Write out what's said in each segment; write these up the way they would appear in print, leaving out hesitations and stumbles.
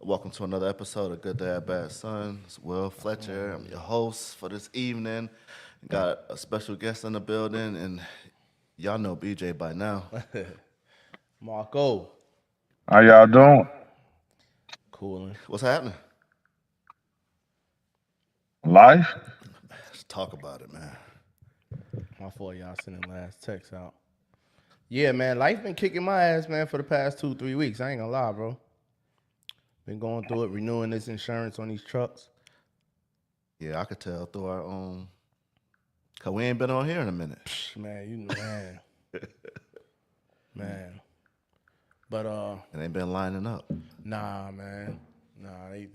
Welcome to another episode of Good Dad Bad Son. It's Will Fletcher. I'm your host for this evening. Got a special guest in the building, and y'all know BJ by now. Marco. How y'all doing? Cooling. What's happening? Life? Let's talk about it, man. My fault, y'all sending last text out. Yeah, man, life been kicking my ass, man, for the past 2, 3 weeks. I ain't gonna lie, bro. Been going through it, renewing this insurance on these trucks. Yeah, I could tell through our cause we ain't been on here in a minute. Man, man. But It ain't been lining up. nah, man. Nah, they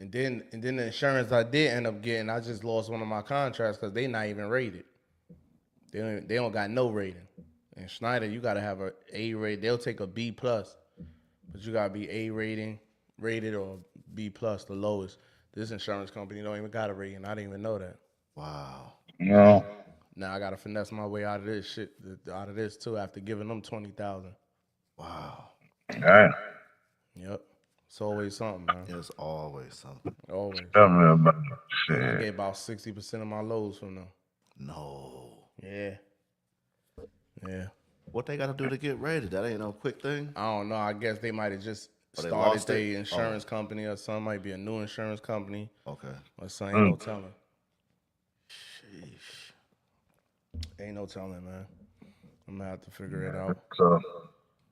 and then the insurance I did end up getting, I just lost one of my contracts because they not even rated. They don't got no rating. And Schneider, you gotta have a A rate. They'll take a B plus, but you gotta be A rated or B plus, the lowest. This insurance company don't even got a rating. I didn't even know that. Wow. No. Now I gotta finesse my way out of this shit, out of this too. After giving them 20,000. Wow. Damn. Yep, it's always something, man. It's always something. Always. Tell me about And I shit. get about 60% of my loads from them. No. Yeah, yeah. What they gotta do to get rated? That ain't no quick thing. I don't know. I guess they might have just Oh, they started lost it? their insurance company or something. Might be a new insurance company Okay. or something. Ain't no Mm. telling. Sheesh. Ain't no telling, man. I'm gonna have to figure it out. So,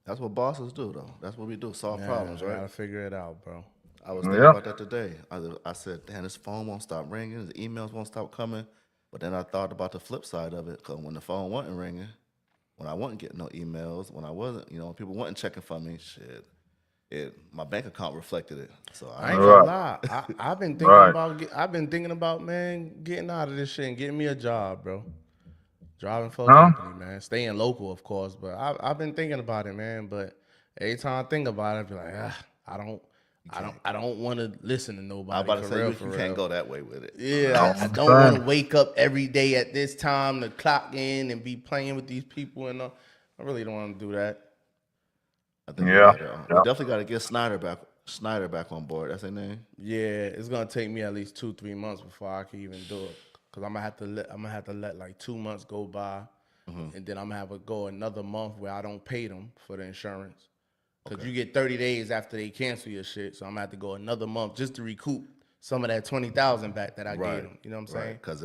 That's what bosses do, though. That's what we do. Solve Yeah, problems, I right? gotta figure it out, bro. I was thinking yeah. about that today. I said, damn, his phone won't stop ringing. His emails won't stop coming. But then I thought about the flip side of it. Because when the phone wasn't ringing, when I wasn't getting no emails, when I wasn't, when people wasn't checking for me, shit, my bank account reflected it. So I I ain't ain't gonna Right. lie. I've been thinking Right. about. I've been thinking about, man, getting out of this shit and getting me a job, bro. Driving for a Huh? company, man. Staying local, of course, but I've been thinking about it, man. But every time I think about it, I be like, I don't, you I don't, can't. I don't want to listen to I was nobody about to for say real, you, for you can't real. go that way with it. Yeah, Know what I I'm don't want to saying? wake up every day at this time to clock in and be playing with these people and I really don't want to do that. I think we Yeah. got to. We Yeah. definitely got to get Snyder back. Snyder back on board. That's his name. Yeah, it's gonna take me at least 2, 3 months before I can even do it. Cause I'm gonna have to let like 2 months go by, and then I'm gonna have to go another month where I don't pay them for the insurance. Cause Okay. you get 30 days after they cancel your shit, so I'm gonna have to go another month just to recoup some of that 20,000 back that I gave Right. them. You know what I'm Right. saying? Cause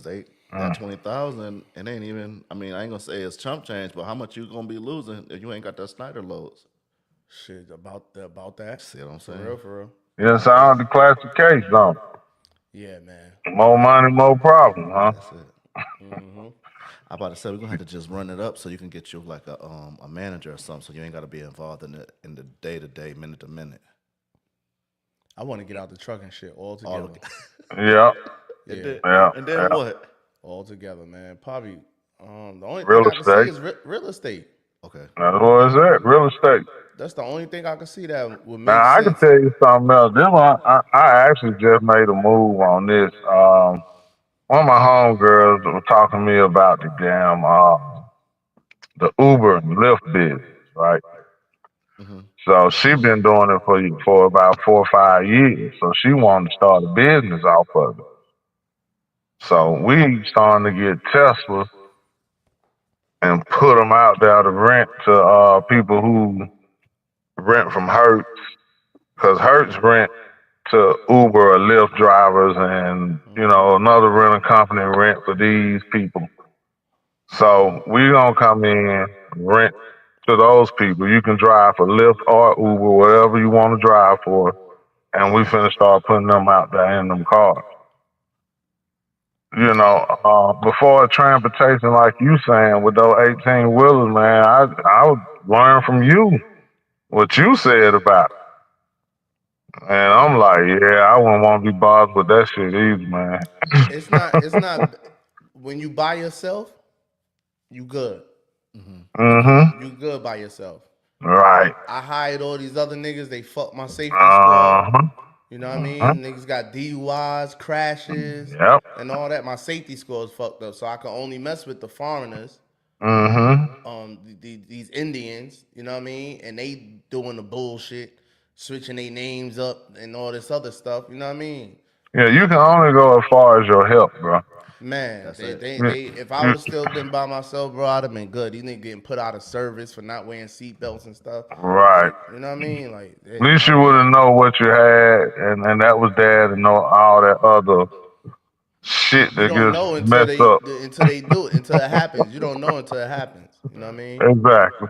they that Mm. 20,000. It ain't even. I mean, I ain't gonna say it's chump change, but how much you gonna be losing if you ain't got that Snyder loads? Shit about that. See what I'm For saying? real, for real. Yeah, sound the classic case, don't Yeah, man. it? More money, more problem, huh? That's it. I about to say we're gonna have to just run it up so you can get you like a manager or something, so you ain't gotta be involved in the day to day, minute to minute. I want to get out the truck and shit all All together. the, Yeah. and Yeah, then Yeah. and then Yeah. what? all together, man. Probably. The only thing Real I can see estate. is real estate. Okay. That's what it's at. Real estate. That's the only thing I can see that would make Now I can sense. tell you something else. I actually just made a move on this. One of my homegirls was talking to me about the damn the Uber and Lyft business, right? Mm-hmm. So she been doing it for about 4 or 5 years. So she wanted to start a business off of it. So we starting to get Teslas and put them out there to rent to people who rent from Hertz, because Hertz rent to Uber or Lyft drivers, and another rental company rent for these people. So we gonna come in, rent to those people. You can drive for Lyft or Uber, whatever you want to drive for, and we finna start putting them out there in them cars. Before transportation, like you saying, with those 18 wheelers, man, I would learn from you what you said about it. And I'm like, yeah, I wouldn't want to be bothered with that shit either, man. It's not. It's not. When you by yourself, you good. Mm-hmm. You Mm-hmm. good by yourself. Right. I hired all these other niggas. They fucked my safety score up. Uh-huh. You know what I Uh-huh. mean? Niggas got DUIs, crashes, Yep. and all that. My safety score is fucked up, so I can only mess with the foreigners, Mm-hmm. these Indians. You know what I mean? And they doing the bullshit. switching their names up and all this other stuff. You know what I mean? Yeah, you can only go as far as your help, bro. Man, That's it. if I would have still been by myself, bro, I'd have been good. These niggas getting put out of service for not wearing seatbelts and stuff. Right. Like, you know what I mean? Like, At least you would have know what you had, and that was there to know all that other shit you that don't gets know messed up. until they do it, until it happens. You don't know until it happens. You know what I mean? Exactly.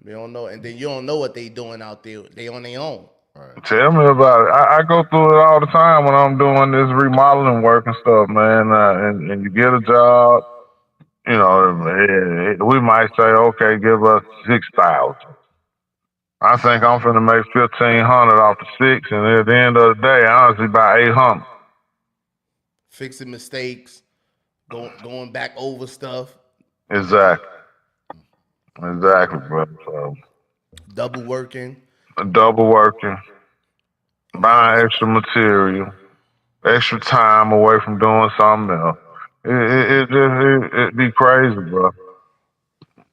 You don't know, and then you don't know what they doing out there. They on their own. Right. Tell me about it. I go through it all the time when I'm doing this remodeling work and stuff, man. And you get a job, you know, we might say, okay, give us 6,000. I think I'm finna make 1,500 off the six, and at the end of the day, honestly, about 800. Fixing mistakes, going back over stuff, Exactly. Exactly, bro. So double working. double working, I, buying extra material, extra time away from doing something else. It be crazy, bro.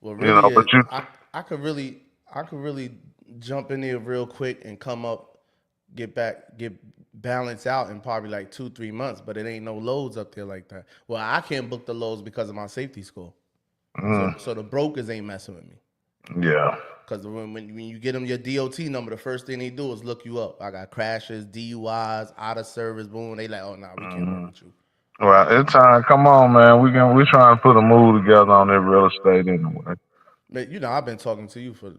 What You know, really but is, you I could really jump in there real quick and come up, get balance out in probably like 2-3 months. But it ain't no loads up there like that. Well, I can't book the loads because of my safety score. So the brokers ain't messing with me. yeah. Because when you get them your DOT number, the first thing they do is look you up. I got crashes, DUIs, out of service, boom. They like, oh nah, we can't work hmm with you. Well, it's time. Come on, man. We trying to put a move together on that real estate anyway. But I've been talking to you for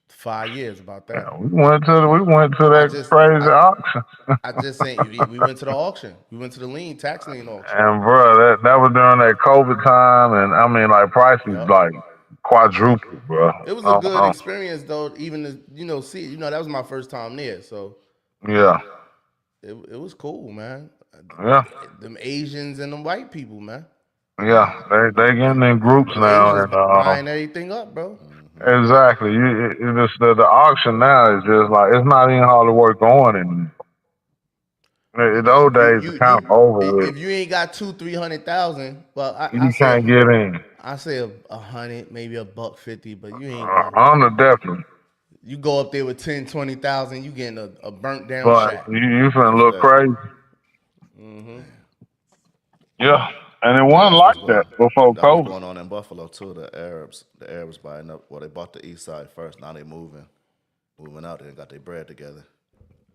5 years about that. Yeah, we went to I that just crazy I auction, I just saying we went to the auction. We went to the tax lien auction. and bro, that was during that COVID time, and I mean, like prices Yep. like quadrupled, bro. It was a good experience though, even to, see, that was my first time there. So Yeah, it was cool, man. yeah, Them Asians and them white people, man. yeah. They getting in groups Them now, Asians and buying everything up, bro. exactly. It just the auction now is just like it's not even hard to work going anymore. The old days are kind of over with. If you ain't got 200,000-300,000, well, I You say can't get in. I say a hundred, maybe $150, but you ain't got. Under definitely, You go up there with 10-20,000, you getting a burnt down but shack. you finna Most look definitely. crazy. Yeah, and it Yeah, wasn't that's like what's that going. before That was COVID. going on in Buffalo too. The Arabs buying up. Well, they bought the east side first. Now they moving out there and got their bread together.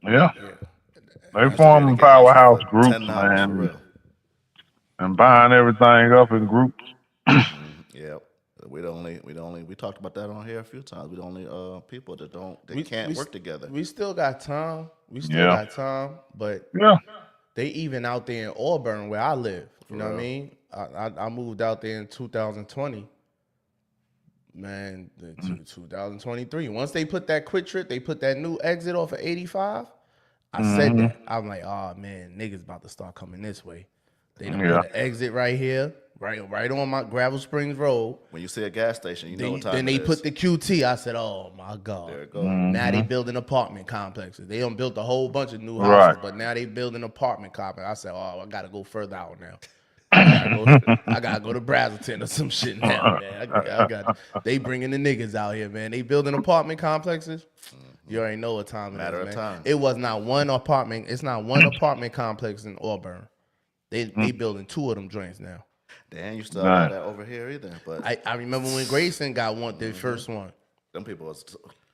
Yeah, Yeah, they Used to be able to forming get houses for powerhouse groups, $10 for man, real. and buying everything up in groups. Yeah, we talked about that on here a few times. We the only people that we can't we work together. we still got time. We still Yeah, got time, but yeah. they even out there in Auburn where I live. You For know what I real. mean? I moved out there in 2020. Man, 2023. Once they put that quick trip, they put that new exit off of 85. I said hmm that. I'm like, oh man, niggas about to start coming this way. They don't Yeah, put an exit right here, right on my Gravel Springs Road. When you see a gas station, you know what Then time it they put is. the QT. I said, oh my God. There it go. Now they hmm building apartment complexes. They done built a whole bunch of new houses, right. but now they building apartment complexes. I said, oh, I gotta go further out now. I gotta go. I gotta go to Brazelton or some shit now, man. I got. They bringing the niggas out here, man. They building apartment complexes. You already know what time it Matter is, of man. time. It was not one apartment. It's not one apartment complex in Auburn. They building two of them joints now. Dan used to allow Nice. that over here either, but I remember when Grayson got their first one. them people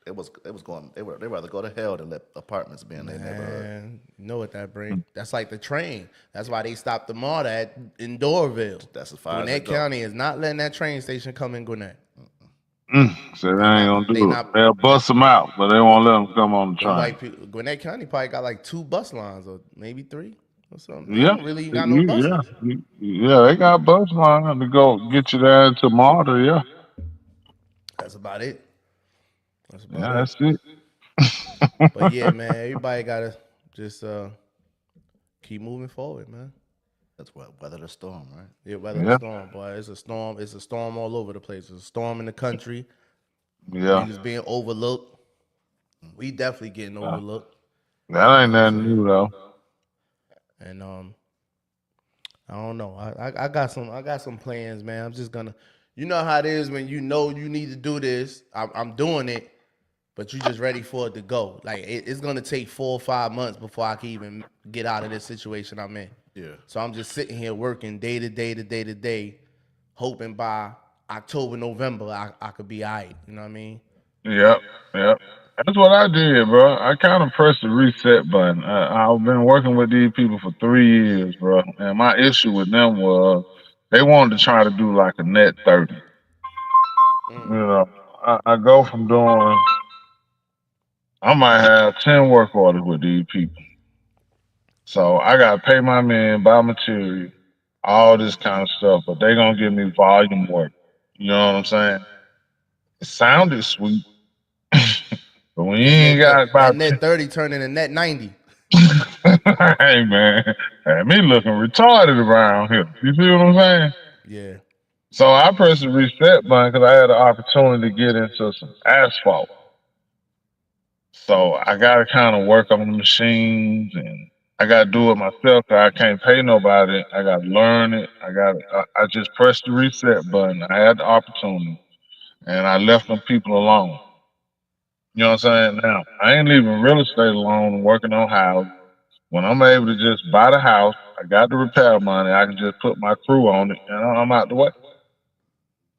it was going. They rather go to hell than let apartments be in their neighborhood. Man, you know what that bring? That's like the train. That's why they stopped the mall in Dorville. That's as far as Gwinnett it go. County is not letting that train station come in Gwinnett. So they They ain't not. gonna They do it. not. They'll bust them out, but they won't let them come on the Them train. white people. Gwinnett County probably got like 2 bus lines or maybe 3 or something. They Yeah, don't really got no buses. yeah. They got bus line to go get you there into Marta. Yeah, That's about it. That's about yeah. it. That's it. But yeah, man, everybody gotta just keep moving forward, man. That's what weather the storm, right? Yeah, weather the Yeah, storm, boy. It's a storm. It's a storm all over the place. It's a storm in the country. yeah. Niggas being overlooked. We definitely getting Uh, overlooked. that You ain't know what I'm nothing saying? new though. And I don't know. I got some plans, man. I'm just gonna, you know how it is when you know you need to do this. I'm doing it, but you just ready for it to go. Like it's gonna take 4 or 5 months before I can even get out of this situation I'm in. Yeah. So I'm just sitting here working day to day to day to day, hoping by October, November I could be all right. You know what I mean? Yep, yep. That's what I did, bro. I kind of pressed the reset button. I've been working with these people for 3 years, bro. And my issue with them was they wanted to try to do like a net 30. You know, I go from doing, I might have 10 work orders with these people. So I got to pay my man, buy material, all this kind of stuff, but they going to give me volume work. You know what I'm saying? It sounded sweet, but when you ain't got That about net 30 turning to net 90. hey man, had me looking retarded around here. You see what I'm saying? Yeah. So I pressed the reset button because I had the opportunity to get into some asphalt. So I got to kind of work on the machines and I got to do it myself. 'Cause I can't pay nobody. I got to learn it. I just pressed the reset button. I had the opportunity and I left them people alone. You know what I'm saying? Now I ain't leaving real estate alone and working on houses. When I'm able to just buy the house, I got the repair money. I can just put my crew on it, and I'm out the way.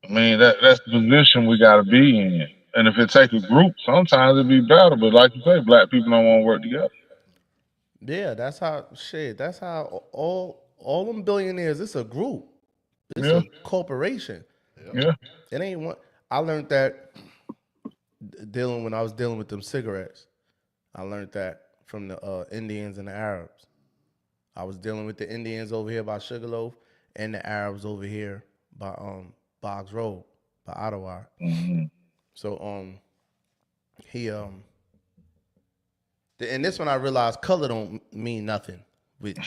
I mean, that's the position we got to be in. And if it takes a group, sometimes it'd be better. But like you say, black people don't want to work together. Yeah, that's how shit. That's how all them billionaires. It's a group. It's Yeah, a corporation. yeah. It ain't one. I learned that dealing when I was dealing with them cigarettes. I learned that from the Indians and the Arabs. I was dealing with the Indians over here by Sugarloaf and the Arabs over here by Boggs Road by Ottawa. Mm-hmm. So he and this one I realized color don't mean nothing with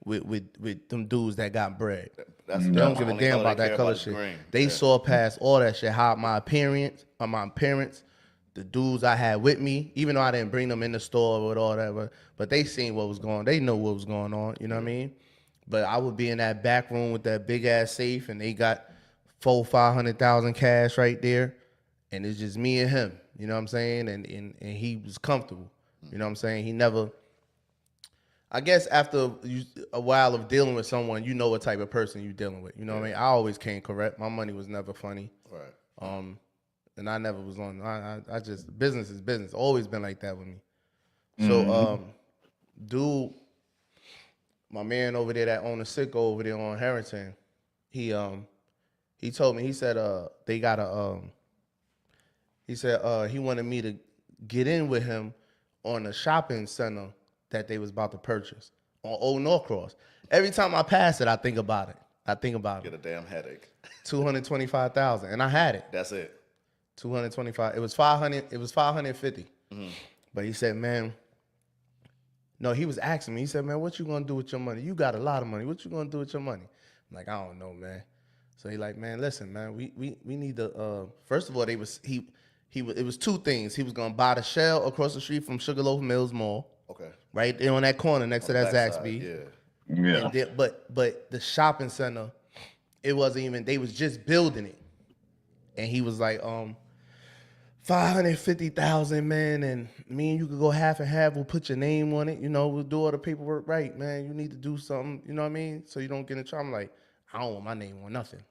with them dudes that got bread. That's They the don't give a only damn color about they that care color about is shit. green. They Yeah. saw past all that shit. How my parents, the dudes I had with me, even though I didn't bring them in the store with all that, but they seen what was going on. They know what was going on. You know what I mean? But I would be in that back room with that big ass safe, and they got 500,000 cash right there, and it's just me and him. You know what I'm saying? And he was comfortable. You know what I'm saying? He never. I guess after a while of dealing with someone, you know what type of person you're dealing with. You know what I mean? I always came correct. My money was never funny. Right. And I never was on. I just business is business. Always been like that with me. So Mm-hmm. dude, my man over there that owned a sicko over there on Harrington, he told me, he said they got a he said he wanted me to get in with him on a shopping center that they was about to purchase on Old Norcross. Every time I pass it, I think about it. Get a damn headache. 225,000, and I had it. That's it. 225. It was 500. It was 550. But he said, man, no. He was asking me. He said, man, what you gonna do with your money? You got a lot of money. What you gonna do with your money? I'm like, I don't know, man. So he like, man, listen, man, we need to. First of all, it was two things. He was gonna buy the shell across the street from Sugarloaf Mills Mall. Okay. Right there on that corner next to that Zaxby's. Yeah. Yeah. And then, but the shopping center, it wasn't even. They was just building it, and he was like, 550,000, man, and me and you could go half and half. We'll put your name on it. You know, we'll do all the paperwork right, man. You need to do something. You know what I mean? So you don't get in trouble. I'm like, I don't want my name on nothing.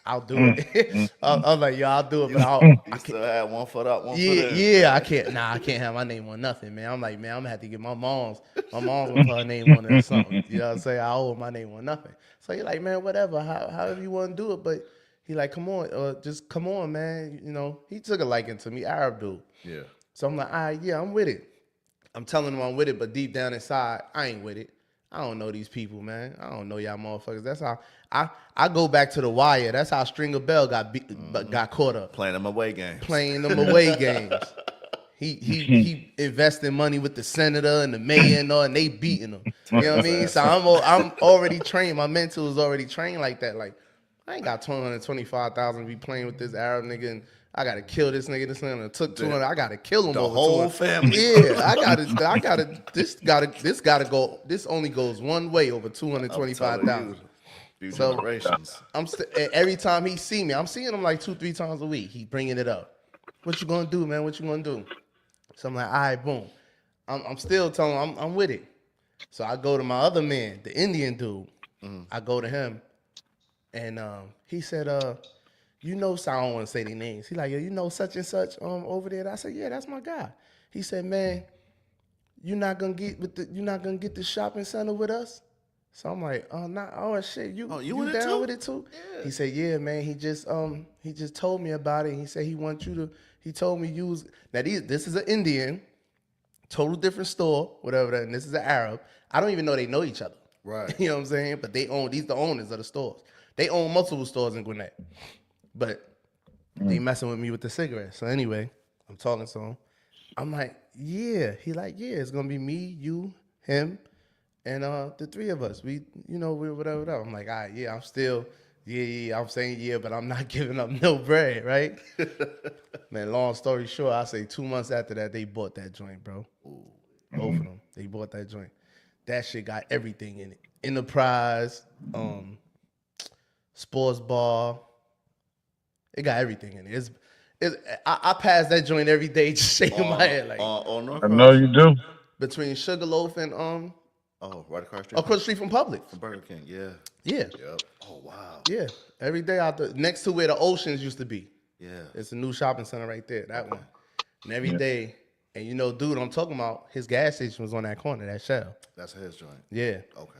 I'll do it. I was like, yo, I'll do it, but You still had 1 foot up, 1 foot in. yeah, I can't. Nah, I can't have my name on nothing, man. I'm like, man, I'm gonna have to get my mom's. My mom's gonna put her name on it or something. You know what I'm saying? I owe my name on nothing. So he like, man, whatever. However you want to do it, but he like, come on, just come on, man. You know, he took a liking to me, Arab dude. Yeah. So I'm like, all right, yeah, I'm with it. I'm telling him I'm with it, but deep down inside, I ain't with it. I don't know these people, man. I don't know y'all motherfuckers. That's how I go back to the wire. That's how Stringer Bell got caught up. Playing them away games. Playing them away games. He investing money with the senator and the mayor and all, and they beating him. You know what I mean? So I'm already trained. My mental is already trained like that. Like, I ain't got 225,000 to be playing with this Arab nigga, and I gotta kill this nigga. This nigga took 200. I gotta kill him. The over whole 200. family. Yeah, I gotta. This gotta go. This only goes one way over 225,000. Few So generations. every time he see me, I'm seeing him like 2-3 times a week. He bringing it up. what you gonna do, man? What you gonna do? So I'm like, all right, boom. I'm still telling him I'm with it. So I go to my other man, the Indian dude. I go to him, and he said, so I don't want to say their names. He like, yo, such and such over there. I said, yeah, that's my guy. He said, man, you're not gonna get the shopping center with us. So I'm like, oh shit, you with it down too? with it too? Yeah. He said, yeah, man. He just told me about it. He said he wants you to. He told me you was this is an Indian, total different store, whatever that. And this is an Arab. I don't even know they know each other. Right. You know what I'm saying? But these the owners of the stores. They own multiple stores in Gwinnett. But they messing with me with the cigarettes. So anyway, I'm talking to him. I'm like, yeah. He like, yeah, it's gonna be me, you, him, and the three of us. We whatever. I'm like, all right, yeah, I'm still, yeah, I'm saying yeah, but I'm not giving up no bread, right? Man, long story short, I say 2 months after that, they bought that joint, bro. Both of them. They bought that joint. That shit got everything in it. Enterprise, sports bar. It got everything in it. I pass that joint every day, just shaking my head like On North I know you do. between Sugarloaf and right across the street. across the street from Publix. From Burger King. Yeah. Yeah, Yep. Oh wow. yeah. Every day out there, next to where the Oceans used to be. Yeah. It's a new shopping center right there. That one. And every day, and dude, I'm talking about, his gas station was on that corner, that Shell. That's his joint. Yeah. Okay.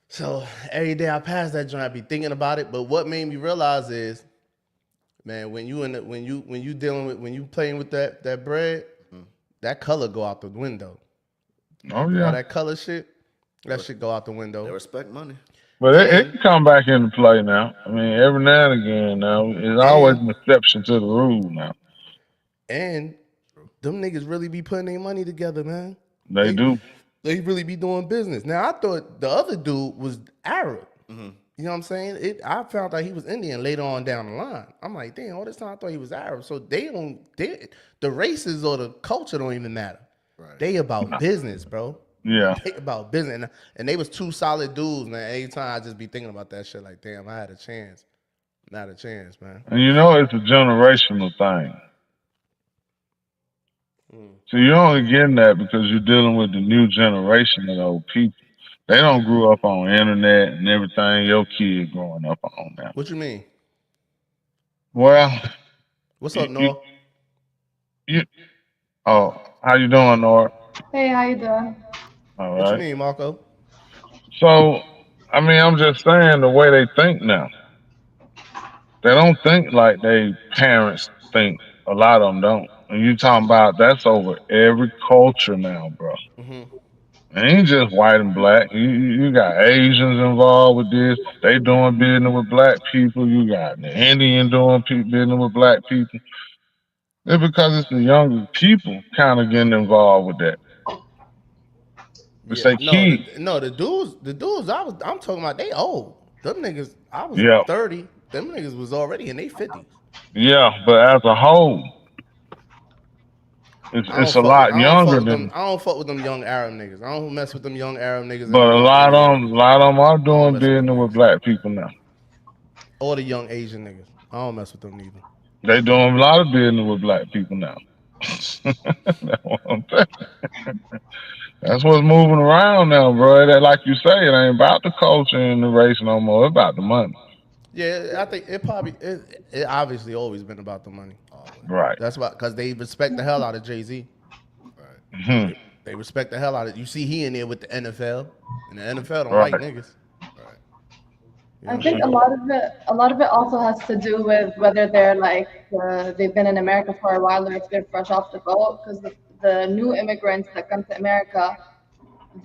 So every day I pass that joint, I be thinking about it. But what made me realize is, man, when you playing with that bread, that color go out the window. Oh All yeah. that color shit, that shit go out the window. They respect money. But it can come back into play now. I mean, every now and again now, it's always an exception to the rule now. And them niggas really be putting their money together, man. They do. They really be doing business. Now I thought the other dude was Arab. You know what I'm saying? I found out he was Indian later on down the line. I'm like, damn, all this time I thought he was Arab. So the races or the culture don't even matter. Right. They about business, bro. Yeah. They about business. And they was two solid dudes, man. Every time I just be thinking about that shit like, damn, I had a chance. Not a chance, man. And it's a generational thing. So you're only getting that because you're dealing with the new generation of those people. They don't grew up on internet and everything your kid growing up on now. What you mean? Well, What's up, Noah? How you doing, Nora? Hey, how you doing? All What you right. mean, Marco? So, I mean, I'm just saying the way they think now. They don't think like they parents think. A lot of them don't. And you talking about that's over every culture now, bro. It ain't just white and black. You got Asians involved with this. They doing business with black people. You got the Indian doing business with black people. It's because it's the younger people kind of getting involved with that. It's Yeah, they kids. the dudes I'm talking about, they old. Them niggas, I was Yeah. 30. Them niggas was already in their 50s. Yeah, but as a whole, it's a lot younger than. I don't fuck with them young Arab niggas. I don't mess with them young Arab niggas. But a lot of them are doing mess with business them with niggas. black people now. Or the young Asian niggas. I don't mess with them neither. They doing a lot of business with black people now. That's what I'm saying. That's what's moving around now, bro. That, like you say, it ain't about the culture and the race no more. It's about the money. Yeah, I think it obviously always been about the money. Right. That's why, because they respect the hell out of Jay-Z. Hmm. They respect the hell out of. You see, he in there with the NFL, and the NFL don't Right. like niggas. You know I what think I'm a lot of it also has to do with whether they're like they've been in America for a while or if they're fresh off the boat. Because the new immigrants that come to America,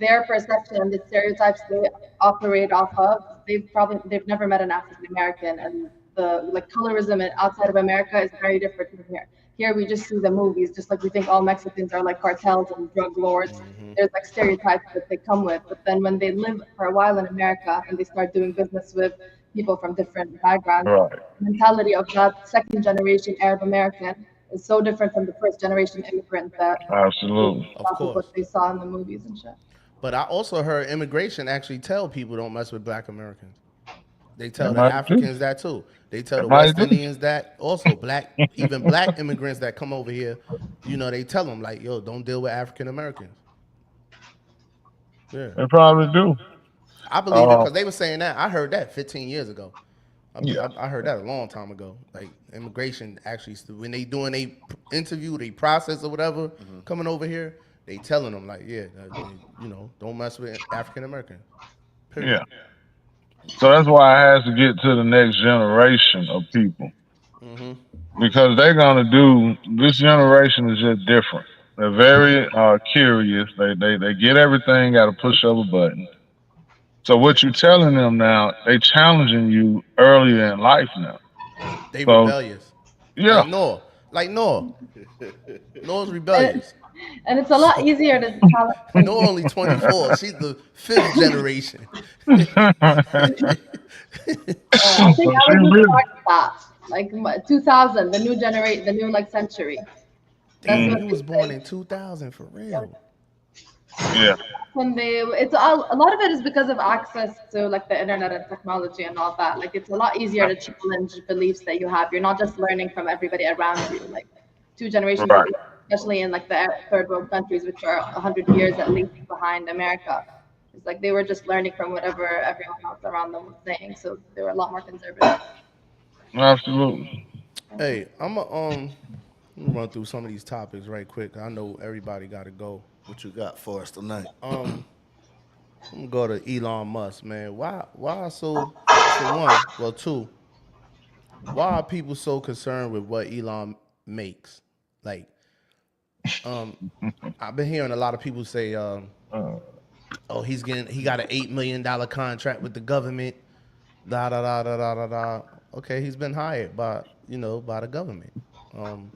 their perception, the stereotypes they operate off of, they've never met an African American, and the like colorism outside of America is very different from here. Here we just see the movies, just like we think all Mexicans are like cartels and drug lords. There's like stereotypes that they come with, but then when they live for a while in America and they start doing business with people from different backgrounds, Right. the mentality of that second generation Arab American is so different from the first generation immigrant that Absolutely. Of off of course. what they saw in the movies and shit. But I also heard immigration actually tell people don't mess with black Americans. They They tell the might do. Africans that too. They tell They the might West do. Indians that. Also, even black immigrants that come over here, they tell them like, yo, don't deal with African Americans. Yeah, They probably do. I believe it Uh, because they were saying that. I heard that 15 years ago. yeah. I heard that a long time ago. Like immigration actually, when they doing a interview, they process or whatever, coming over here, they telling them like, yeah, don't mess with African Americans. Period. Yeah. So that's why it has to get to the next generation of people Hmm. because they're gonna do. This generation is just different. They're very curious. They get everything at a push of a button. So what you telling them now, they challenging you earlier in life now. They So rebellious. yeah, Like Noah. Like Noah. Noah's And, rebellious. and it's a lot easier to challenge Noah somebody. only 24. She's the fifth generation. so I think I she was just really, part of that. Like 2000, the new generation, the new like century. That's Damn, mm, what you they was born say. in 2000 for real. yeah, When they, it's a lot of it is because of access to like the internet and technology and all that. Like it's a lot easier to challenge beliefs that you have. You're not just learning from everybody around you. Like two generations right. ago, especially in like the third world countries, which are 100 years at least behind America. It's like they were just learning from whatever everyone else around them was saying. So they were a lot more conservative. Absolutely. Hey, let me run through some of these topics right quick. I know everybody got to go. What you got for us tonight? Um, I'm gonna go to Elon Musk, man. Why so? For one, well, two. Why are people so concerned with what Elon makes? Like, um, I've been hearing a lot of people say, Uh, "Oh, he got an $8 million contract with the government." Da da da da da da da. Okay, he's been hired by the government. Um,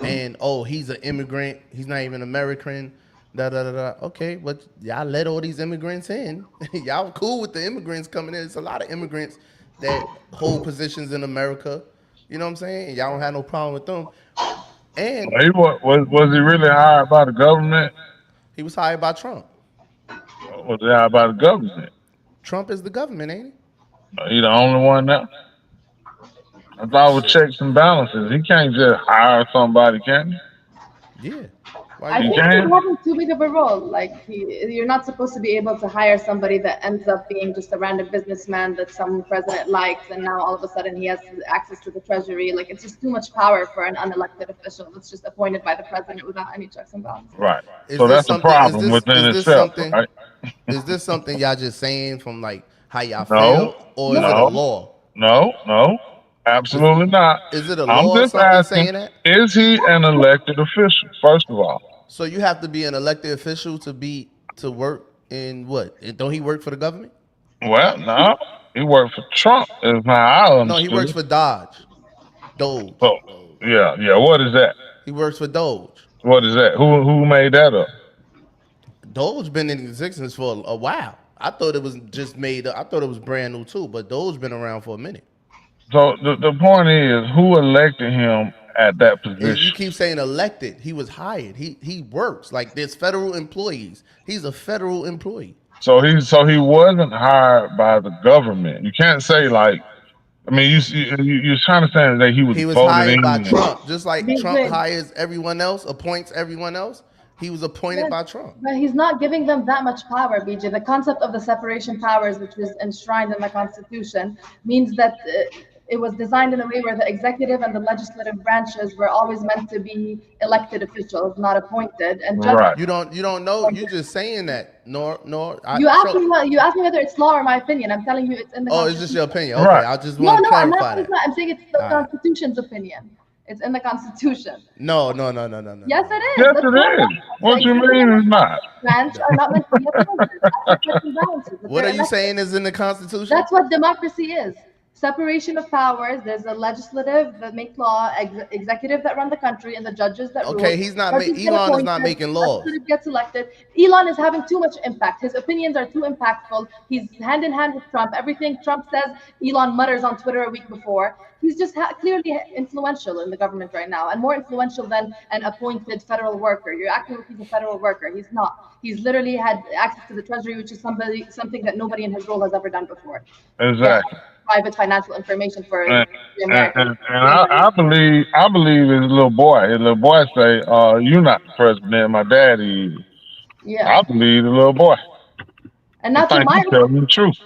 and oh, he's an immigrant. He's not even American. Da da da da. Okay, but y'all let all these immigrants in. Y'all cool with the immigrants coming in. It's a lot of immigrants that hold positions in America. You know what I'm saying? Y'all don't have no problem with them. And he was he really hired by the government? he was hired by Trump. Or was he hired by the government? Trump is the government, ain't He the only one now. I thought with he? checks and balances, he can't just hire somebody, can Yeah. Why I he? you He think can't? he's can. having too big of a role. Like you're not supposed to be able to hire somebody that ends up being just a random businessman that some president likes, and now all of a sudden he has access to the treasury. Like it's just too much power for an unelected official that's just appointed by the president without any checks and balances. Right. Is So this that's a something? Is problem this within is this itself, something? right? Is this something y'all just saying from like how y'all No, feel, or is it a no, law? no, Is absolutely not. is it a I'm law or just something asking, saying that? is he an elected official, first of all? So you have to be an elected official to work in what? Don't he work for the government? Well, no, he worked for Trump, is how I No, he understood works it. for Doge. So, yeah, what is that? He works for Doge. What is that? Who made that up? Doge been in existence for a while. I thought it was just made up. I thought it was brand new too, but Doge been around for a minute. So the point is, who elected him at that You position? keep saying elected. He was hired. He works like there's federal employees. He's a federal employee. So he wasn't hired by the government. You can't say like, I mean, you're trying to say that he was He was voted hired by in. Trump, just like Trump BJ, hires everyone else, appoints everyone else. He was appointed yes, by Trump. but he's not giving them that much power, BJ. The concept of the separation powers, which is enshrined in the Constitution, means that it was designed in a way where the executive and the legislative branches were always meant to be elected officials, not appointed, and judges Right. You don't know. You just saying that. Nor I You asked show. me what, you asked me whether it's law or my opinion. I'm telling you it's in the Oh, it's just your Constitution. opinion. Okay, Right. I just No, want to no, I'm not clarify saying it's that. not. I'm saying it's the All right. Constitution's opinion. It's in the Constitution. No, no, no, no, no, no, Yes, no, it no. is. Yes, That's what it is. the What you executive mean and is not? the branch are not meant to be appointed. That's the checks and balances. That What they're are you elected. saying is in the Constitution? That's what democracy is. Separation of powers. There's a legislative that make law, executive that run the country, and the judges that rule. Okay, he's not. Judges get Elon is appointed. not making laws. Legislative gets elected. Elon is having too much impact. His opinions are too impactful. He's hand in hand with Trump. Everything Trump says, Elon mutters on Twitter a week before. He's just clearly influential in the government right now, and more influential than an appointed federal worker. You're acting like he's a federal worker. He's not. He's literally had access to the treasury, which is something that nobody in his role has ever done before. Yeah. Exactly. private financial information for And, the Americans. I believe his little boy. His little boy say, "You not the president. My daddy is." Yeah, I believe the little boy. and I now to think he's telling me the truth.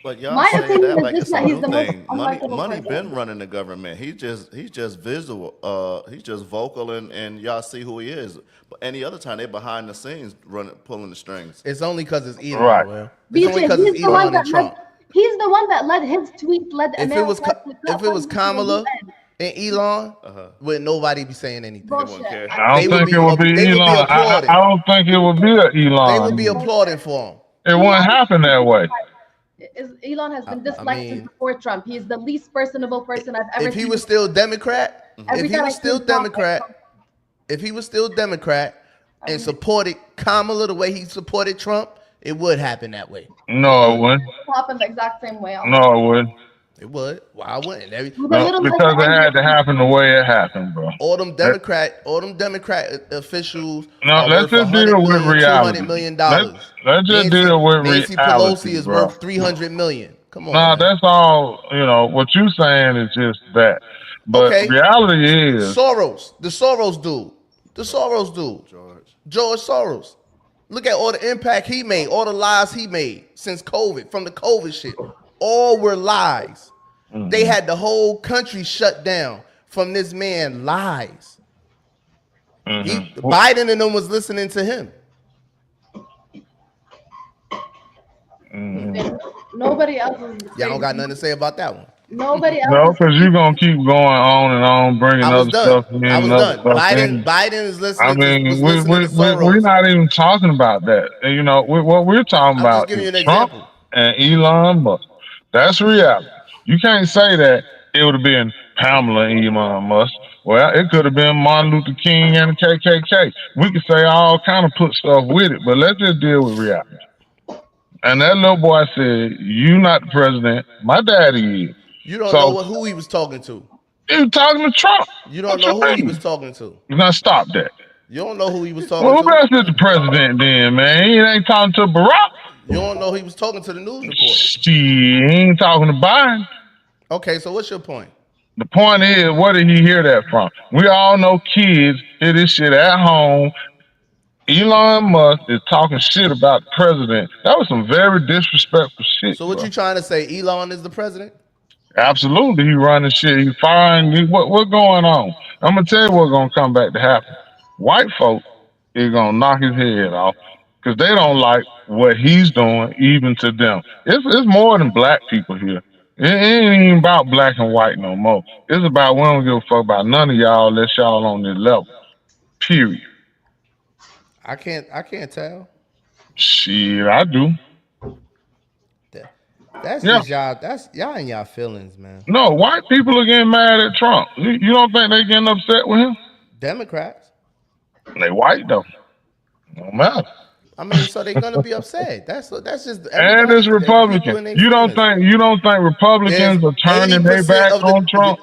But y'all my say opinion that is like just it's a that he's new the most thing. unlikable Money been person. running the government. He's just visual. He's just vocal, and y'all see who he is. But any other time they behind the scenes running, pulling the strings. It's only because it's Elon, Right. Will. It's only BJ, because it's Elon and Trump. he's the one that led his tweet led If it was America to cut if it was funding to the Kamala UN. and Elon, would nobody be saying anything? They wouldn't Bullshit. care. I They don't would think it would be they would be Elon. applauding. I don't think it would be a They would be Elon. applauding for him. It wouldn't happen that way. Elon has been disliked mean- since before Trump. He's the least personable person I've ever If he seen. was still Democrat, Every if he time I was see still him talk, Democrat, if he was still Democrat and supported Kamala the way he supported Trump, it would happen that way. No, it wouldn't. it happened the exact same way. No, it wouldn't. It would. Why wouldn't? With a No, little because it had to happen the way it happened, bro. All them Democrat officials. No, are let's worth just deal with reality. $200 million. Let's just deal with Nancy reality, Pelosi is bro. worth $300 million. Come on. Nah, man. that's all. What you saying is just that. But Okay. reality is, Soros, the Soros dude, George Soros. Look at all the impact he made, all the lies he made since COVID, from the COVID shit. All were lies. They had the whole country shut down from this man lies. Biden and them was listening to him. Nobody else is. Y'all don't got nothing to say about that one. Nobody else. no, is- because you're going to keep going on and on, bringing I was other done. stuff in. I was other done. stuff in. Biden is listening. I mean, was listening to Soros. we're not even talking about that. What we're talking I'm just about giving you is an Trump example. and Elon Musk. That's reality. You can't say that it would have been Pamela and Elon Musk. Well, it could have been Martin Luther King and the KKK. We could say all kind of put stuff with it, but let's just deal with reality. And that little boy said, "You not the president. My daddy is." You don't So- know who he was talking to. He was talking to Trump. You don't What know you who he mean? was talking to. You're gonna stop that. You don't know who he was talking Well, who to. else is the president then, man? He ain't talking to Barack. You don't know he was talking to the news reporter. Shit, he ain't talking to Biden. Okay, so what's your point? The point is, where did he hear that from? We all know kids hear this shit at home. Elon Musk is talking shit about the president. That was some very disrespectful shit. So what bro. you trying to say? Elon is the president? Absolutely, he running shit. He firing. What's going on? I'm gonna tell you what's gonna come back to happen. White folk is gonna knock his head off because they don't like what he's doing, even to them. It's more than black people here. It ain't even about black and white no more. It's about we don't give a fuck about none of y'all unless y'all on this level. Period. I can't tell. Shit, I do. That's Yeah. just y'all. That's y'all and y'all feelings, man. No, white people are getting mad at Trump. You don't think they getting upset with him? Democrats. They white though. No matter. I mean, so they're gonna be upset. That's just. And it's Republican. You don't think Republicans are turning their back on Trump?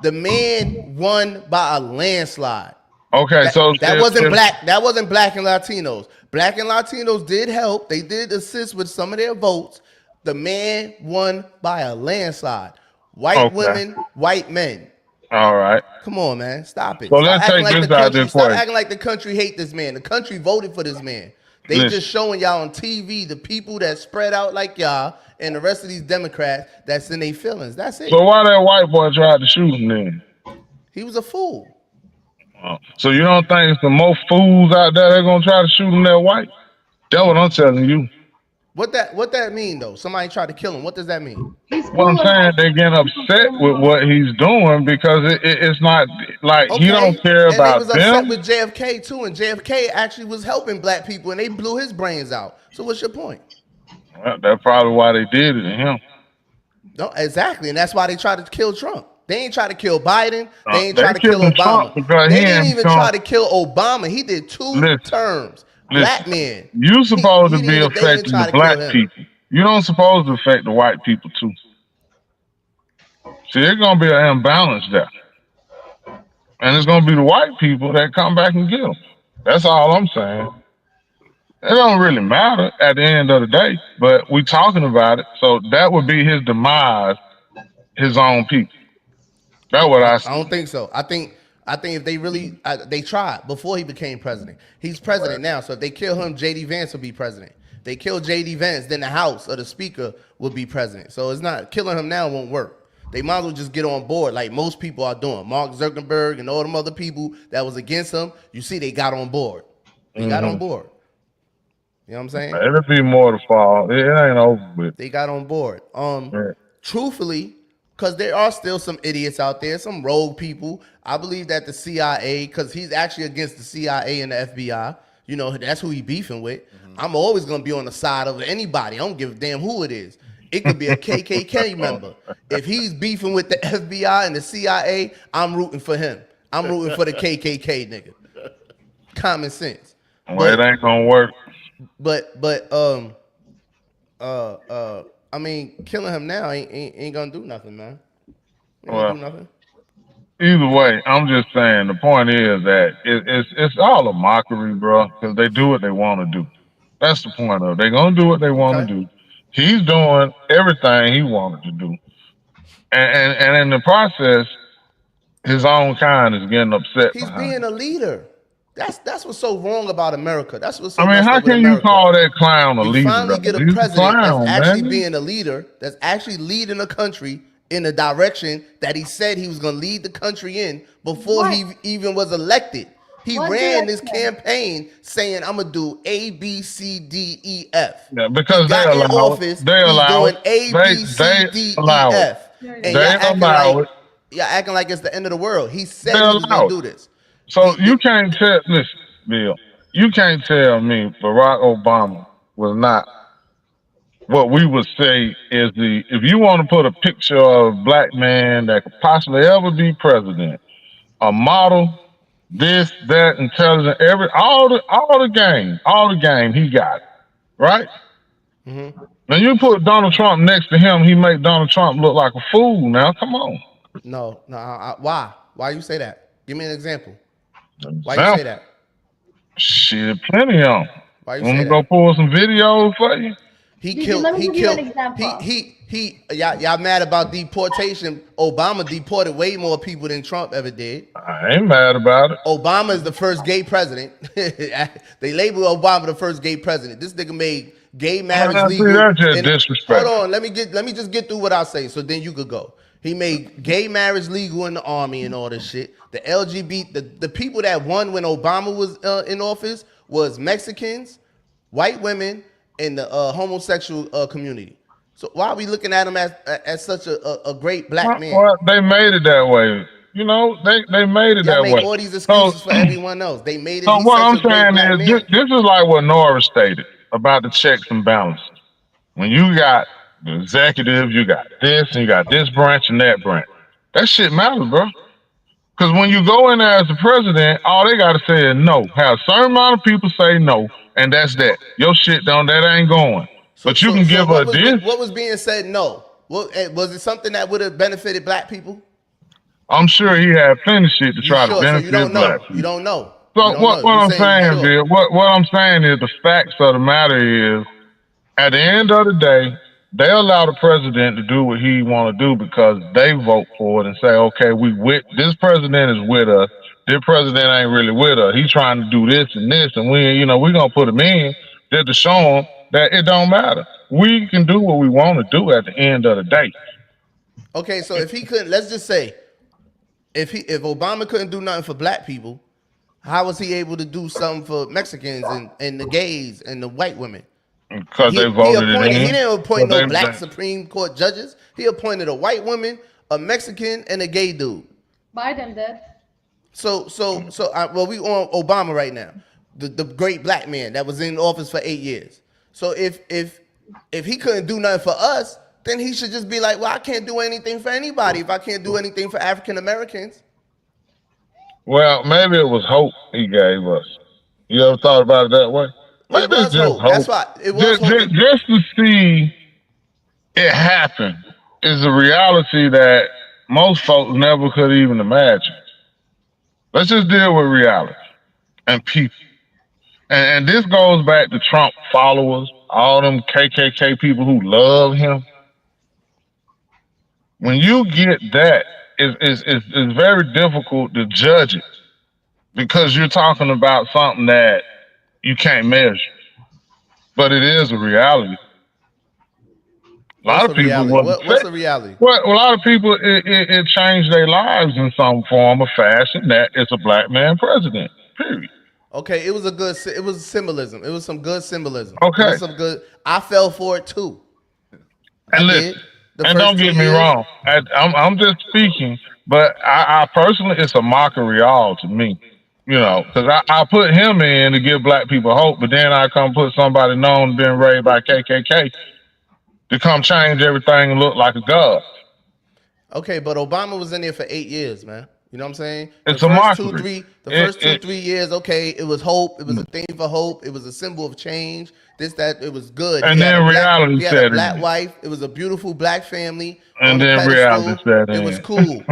The man won by a landslide. Okay, so That wasn't black. That wasn't black and Latinos. Black and Latinos did help. They did assist with some of their votes. The man won by a landslide. White Okay. women, white men. All right. Come on, man. Stop it. So Stop let's acting take this the out country- there Stop for you. acting like the country hate this man. The country voted for this man. They Listen. just showing y'all on TV the people that spread out like y'all and the rest of these Democrats that's in their feelings. That's it. So why that white boy tried to shoot him then? He was a fool. So you don't think there's some more fools out there that gonna try to shoot him that white? That's what I'm telling you. What that mean though? Somebody tried to kill him. What does that mean? He's What I'm full of- saying, they're getting upset with what he's doing because it's not like he don't care and about they was upset them. with JFK too, and JFK actually was helping black people, and they blew his brains out. So what's your point? Well, that's probably why they did it to him. No, exactly, and that's why they tried to kill Trump. They ain't try to kill Biden. They ain't They try to kill killing Obama. Trump because They he didn't ain't even Trump. try to kill Obama. He did two Listen, terms. listen. Black man. You supposed to He be didn't- they didn't affecting try the to kill black him. people. You don't supposed to affect the white people too. See, it's gonna be an imbalance there, and it's gonna be the white people that come back and get them. That's all I'm saying. It don't really matter at the end of the day, but we talking about it, so that would be his demise his own people. That's what I I don't see. think so. I think if they really they tried before he became president. He's president now, so if they kill him, JD Vance will be president. If they kill JD Vance, then the House or the Speaker will be president. So it's not killing him now won't work. They might as well just get on board like most people are doing. Mark Zuckerberg and all them other people that was against him, you see they got on board. They got on board. You know what I'm saying? It'll be more to fall. It ain't over with. They got on board. Yeah. Truthfully, because there are still some idiots out there, some rogue people. I believe that the CIA, because he's actually against the CIA and the FBI. You know, that's who he beefing with. I'm always gonna be on the side of anybody. I don't give a damn who it is. It could be a KKK member. If he's beefing with the FBI and the CIA, I'm rooting for him. I'm rooting for the KKK nigga. Common sense. Well, it ain't gonna work. But I mean, killing him now ain't gonna do nothing, man. Ain't gonna do nothing. Either way, I'm just saying the point is that it's all a mockery, bro, because they do what they want to do. That's the point of it. They're gonna do what they want to do. He's doing everything he wanted to do, and in the process, his own kind is getting upset. He's behind being it. a leader. That's what's so wrong about America. That's what's so I mean, messed how up with can you America. call that clown a You leader? finally though? get a He's president clown, that's actually man. being a leader, that's actually leading a country in the direction that he said he was going to lead the country in before he even was elected. He ran this campaign saying, "I'm gonna do A, B, C, D, E, F." Yeah, because he got in office. They he's allow doing it. A, B, C, D, E, allow it. F. And They y'all acting allow like it. y'all acting like it's the end of the world. He said They he was allow gonna it. do this. So you can't tell. Listen, Bill. You can't tell me Barack Obama was not what we would say is the. If you want to put a picture of a black man that could possibly ever be president, a model, this, that, intelligent, all the game, he got it, right? Now you put Donald Trump next to him, he make Donald Trump look like a fool. Now, come on. No. Why? Why you say that? Give me an example. Why you say that? Shit, plenty of them. Why you Want say to go that? pull some videos for you? Let me give you an example. Y'all mad about deportation? Obama deported way more people than Trump ever did. I ain't mad about it. Obama is the first gay president. They label Obama the first gay president. This nigga made gay marriage legal. That's just disrespect. Hold on, let me just get through what I say, so then you could go. He made gay marriage legal in the army and all this shit. The LGBT, the people that won when Obama was in office was Mexicans, white women, and the homosexual community. So why are we looking at him as such a great black man? Well, they made it that way. You know, they made it Y'all that way. make all these excuses for everyone else. They made it. So He's what such I'm a great saying black is, man. this is like what Nora stated about the checks and balances. When you got the executive, you got this, and you got this branch and that branch. That shit matters, bro. Because when you go in there as the president, all they gotta say is no. Have a certain amount of people say no, and that's that. Your shit that ain't going. But you can give her this. What was being said? No. Was it something that would have benefited black people? I'm sure he had plenty of shit to try to benefit so you don't know. black people. You don't know. So You don't what know. I'm You saying saying, sure. Bill, what I'm saying is the facts of the matter is, at the end of the day, they allow the president to do what he want to do because they vote for it and say, okay, this president is with us. This president ain't really with us. He's trying to do this and this, and we're gonna put him in just to show him that it don't matter. We can do what we want to do at the end of the day. Okay, so if he couldn't, let's just say, if Obama couldn't do nothing for black people, how was he able to do something for Mexicans and the gays and the white women? Because they voted it in. He didn't appoint no black they- Supreme Court judges. He appointed a white woman, a Mexican, and a gay dude. Biden did. Well, we on Obama right now, the great black man that was in office for 8 years. So if he couldn't do nothing for us, then he should just be like, well, I can't do anything for anybody if I can't do anything for African Americans. Well, maybe it was hope he gave us. You ever thought about it that way? Maybe it's just hope. That's why it was hope. Just to see it happen is a reality that most folks never could even imagine. Let's just deal with reality and people. And this goes back to Trump followers, all them KKK people who love him. when you get that, it's very difficult to judge it because you're talking about something that you can't measure, but it is a reality. A What's lot of the people reality? wouldn't What's say. the reality? Well, a lot of people it changed their lives in some form or fashion. That it's a black man president. Period. Okay, it was symbolism. It was some good symbolism. It Okay, was some good. I fell for it too. I and did. listen, The and first don't two get me years. wrong. I'm just speaking, but I personally, it's a mockery all to me. You know, because I put him in to give black people hope, but then I come put somebody known been raised by KKK to come change everything and look like a god. Okay, but Obama was in there for 8 years, man. You know what I'm saying? It's a mockery. The It, first two, it, 3 years, okay, it was hope. It was a thing for hope. It was a symbol of change. This, that, it was good. and then reality He had a set black in, wife. It was a beautiful black family on and the then reality pedestal. set It was in. cool.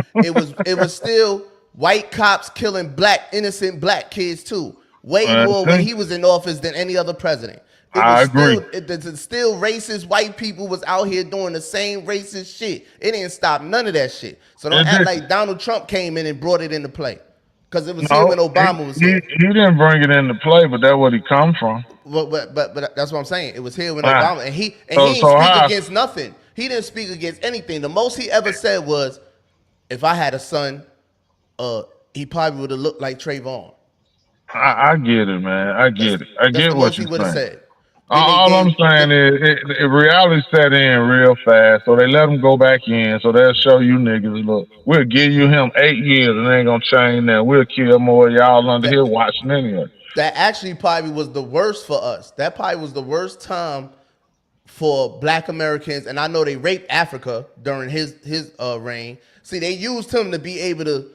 It was still white cops killing innocent black kids too. Way more when See, he was in office than any other president. I agree. Still racist white people was out here doing the same racist shit. It didn't stop none of that shit. So don't It act did. like Donald Trump came in and brought it into play. Because it was here No, when Obama was here. he didn't bring it into play, but that's where he come from. But that's what I'm saying. It was here when Ah, Obama, and he so didn't speak how? against nothing. He didn't speak against anything. The most he ever said was, if I had a son, he probably would have looked like Trayvon. I get it, man. I get it. I That's get the what most he you're would have saying. said. Then they All I'm gave saying is reality set in real fast, so they let him go back in, so they'll show you niggas, look, we'll give you him 8 years and it ain't gonna change that. We'll kill more of y'all under that here watching anyway. that actually probably was the worst for us. That probably was the worst time for black Americans. And I know they raped Africa during his reign. See, they used him to be able to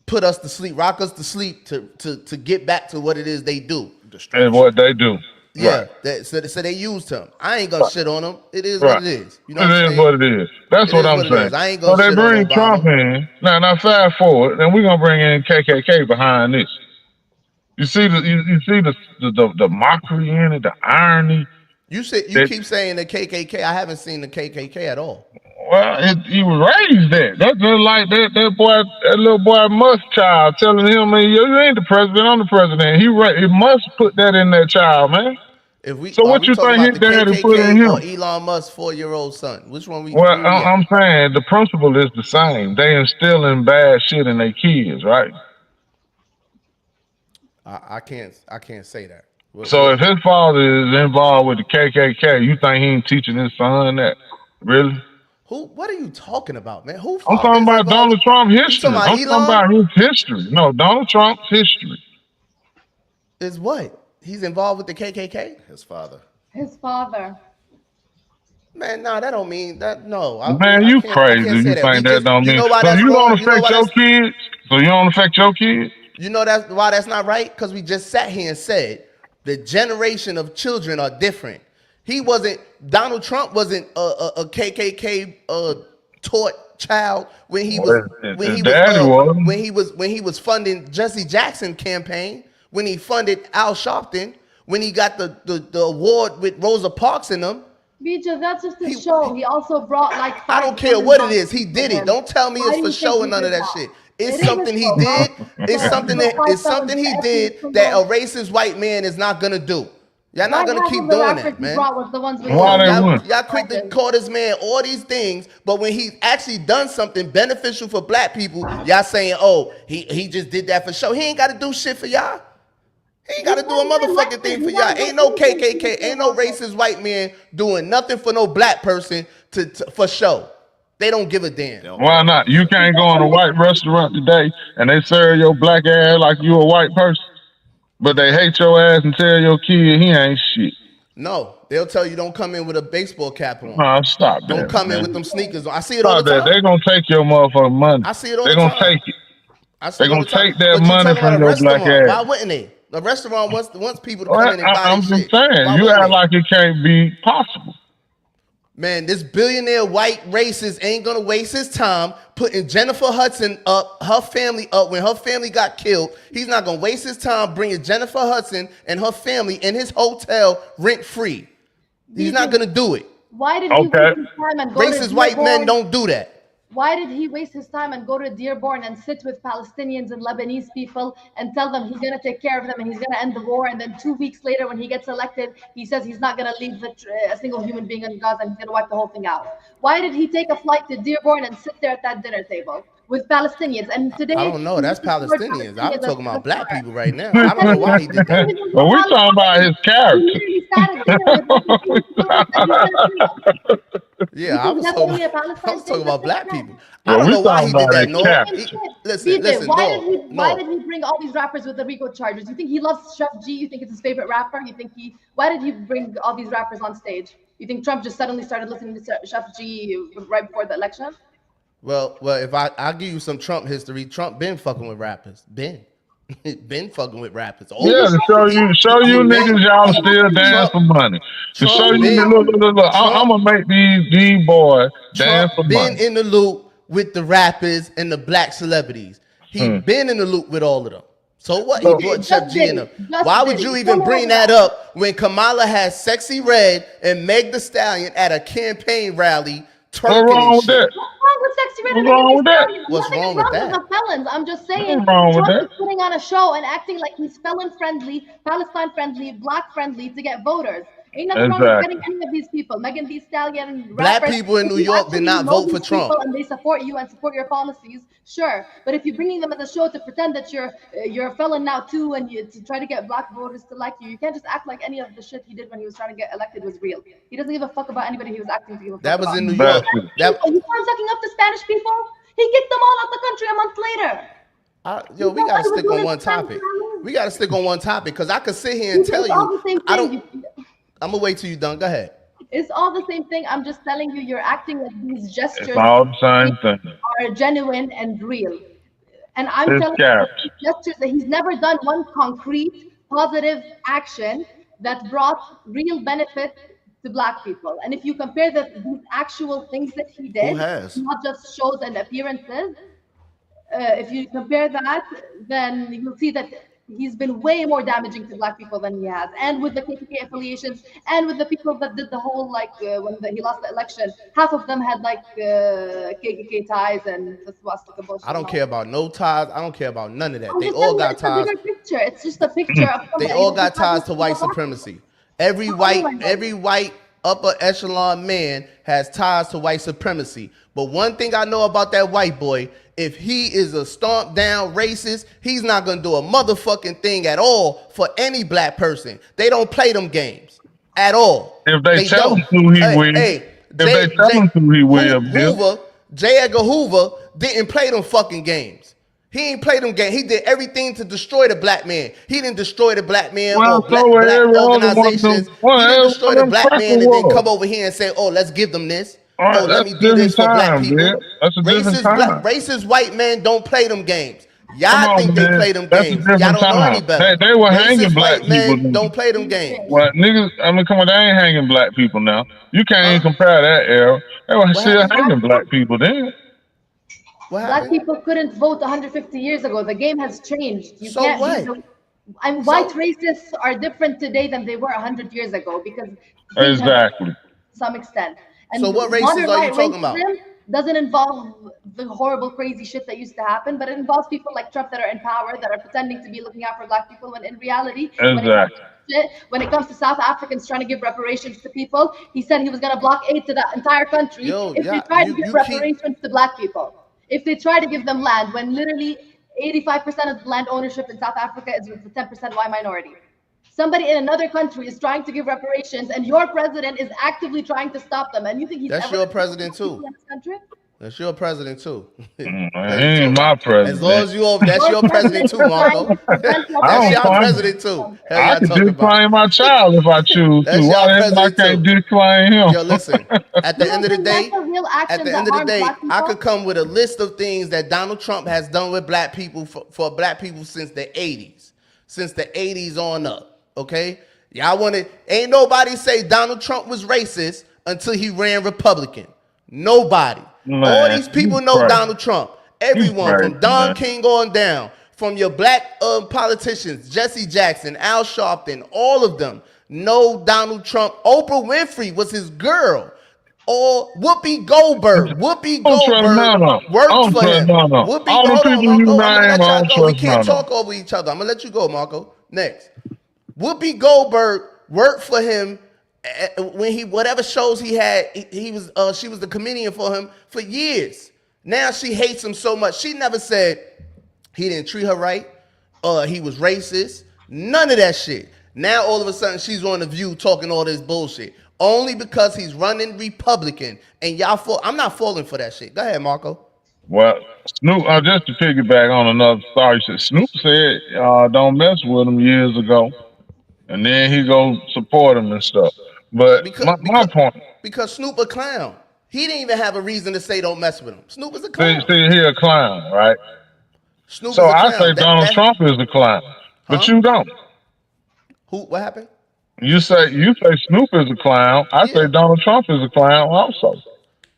put us to sleep, rock us to sleep to get back to what it is they do. And what they do. Yeah, Right. so they used him. I ain't gonna shit on him. It is what Right. it is. You know It what I'm is saying? what it is. That's It what is I'm what it saying. is. I ain't So gonna they shit on bring Trump Obama. in. Now fast forward, and we're gonna bring in KKK behind this. You see the mockery in it, the irony. You That keep saying the KKK. I haven't seen the KKK at all. well, he was raised that. That's just like that little boy Musk child telling him, "Man, you ain't the president. I'm the president." He must put that in that child, man. If we So are what we you talking think about his the daddy put in KKK or him? Elon Musk's 4-year-old son? Which one Well, where we at? I'm saying the principle is the same. They instilling bad shit in their kids, right? I can't say that. So if his father is involved with the KKK, you think he ain't teaching his son that? Really? What are you talking about, man? Who I'm father talking is about involved? Donald Trump You talking history. about I'm talking Elon? about his history. No, Donald Trump's history. Is what? He's involved with the KKK? His father. His father. Man, no, that don't mean that. No, Man, you I crazy. can't say You that. We think that just, don't you mean know why so that's you wrong. don't You know affect why your that's kids? So you don't affect your kids? You know that's why that's not right? Because we just sat here and said the generation of children are different. Donald Trump wasn't a KKK taught child when he was His daddy was. when he was funding Jesse Jackson campaign, when he funded Al Sharpton, when he got the award with Rosa Parks in them. BJ, that's just a show. He also brought like I 5 don't care what it is. He did it. Don't tell me Why it's do for you think show he and none of did that that? shit. It It's is a something he show, did. huh? It's So something he'll that fight it's something he every did single- that a racist white man is not gonna do. Y'all not Right gonna half keep of the doing rappers that, he man. brought was the ones with Come Why on, they y'all, wouldn't? y'all quick to call this man all these things, but when he's actually done something beneficial for black people, y'all saying, "Oh, he just did that for show." He ain't got to do shit for y'all. He ain't got to do a motherfucking thing for y'all. Ain't no KKK, ain't no racist white man doing nothing for no black person for show. They don't give a damn. Why not? You can't go in a white restaurant today and they serve your black ass like you a white person, but they hate your ass and tell your kid he ain't shit. No, they'll tell you don't come in with a baseball cap on. No, stop Don't that, come in with man. them sneakers on. I see it all Stop the that. time. They gonna take your motherfucking money. I see it all They the gonna time. take it. I see They it all gonna the time. take that But you money talking about from a your black restaurant? Why ass. wouldn't they? A restaurant wants people to Well, come in and buy I'm their just shit. saying, Why you wouldn't act they? like it can't be possible. Man, this billionaire white racist ain't gonna waste his time putting Jennifer Hudson up, her family up when her family got killed. He's not gonna waste his time bringing Jennifer Hudson and her family in his hotel rent free. He's not gonna do it. Why did he Okay. waste his time and go to Racist white men Dearborn? don't do that. Why did he waste his time and go to Dearborn and sit with Palestinians and Lebanese people and tell them he's going to take care of them and he's going to end the war? And then 2 weeks later, when he gets elected, he says he's not going to leave a single human being in Gaza and he's going to wipe the whole thing out. Why did he take a flight to Dearborn and sit there at that dinner table with Palestinians? And today, I don't know. That's Palestinians. I'm talking about black people right now. Well, I don't know why he did that. we're talking about his character. Yeah, I was talking about black people. I Well, don't we know why he talking did about that. his No, character. listen, why did he bring all these rappers with the RICO charges? You think he loves Chef G? You think it's his favorite rapper? Why did he bring all these rappers on stage? You think Trump just suddenly started listening to Chef G right before the election? Well, if I'll give you some Trump history, Trump been fucking with rappers. Been fucking with rappers. Yeah, to show you niggas y'all still dance for money. To show you, look, I'm gonna make these boys dance for money. Been in the loop with the rappers and the black celebrities. He been in the loop with all of them. So what? He brought Chef G in them. Why would you even bring that up when Kamala has Sexy Red and Meg Thee Stallion at a campaign rally twerking and shit? What's wrong with Sexy Red? What's wrong with that? The felons. I'm just saying, wrong with Trump that? is putting on a show and acting like he's felon friendly, Palestine friendly, black friendly to get voters. Ain't nothing wrong with getting any of these people. Megan Thee Stallion, Black rappers, people in New if you York did actually not know vote for these Trump. people and they support you and support your policies, sure. But if you're bringing them as a show to pretend that you're a felon now too, and to try to get black voters to like you can't just act like any of the shit he did when he was trying to get elected was real. He doesn't give a fuck about anybody he was acting to give a fuck That was about. in New York. You know him sucking up the Spanish people? He kicked them all out the country a month later. We gotta stick on one topic. We gotta stick on one topic because I could sit here and tell you. I'm gonna wait till you done. Go ahead. It's all the same thing. I'm just telling you, you're acting like these gestures It's all the same thing. are genuine and real. And I'm telling you, gestures that he's never done one concrete, positive action that brought real benefit to black people. And if you compare these actual things that he did, not just shows and appearances, if you compare that, then you'll see that he's been way more damaging to black people than he has. And with the KKK affiliations, and with the people that did the whole, when he lost the election, half of them had KKK ties and the swastika bullshit. I don't care about no ties. I don't care about none of that. I'm They all got ties. It's just a picture of They all got ties to white supremacy. Every white upper echelon man has ties to white supremacy. But one thing I know about that white boy, if he is a stomped down racist, he's not gonna do a motherfucking thing at all for any black person. They don't play them games at all. If they tell him to, he will. If they tell him to, he will. J. Edgar Hoover didn't play them fucking games. He ain't played them games. He did everything to destroy the black man. He didn't destroy the black man or black organizations. He didn't destroy the black man and then come over here and say, oh, let's give them this. Oh, let me do this for black people. Racist white men don't play them games. Y'all think they play them games. Y'all don't know any better. They were hanging black people. Don't play them games. Well, niggas, come on, they ain't hanging black people now. You can't even compare that era. They were still hanging black people then. Black people couldn't vote 150 years ago. The game has changed. White racists are different today than they were 100 years ago because exactly to some extent. And so what races are you talking about? Doesn't involve the horrible, crazy shit that used to happen, but it involves people like Trump that are in power, that are pretending to be looking out for black people, when in reality, when it comes to South Africans trying to give reparations to people, he said he was going to block aid to the entire country if they try to give reparations to black people. If they try to give them land, when literally 85% of land ownership in South Africa is with the 10% white minority. Somebody in another country is trying to give reparations, and your president is actively trying to stop them. And you think that's your president too? That's your president too. Ain't my president. As long as that's your president too, Marco. That's your president too. I can disclaim my child if I choose to. Why I can't disclaim him? Yo, listen. At the end of the day, I could come with a list of things that Donald Trump has done with black people for black people since the 80s. Since the 80s on up. Okay, ain't nobody say Donald Trump was racist until he ran Republican. Nobody. Man, all these people know Donald Trump. Everyone from Don King on down, from your black politicians, Jesse Jackson, Al Sharpton, all of them know Donald Trump. Oprah Winfrey was his girl. Or Whoopi Goldberg. Whoopi I don't trust Goldberg none of them. I worked don't for trust him. none of them. Whoopi, All the hold on, people you Marco. name, I'm gonna I let y'all don't go. We trust can't none of talk over each other. I'm gonna let you go, Marco. Next. Whoopi Goldberg worked for him when he whatever shows he had. He was she was the comedian for him for years. Now she hates him so much. She never said he didn't treat her right. He was racist. None of that shit. Now all of a sudden she's on the View talking all this bullshit only because he's running Republican. And y'all fall. I'm not falling for that shit. Go ahead, Marco. Well, Snoop, just to piggyback on another story, Snoop said, don't mess with him years ago. And then he go support him and stuff. But Because my because point, because Snoop a clown. He didn't even have a reason to say don't mess with him. Snoop is a see, clown. see, he a clown, right? Snoop So is a I say clown. Donald That Trump is a clown, but huh? you don't. Who? What happened? You say Snoop is a clown. I say Yeah, Donald Trump is a clown also.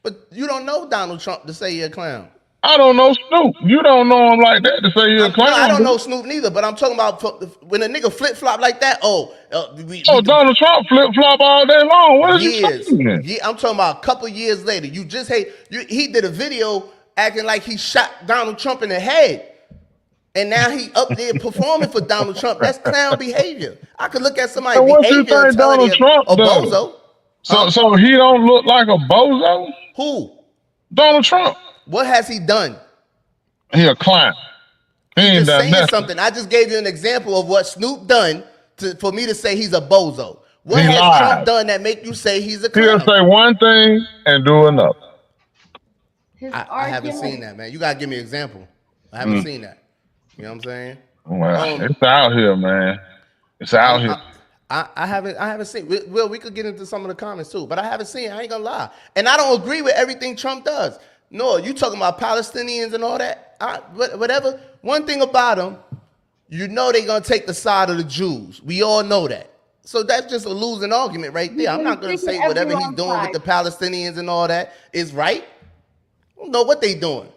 but you don't know Donald Trump to say you're a clown. I don't know Snoop. You don't know him like that to say he's a No, I clown, don't do know you? Snoop neither. But I'm talking about when a nigga flip flop like that. Oh, Oh, Donald Trump flip flop all day long. What are you years. saying then? Yeah, I'm talking about a couple years later. You just hate. He did a video acting like he shot Donald Trump in the head. And now he up there performing for Donald Trump. That's clown behavior. I could look at somebody's And what you behavior and think tell Donald it Trump a does? bozo. So Huh? so he don't look like a bozo? Who? Donald Trump. What has he done? He a clown. He He's ain't just done saying nothing. something. I just gave you an example of what Snoop done for me to say he's a bozo. What He has Trump lies. done that make you say he's a He'll clown? say one thing and do another. His I haven't seen argument. that, man. You gotta give me an example. I haven't Mm. seen that. You know what I'm saying? Well, Um, it's out here, man. It's I'm, out here. I haven't seen. Well, we could get into some of the comments too, but I haven't seen. I ain't gonna lie, and I don't agree with everything Trump does. No, you talking about Palestinians and all that? Whatever. One thing about them, you know they're gonna take the side of the Jews. We all know that. So that's just a losing argument right there. I'm He's not gonna taking say whatever he's everyone's doing with side. the Palestinians and all that is right. I don't know what they doing.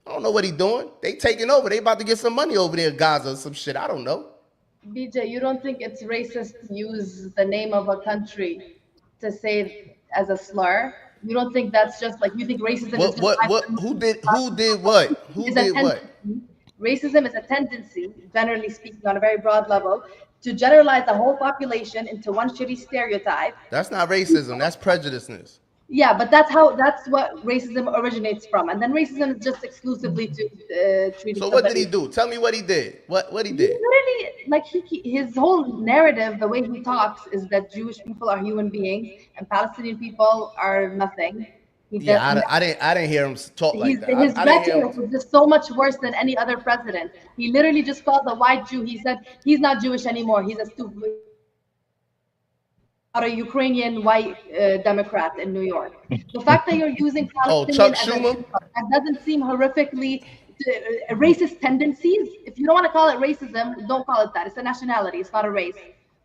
I don't know what he doing. They taking over. They about to get some money over there in Gaza or some shit. I don't know. BJ, you don't think it's racist to use the name of a country to say as a slur? You don't think that's just like you think racism is just Who did what? Who is a did what? tendency. Racism is a tendency, generally speaking, on a very broad level, to generalize the whole population into one shitty stereotype. That's not racism. That's prejudiceness. Yeah, but that's what racism originates from, and then racism is just exclusively to treating So what did he somebody. do? Tell me what he did. What he He did? literally like his whole narrative, the way he talks, is that Jewish people are human beings and Palestinian people are nothing. He does. Yeah, I didn't hear him talk like that. His I didn't hear rhetoric him. is just so much worse than any other president. He literally just called the white Jew. He said he's not Jewish anymore. He's a stupid, a Ukrainian white Democrat in New York. The fact that you're using Oh, Palestinian Chuck as an Schumer. insult, that doesn't seem horrifically racist tendencies. If you don't want to call it racism, don't call it that. It's a nationality. It's not a race.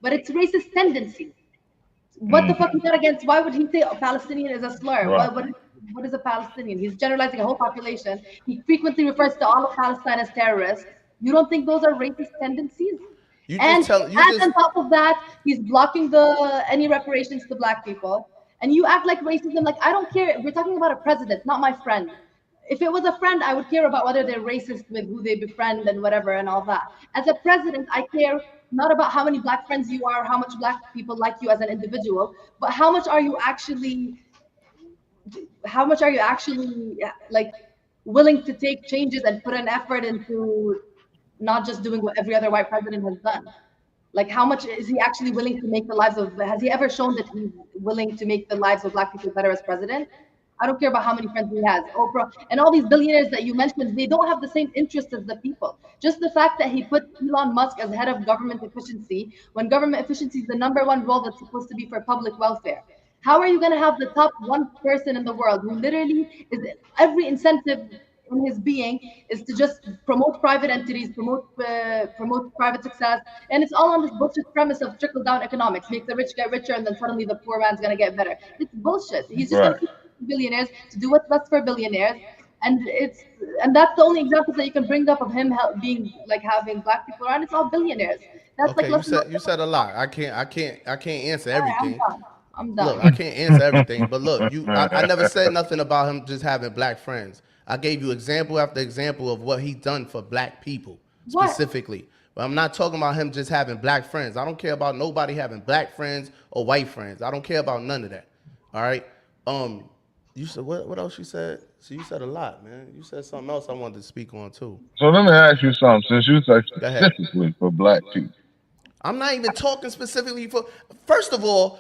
But it's racist tendencies. What the fuck he got against? Why would he say a Palestinian is a slur? Right. What is a Palestinian? He's generalizing a whole population. He frequently refers to all of Palestine as terrorists. You don't think those are racist tendencies? You And just tell you add just on top of that, he's blocking any reparations to black people. And you act like racism, like I don't care. We're talking about a president, not my friend. If it was a friend, I would care about whether they're racist with who they befriend and whatever and all that. As a president, I care not about how many black friends you are, how much black people like you as an individual, but how much are you actually like willing to take changes and put an effort into not just doing what every other white president has done? Like, how much is he actually willing to make the lives of? Has he ever shown that he's willing to make the lives of black people better as president? I don't care about how many friends he has. Oprah and all these billionaires that you mentioned, they don't have the same interests as the people. Just the fact that he put Elon Musk as head of government efficiency, when government efficiency is the #1 role that's supposed to be for public welfare. How are you going to have the top one person in the world who literally is every incentive in his being is to just promote private entities, promote private success, and it's all on this bullshit premise of trickle down economics: make the rich get richer, and then suddenly the poor man's gonna get better. It's bullshit. He's just gonna Right. keep billionaires to do what's best for billionaires, and that's the only examples that you can bring up of him being like having black people around. It's all billionaires. That's like okay. You listen. said a lot. I can't answer All right, I'm everything. done. I'm done. Look, I can't answer everything, but look, I never said nothing about him just having black friends. I gave you example after example of what he's done for black people What? specifically. But I'm not talking about him just having black friends. I don't care about nobody having black friends or white friends. I don't care about none of that. All right. You said what else you said? So you said a lot, man. You said something else I wanted to speak on too. So let me ask you something. Since you say Go ahead. specifically for black people, I'm not even talking specifically for. First of all,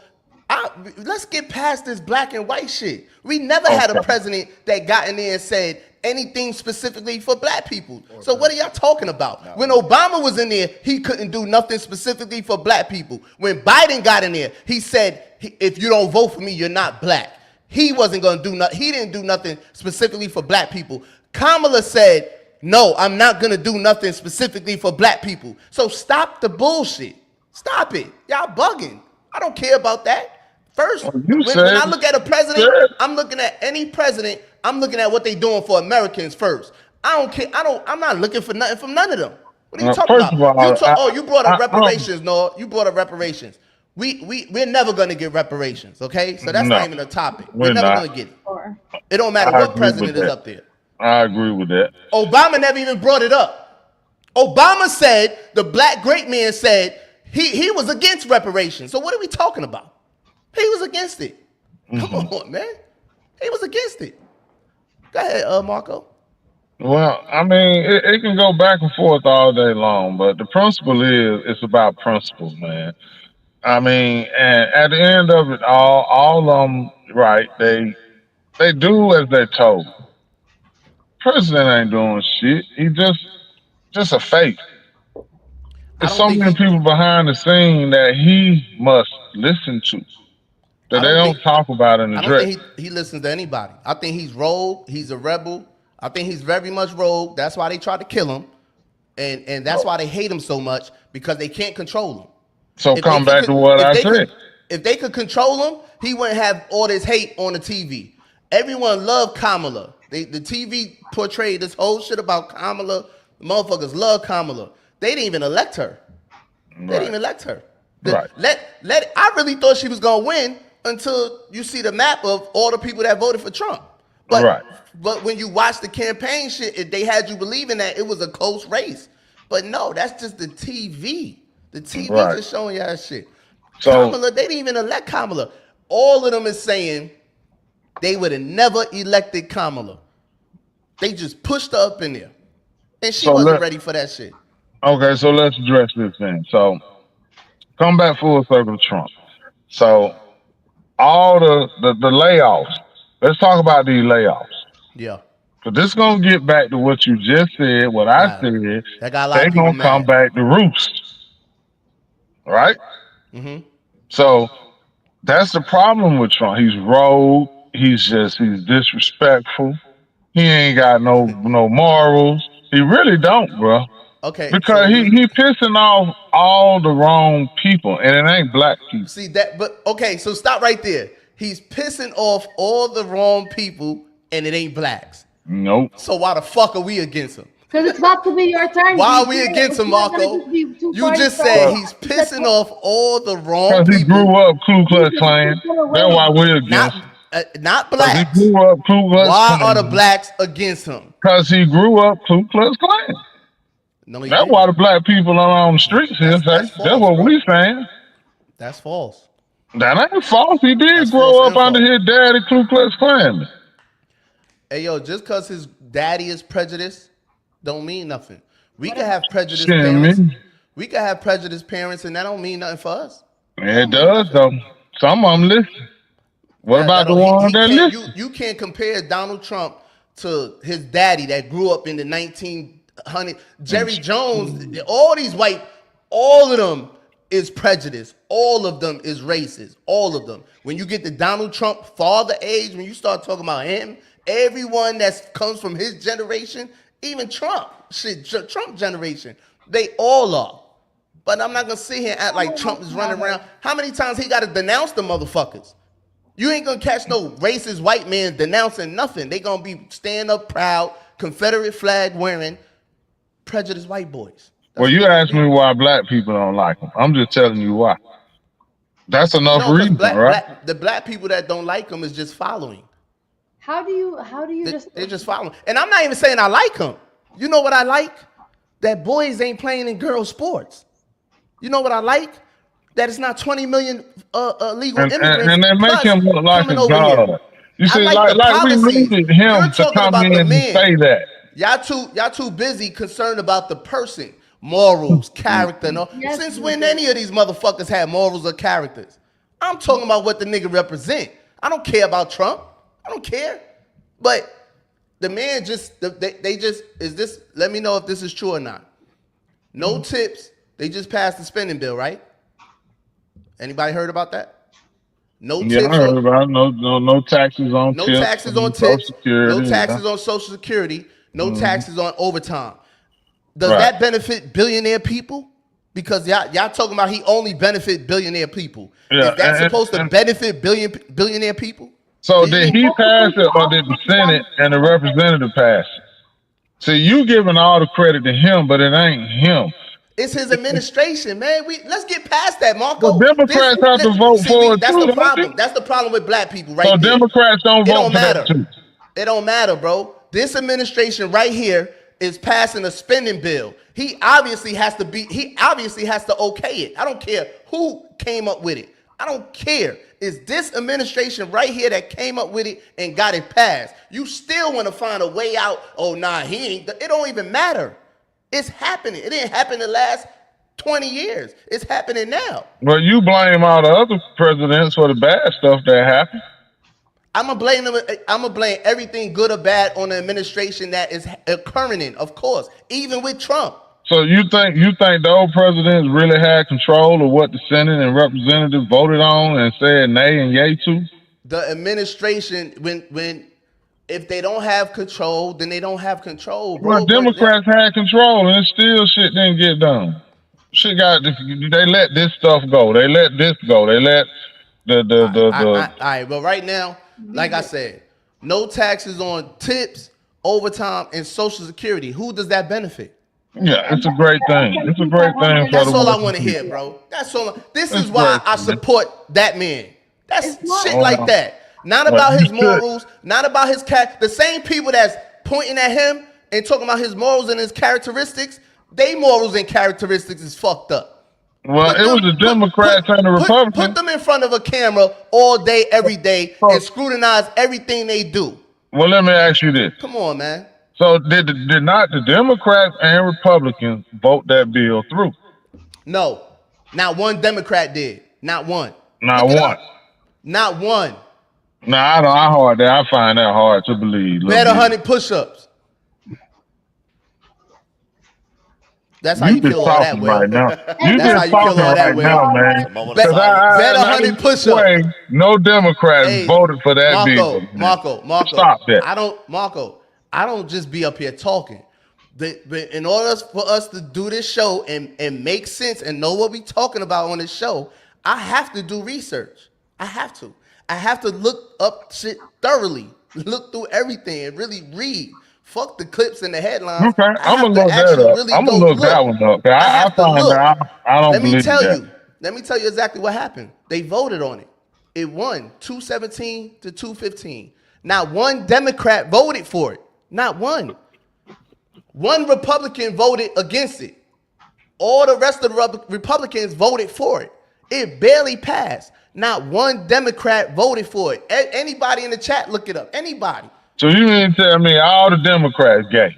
let's get past this black and white shit. We never had a Okay. president that got in there and said anything specifically for black people. So what are y'all talking about? When Obama was in there, he couldn't do nothing specifically for black people. When Biden got in there, he said, if you don't vote for me, you're not black. He wasn't going to do nothing. He didn't do nothing specifically for black people. Kamala said, no, I'm not going to do nothing specifically for black people. So stop the bullshit. Stop it. Y'all bugging. I don't care about that. First, you when said- I look at a president, said- I'm looking at any president, I'm looking at what they doing for Americans first. I don't care. I'm not looking for nothing from none of them. What are you talking First about? of all, You brought up I- reparations, no? You brought up reparations. We're never gonna get reparations, okay? So that's No, not even a topic. we're We're never not. gonna get it. Or It don't matter I what agree president with is that. up there. I agree with that. Obama never even brought it up. Obama said, the black great man said he was against reparations. So what are we talking about? He was against it. Come on, man. He was against it. Go ahead, Marco. Well, I mean, it can go back and forth all day long, but the principle is it's about principles, man. I mean, and at the end of it all of them, right? They do as they're told. President ain't doing shit. He just a fake. I There's don't so think many he. people behind the scene that he must listen to that I they don't don't think. talk about and I don't address. think he listens to anybody. I think he's rogue. He's a rebel. I think he's very much rogue. That's why they tried to kill him, and that's why they hate him so much because they can't control him. So If come they back could, to what if I they said. could, if they could control him, he wouldn't have all this hate on the TV. Everyone loved Kamala. The TV portrayed this whole shit about Kamala. Motherfuckers love Kamala. They didn't even elect her. They didn't even elect her. Right. I really thought she was gonna win until you see the map of all the people that voted for Trump. But Right. but when you watch the campaign shit, they had you believing that it was a close race. But no, that's just the TV. The TV Right. just showing you that shit. So- Kamala, they didn't even elect Kamala. All of them is saying they would have never elected Kamala. They just pushed her up in there. And she So wasn't let- ready for that shit. Okay, so let's address this thing. So come back full circle to Trump. So all the layoffs. Let's talk about these layoffs. Yeah. Cause this gonna get back to what you just said, what I Right. said. That got a lot They of people gonna come mad. back to roost, right? Mm-hmm. So that's the problem with Trump. He's rogue. He's disrespectful. He ain't got no morals. He really don't, bro. Okay. Because so he pissing off all the wrong people, and it ain't black people. see that, but okay, so stop right there. He's pissing off all the wrong people, and it ain't blacks. Nope. So why the fuck are we against him? because it's about to be your turn. Why are You we can't- against him, it's not gonna Marco? just be two You parties just fighting. said Well- he's pissing off all the wrong Because he people. grew up Ku Klux Klan. That's why we're against. Not 'Cause he blacks. grew up Ku Klux Why are the Klan. blacks against him? Because he grew up Ku Klux Klan. No, he That's didn't. why the black people are on the streets here. That's That's false, what bro. we saying. That's false. That ain't false. He did That's grow false up under info. his daddy Ku Klux Klan. Hey, yo, just because his daddy is prejudiced, don't mean nothing. We can have prejudiced Shit, parents. man. We can have prejudiced parents, and that don't mean nothing for us. It does though. Some of them listen. What That about the don't- he ones that can't- listen? You can't compare Donald Trump to his daddy that grew up in the 1900s. Jerry Jones, all these white, all of them is prejudice. All of them is racist. All of them. When you get to Donald Trump father age, when you start talking about him, everyone that comes from his generation, even Trump, Trump generation, they all are. But I'm not gonna sit here and act like Trump is running around. How many times he gotta denounce the motherfuckers? You ain't gonna catch no racist white man denouncing nothing. They gonna be stand up proud, Confederate flag wearing, prejudiced white boys. Well, you asked me why black people don't like him. I'm just telling you why. That's enough No, because reason, right? the black people that don't like him is just following. How do you They're just following. And I'm not even saying I like him. You know what I like? That boys ain't playing in girl sports. You know what I like? That it's not 20 million illegal immigrants And they make plus him look like coming a over god. here. You I see, like the like we policies. needed him You're to talking come about in the and man. say that. Y'all too busy concerned about the person, morals, character. No. Yes, Since we when do. any of these motherfuckers had morals or characters? I'm talking about what the nigga represent. I don't care about Trump. I don't care. But the man just they just is this. Let me know if this is true or not. No tips. They just passed the spending bill, right? Anybody heard about that? No Yeah, tips I heard on about it. No taxes on no tips, taxes on Social tips, no Security. Yeah. taxes on Social Security, no taxes on overtime. Does Right. that benefit billionaire people? Because y'all talking about he only benefit billionaire people. Yeah, Is that and- supposed to and- benefit billionaire people? So did he pass it or did the Senate and the representative pass it? See, you giving all the credit to him, but it ain't him. It's his administration, man. Let's get past that, Marco. Well, Democrats have to vote for it That's too, the don't problem. they? That's the problem with black people, right So there. Democrats don't It vote don't for that matter. too. It don't matter, bro. This administration right here is passing a spending bill. He obviously has to okay it. I don't care who came up with it. I don't care. It's this administration right here that came up with it and got it passed. You still want to find a way out. Oh, nah, he ain't. It don't even matter. It's happening. It didn't happen the last 20 years. It's happening now. Well, you blame all the other presidents for the bad stuff that happened. I'm gonna blame them. I'm gonna blame everything good or bad on the administration that is occurring in, of course, even with Trump. So you think the old presidents really had control of what the Senate and representatives voted on and said nay and yay to? The administration, if they don't have control, then they don't have control, bro. Well, Democrats had control and still shit didn't get done. Shit they let this stuff go. They let this go. They let All right, but right now, like I said, no taxes on tips, overtime, and Social Security. Who does that benefit? Yeah, it's a great thing. It's a great thing. That's all I want to hear, bro. That's all. This is why I support that man. That's shit like that. Not about his morals, not about his the same people that's pointing at him and talking about his morals and his characteristics, they morals and characteristics is fucked up. Well, it was the Democrats and the Republicans. Put them in front of a camera all day, every day, and scrutinize everything they do. Well, let me ask you this. Come on, man. So did not the Democrats and Republicans vote that bill through? No, not one Democrat did. Not one. Not one. Not one. Nah, I find that hard to believe. Bet 100 push-ups. That's how you kill all that, Will. Right now. That's how you kill all that, Will. Man. Bet 100 push-ups. No Democrats voted for that bill. Marco. Stop that. I don't just be up here talking. But in order for us to do this show and make sense and know what we talking about on this show, I have to do research. I have to look up shit thoroughly, look through everything and really read. Fuck the clips and the headlines. Okay, I'm gonna look that up. I'm gonna look that one up. I don't believe that. Let me tell you exactly what happened. They voted on it. It won 217 to 215. Not one Democrat voted for it. Not one. One Republican voted against it. All the rest of the Republicans voted for it. It barely passed. Not one Democrat voted for it. Anybody in the chat, look it up. Anybody. So you mean to tell me all the Democrats gay?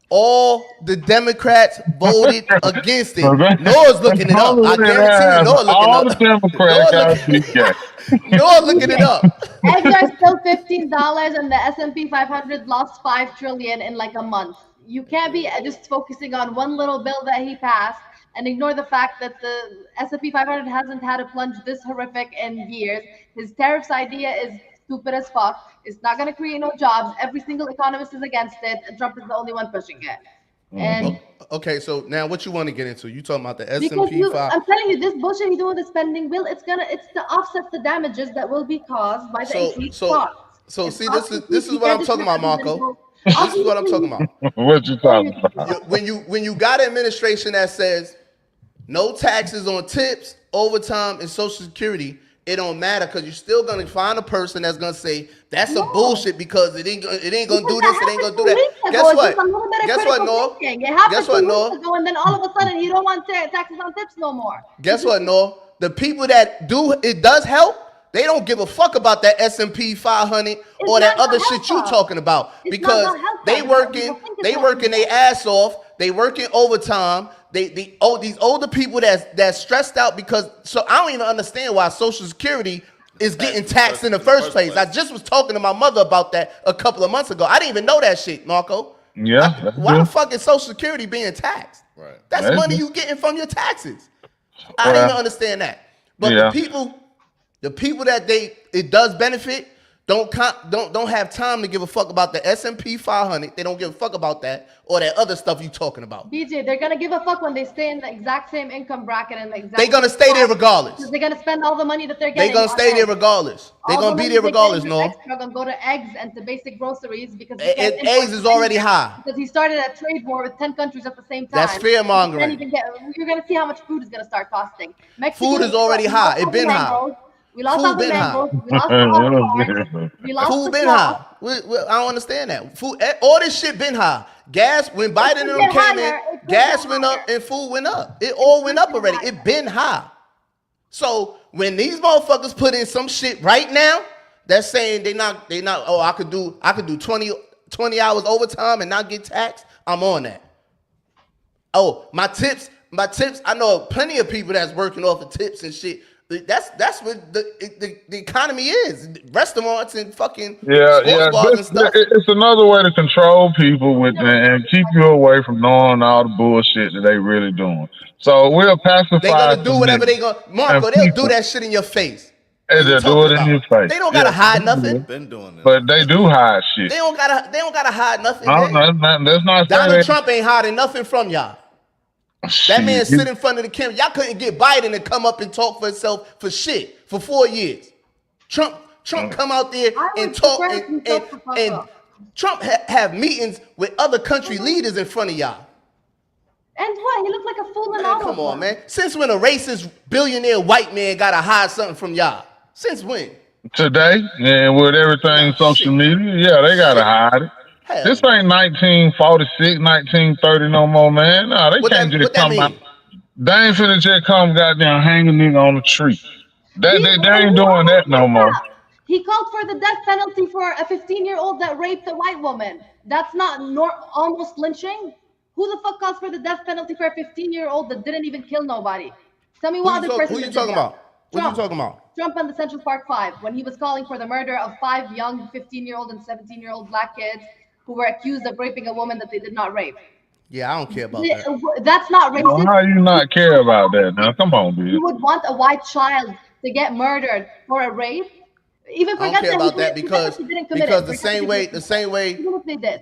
All the Democrats voted against it. Noah's looking it up. I guarantee you, Noah looking it up. All the Democrats got to be gay. Noah looking it up. Eggs are still $15, and the S&P 500 lost $5 trillion in like a month. You can't be just focusing on one little bill that he passed and ignore the fact that the S&P 500 hasn't had a plunge this horrific in years. His tariffs idea is stupid as fuck. It's not going to create no jobs. Every single economist is against it, and Trump is the only one pushing it. And okay, so now what you want to get into? You talking about the S&P 500? I'm telling you, this bullshit you do with the spending bill, it's to offset the damages that will be caused by the increased costs. So see, this is what I'm talking about, Marco. This is what I'm talking about. What you talking about? When you got an administration that says no taxes on tips, overtime, and Social Security, it don't matter because you're still gonna find a person that's gonna say that's a bullshit because it ain't gonna do this, it ain't gonna do that. Guess what? Guess what, Noah? Guess what, Noah? And then all of a sudden, you don't want taxes on tips no more. Guess what, Noah? The people that do it does help. They don't give a fuck about that S&P 500 or that other shit you talking about because they working their ass off. They working overtime. These older people that's stressed out because so I don't even understand why Social Security is getting taxed in the first place. I just was talking to my mother about that a couple of months ago. I didn't even know that shit, Marco. Yeah. Why the fuck is Social Security being taxed? Right. That's money you getting from your taxes. I didn't even understand that. But the people that it does benefit don't have time to give a fuck about the S&P 500. They don't give a fuck about that or that other stuff you talking about. BJ, they're gonna give a fuck when they stay in the exact same income bracket and the exact. They're gonna stay there regardless. They're gonna spend all the money that they're getting. They're gonna stay there regardless. They're gonna be there regardless. No. They're gonna go to eggs and to basic groceries because eggs is already high. Because he started a trade war with 10 countries at the same time. That's fear mongering. You're gonna see how much food is gonna start costing. Food is already high. It's been high. We lost all the mangoes. We lost all the corn. We lost food the been high. I don't understand that. Food, all this shit been high. Gas, when Biden and them came in, gas went up and food went up. It all went up already. It been high. So when these motherfuckers put in some shit right now, that's saying they not. Oh, I could do 20 hours overtime and not get taxed. I'm on that. Oh, my tips. I know plenty of people that's working off of tips and shit. That's what the economy is. Restaurants and fucking sports bars and stuff. It's another way to control people and keep you away from knowing all the bullshit that they really doing. So we'll pacify. They're gonna do whatever they gonna. Marco, they'll do that shit in your face. They'll do it in your face. They don't gotta hide nothing. Been doing it. But they do hide shit. They don't gotta hide nothing. That's not Donald Trump ain't hiding nothing from y'all. That man sit in front of the camera. Y'all couldn't get Biden to come up and talk for himself for shit for 4 years. Trump come out there and talk and Trump have meetings with other country leaders in front of y'all. And what? He looked like a fool and all. Come on, man. Since when a racist billionaire white man gotta hide something from y'all? Since when? Today, and with everything social media, they gotta hide it. Hell, this ain't 1946, 1930 no more, man. No, they can't just come out. They ain't finna just come goddamn hang a nigga on a tree. They ain't doing that no more. He called for the death penalty for a 15-year-old that raped a white woman. That's not almost lynching? Who the fuck calls for the death penalty for a 15-year-old that didn't even kill nobody? Tell me what other person. Who you talking about? What you talking about? Trump and the Central Park Five, when he was calling for the murder of 5 young 15-year-old and 17-year-old black kids who were accused of raping a woman that they did not rape. Yeah, I don't care about that. That's not racist. Well, how you not care about that now? Come on, dude. You would want a white child to get murdered for a rape? Even I don't care about that because the same way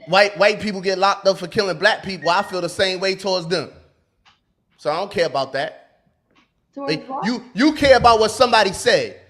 white people get locked up for killing black people, I feel the same way towards them. So I don't care about that. You care about what somebody said.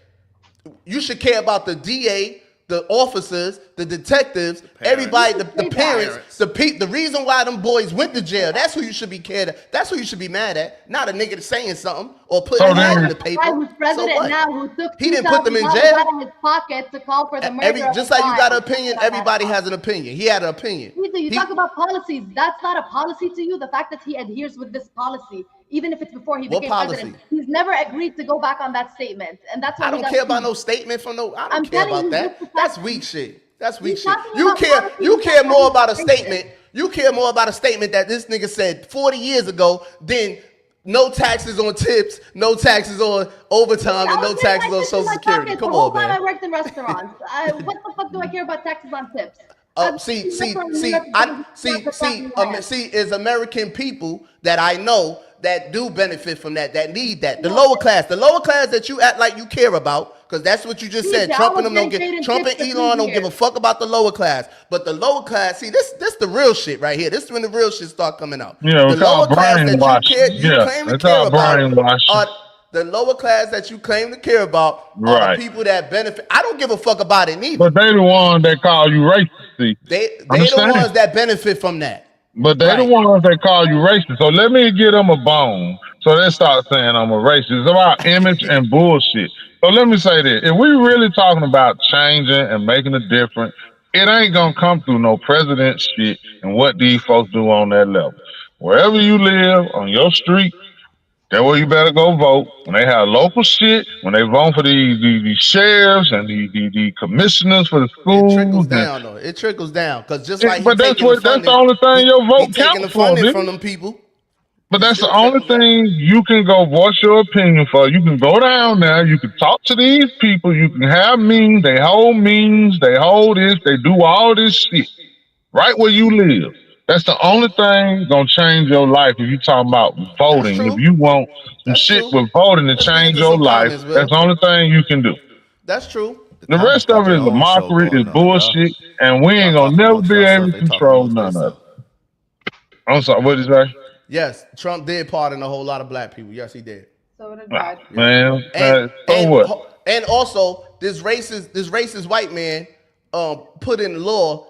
You should care about the DA, the officers, the detectives, everybody, the parents, the reason why them boys went to jail. That's who you should be cared. That's who you should be mad at. Not a nigga saying something or putting it in the paper. Who's president now who took he didn't put them in jail out of his pocket to call for the murder. Just like you got an opinion, everybody has an opinion. He had an opinion. You talk about policies. That's not a policy to you. The fact that he adheres with this policy, even if it's before he became president, he's never agreed to go back on that statement, and that's why I don't care about no statement from no. I don't care about that. That's weak shit. That's weak shit. You care more about a statement. You care more about a statement that this nigga said 40 years ago than no taxes on tips, no taxes on overtime, and no taxes on Social Security. Come on, man. I worked in restaurants. What the fuck do I care about taxes on tips? Is American people that I know that do benefit from that need that. The lower class that you act like you care about, because that's what you just said. Trump and Elon don't give a fuck about the lower class. But the lower class, this the real shit right here. This is when the real shit start coming out. Yeah, the lower class that you claim to care about are the lower class that you claim to care about are the people that benefit. I don't give a fuck about it neither. But they the ones that call you racist. See? They the ones that benefit from that. But they're the ones that call you racist. So let me give them a bone So they start saying I'm a racist. It's about image and bullshit. So let me say this. If we really talking about changing and making a difference, it ain't gonna come through no president shit and what these folks do on that level. Wherever you live, on your street, that's where you better go vote. When they have local shit, when they vote for the sheriffs and the commissioners for the It trickles schools, and down though. It trickles down because just like he but taking the that's the funding, only thing your he vote taking count the for, funding from nigga. them people. But It that's the still only trickles down. thing you can go voice your opinion for. You can go down there, you can talk to these people, you can have meetings, they hold meetings, they hold this, they do all this shit right where you live. That's the only thing gonna change your life if you talking about That's voting. If true. you want some That's shit true. with voting to Let's get change into your some life, comments, that's Will. the only thing you can do. That's true. The The comments rest got of it their is a own show mockery, is going on, y'all. bullshit, and we Y'all ain't talk gonna never amongst be able yourself. to They talk control amongst none of it. themselves. I'm sorry, what did you say? Yes, Trump did pardon a whole lot of black people. Yes, he did. So did Nah, Biden. man, And so and what? and also this racist white man put in the law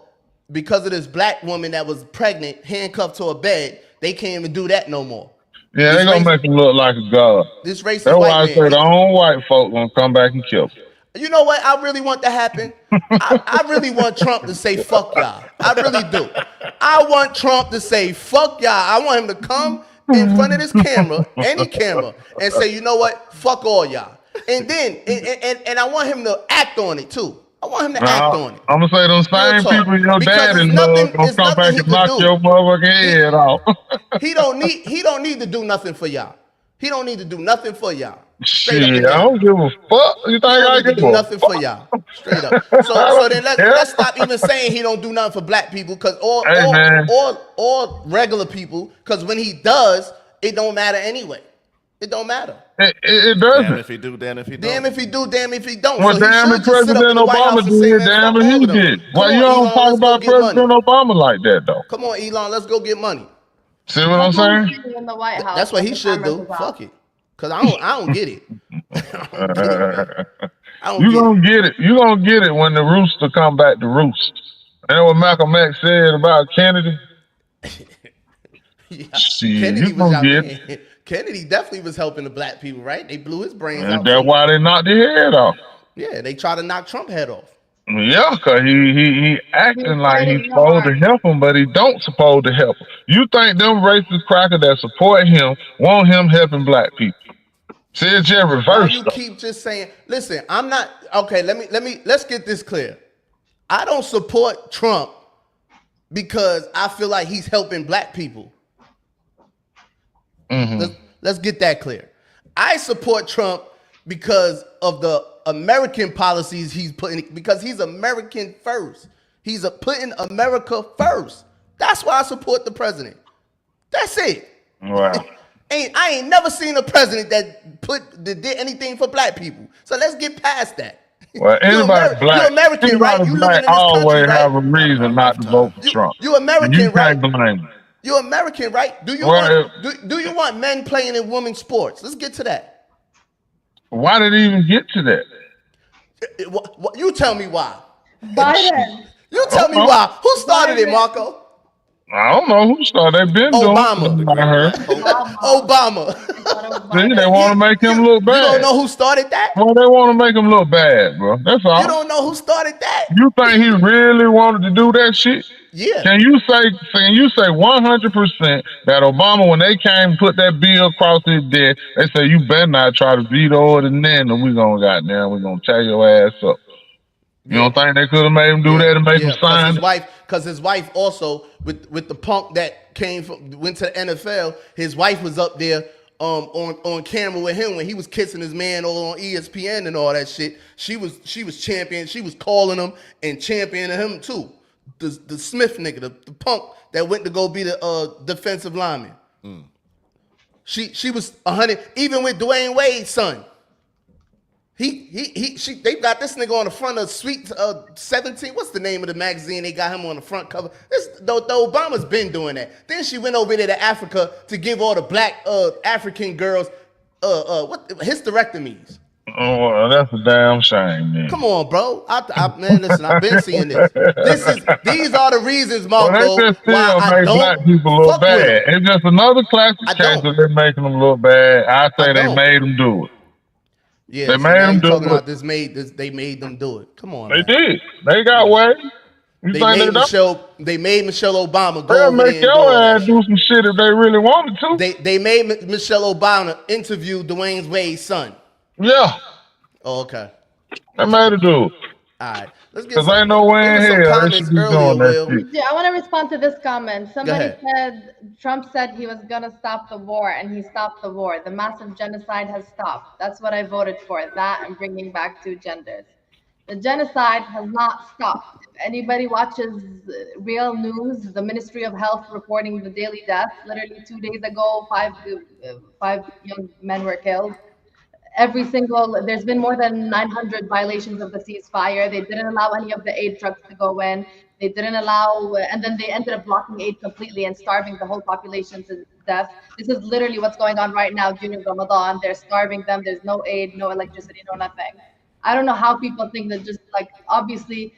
because of this black woman that was pregnant, handcuffed to a bed. They can't even do that no more. Yeah, This they gonna race make him look like a god. this That's racist white why I man. say the own white folk gonna come back and kill him. You know what I really want to happen? I really want Trump to say fuck y'all. I really do. I want Trump to say fuck y'all. I want him to come in front of this camera, any camera, and say, you know what? Fuck all y'all. And then and I want him to act on it too. I want him to act Now, on it. I'm gonna say them Real same talk. people your Because daddy love gonna it's come nothing back he and could knock do. your motherfucking He, head off. he don't need to do nothing for y'all. He don't need to do nothing for y'all. Straight up Shit, and I down. don't give a fuck. You think He don't I need to give do a nothing for fuck? y'all. Straight up. I So don't then care. let's stop even saying he don't do nothing for black people, because Hey man, all regular people, because when he does, it don't matter anyway. It don't matter. it Damn doesn't. if he do, damn if he Damn don't. if he do, damn if he don't. Well, So he damn should it, just sit up in President the White Obama House and say, did. man, Damn fuck it, all he of them. did. Come Why you on, don't Elon, talk let's go about get money. President Obama like that though? Come on, Elon, let's go get money. See what I'm That's what saying? he's doing in the White House. That's what when he the should cameras do. is off. Fuck it. Cause I don't get it. I don't get it, man. I don't You get it. gonna get it. You gonna get it when the rooster come back to roost. And what Malcolm X said about Kennedy. Yeah. Shit, Kennedy you was, gonna I get mean, Kennedy definitely was helping the black people, right? They blew his brains it. out That's too. why they knocked his head off. Yeah, they tried to knock Trump head off. Yeah, cause he He acting was like he's fighting the supposed to army. help him, but he don't supposed to help him. You think them racist crackers that support him want him helping black people? See, it's just Why reverse you though. keep just saying, listen, I'm not okay, let's get this clear. I don't support Trump because I feel like he's helping black people. Let's get that clear. I support Trump because of the American policies he's putting, because he's American first. He's putting America first. That's why I support the president. That's it. Wow. I ain't never seen a president that did anything for black people. So let's get past that. Well, anybody You're black, American, right? anybody You living black in this country, always have right? a Not in our reason not to vote lifetime. for Trump. You And you American, right? can't blame them. You're American, right? Do you Well, want men playing in women's sports? Let's get to that. why did it even get to that? You tell me why. Biden. You tell me Uh-huh. why. Who started it, Biden. Marco? I don't know who started. They've been Obama. doing The it. I great heard. black hope. Obama. I thought it was See, they Biden. want to make him look You bad. don't know who started that? Well, they want to make him look bad, bro. That's all. You don't know who started that? You think he really wanted to do that shit? Yeah. Can you say 100% that Obama, when they came and put that bill across his desk, they say you better not try to veto it, and then we're gonna tear your ass up. You don't think they could have made him do that and make him sign it? Because his wife also with the punk that went to the NFL, his wife was up there on camera with him when he was kissing his man all on ESPN and all that shit. She was championing, she was calling him and championing him too. The Smith nigga, the punk that went to go be the defensive lineman. She was 100, even with Dwayne Wade's son. They got this nigga on the front of Sweet 17. What's the name of the magazine? They got him on the front cover. The Obama's been doing that. Then she went over there to Africa to give all the black African girls hysterectomies. Oh, well, that's a damn shame, man. Come on, bro. Man, listen, I've been seeing this. These are the reasons, Well, they Marco, just why still I make don't black people look fuck with them. bad. It's just another classic I case don't. that they're making them look bad. I I say they don't. made them do it. Yeah, They so made now them you do talking it. about they made them do it. Come on, They man. did. They got Yeah. way. You think they don't? They made Michelle Obama go They'll over make there and do your all that ass do shit. some shit if they really wanted to. They made Michelle Obama interview Dwayne Wade's son. Yeah, Oh, okay. they made her do it. All right. Let's get Cause some ain't no way there in was some hell they comments should be earlier, doing that Will. shit. Yeah, I want to respond to this comment. Go Somebody ahead. said Trump said he was going to stop the war, and he stopped the war. The massive genocide has stopped. That's what I voted for, that and bringing back two genders. The genocide has not stopped. If anybody watches real news, the Ministry of Health reporting the daily deaths. Literally 2 days ago, five young men were killed. There's been more than 900 violations of the ceasefire. They didn't allow any of the aid trucks to go in. They didn't allow, and then they ended up blocking aid completely and starving the whole population to death. This is literally what's going on right now during Ramadan. They're starving them. There's no aid, no electricity, no nothing. I don't know how people think that, just like, obviously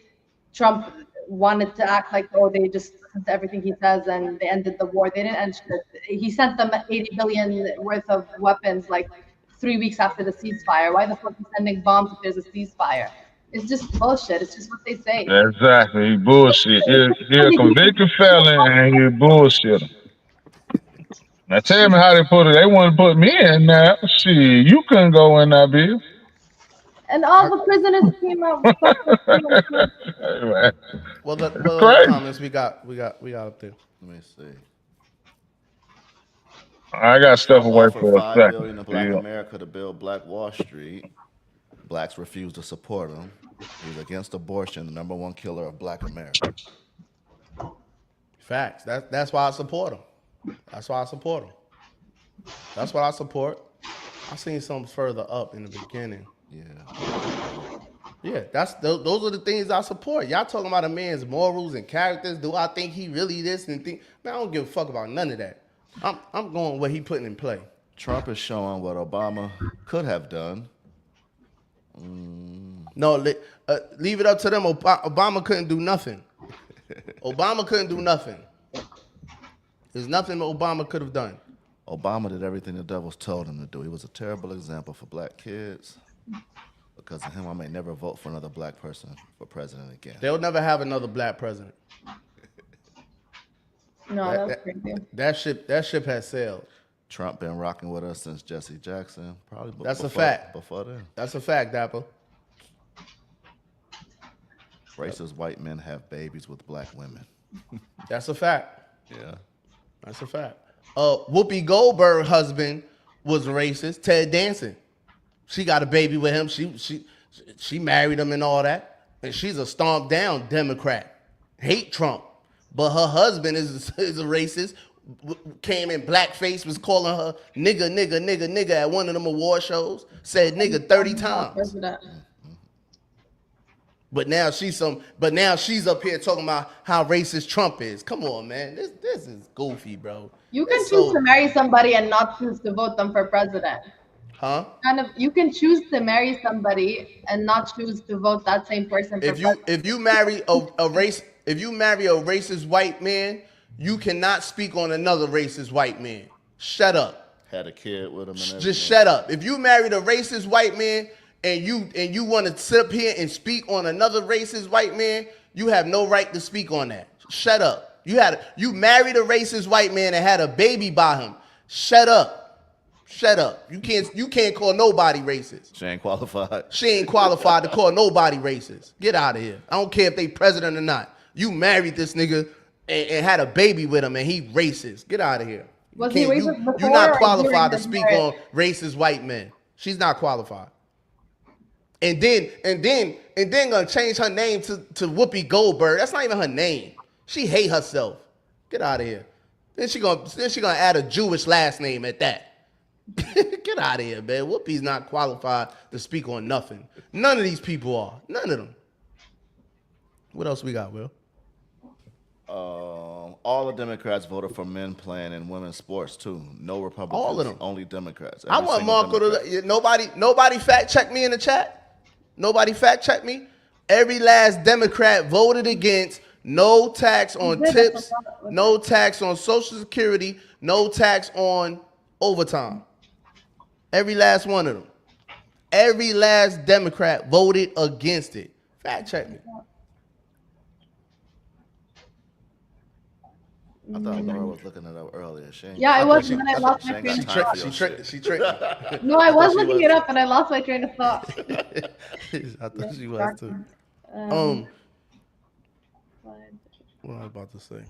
Trump wanted to act like, oh, they just listened to everything he says and they ended the war. They didn't end shit. He sent them 80 billion worth of weapons like 3 weeks after the ceasefire. Why the fuck is sending bombs if there's a ceasefire? It's just bullshit. It's just what they say. Exactly, he bullshit. He a convicted felon and he bullshit. Now tell me how they put it. They want to put me in there. Shit, you couldn't go in that bill. And all the prisoners came out. What other Crazy. comments we got up there? Let me see. I got to step Trump away offered for a $5 billion second. to Black Yeah. America to build Black Wall Street. Blacks refused to support him. He's against abortion, the number one killer of Black America. Facts. That's why I support him. That's why I support him. That's what I support. I seen something further up in the beginning. Yeah. Yeah, those are the things I support. Y'all talking about a man's morals and characters. Do I think he really this and think? Man, I don't give a fuck about none of that. I'm going what he putting in play. Trump is showing what Obama could have done. No, leave it up to them. Obama couldn't do nothing. Obama couldn't do nothing. There's nothing Obama could have done. Obama did everything the devils told him to do. He was a terrible example for Black kids. Because of him, I may never vote for another Black person for president again. They'll never have another Black president. No, that's crazy. That ship has sailed. Trump been rocking with us since Jesse Jackson. Probably That's a before, fact. Before then. That's a fact, Dapper. Racist white men have babies with Black women. That's a fact. Yeah. That's a fact. Whoopi Goldberg husband was racist. Ted Danson. She got a baby with him. She married him and all that. And she's a stomped down Democrat. Hate Trump. But her husband is a racist. Came in blackface, was calling her nigga at one of them award shows. Said nigga 30 times. But now she's up here talking about how racist Trump is. Come on, man. This is goofy, bro. You can choose to marry somebody and not choose to vote them for president. Huh? You can choose to marry somebody and not choose to vote that same person for president. If you marry a racist white man, you cannot speak on another racist white man. Shut up. Had a kid with him and everything. Just shut up. If you married a racist white man and you want to sit up here and speak on another racist white man, you have no right to speak on that. Shut up. You married a racist white man and had a baby by him. Shut up. Shut up. You can't call nobody racist. She ain't qualified. She ain't qualified to call nobody racist. Get out of here. I don't care if they president or not. You married this nigga and had a baby with him and he racist. Get out of here. Was he racist before You're not or qualified to during speak his on racist white men. She's not qualified. And then gonna change her name to Whoopi Goldberg. That's not even her name. She hate herself. Get out of here. Then she gonna add a Jewish last name at that. Get out of here, man. Whoopi's not qualified to speak on nothing. None of these people are. None of them. What else we got, Will? All the Democrats voted for men playing in women's sports too. No Republicans. All of them. Only Democrats. I Every want single Marco Democrat. to nobody fact check me in the chat. Nobody fact check me. Every last Democrat voted against no tax on tips, no tax on Social Security, no tax on overtime. Every last one of them. Every last Democrat voted against it. Fact check me. I thought Laura was looking it up earlier. She ain't Yeah, I was, and then I she- lost she my ain't train got of time thought. for your shit. She tricked me. No, I was she looking was. it up, and I lost my train of thought. I thought she was too. What was I about to say?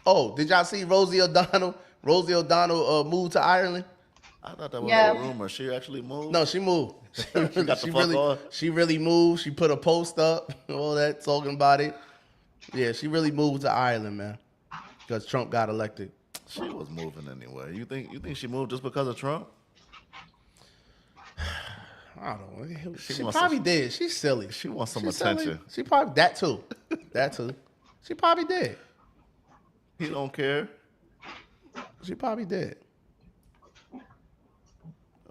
Oh, did y'all see Rosie O'Donnell? Rosie O'Donnell moved to Ireland. I thought that was Yeah. a rumor. She actually moved. No, she moved. got the fuck on? She really moved. She put a post up, all that, talking about it. Yeah, she really moved to Ireland, man, because Trump got elected. She was moving anyway. You think she moved just because of Trump? I don't know. She wants probably some- did. She's silly. She wants some She's silly. attention. She probably that too. That too. She probably did. He don't care. She probably did.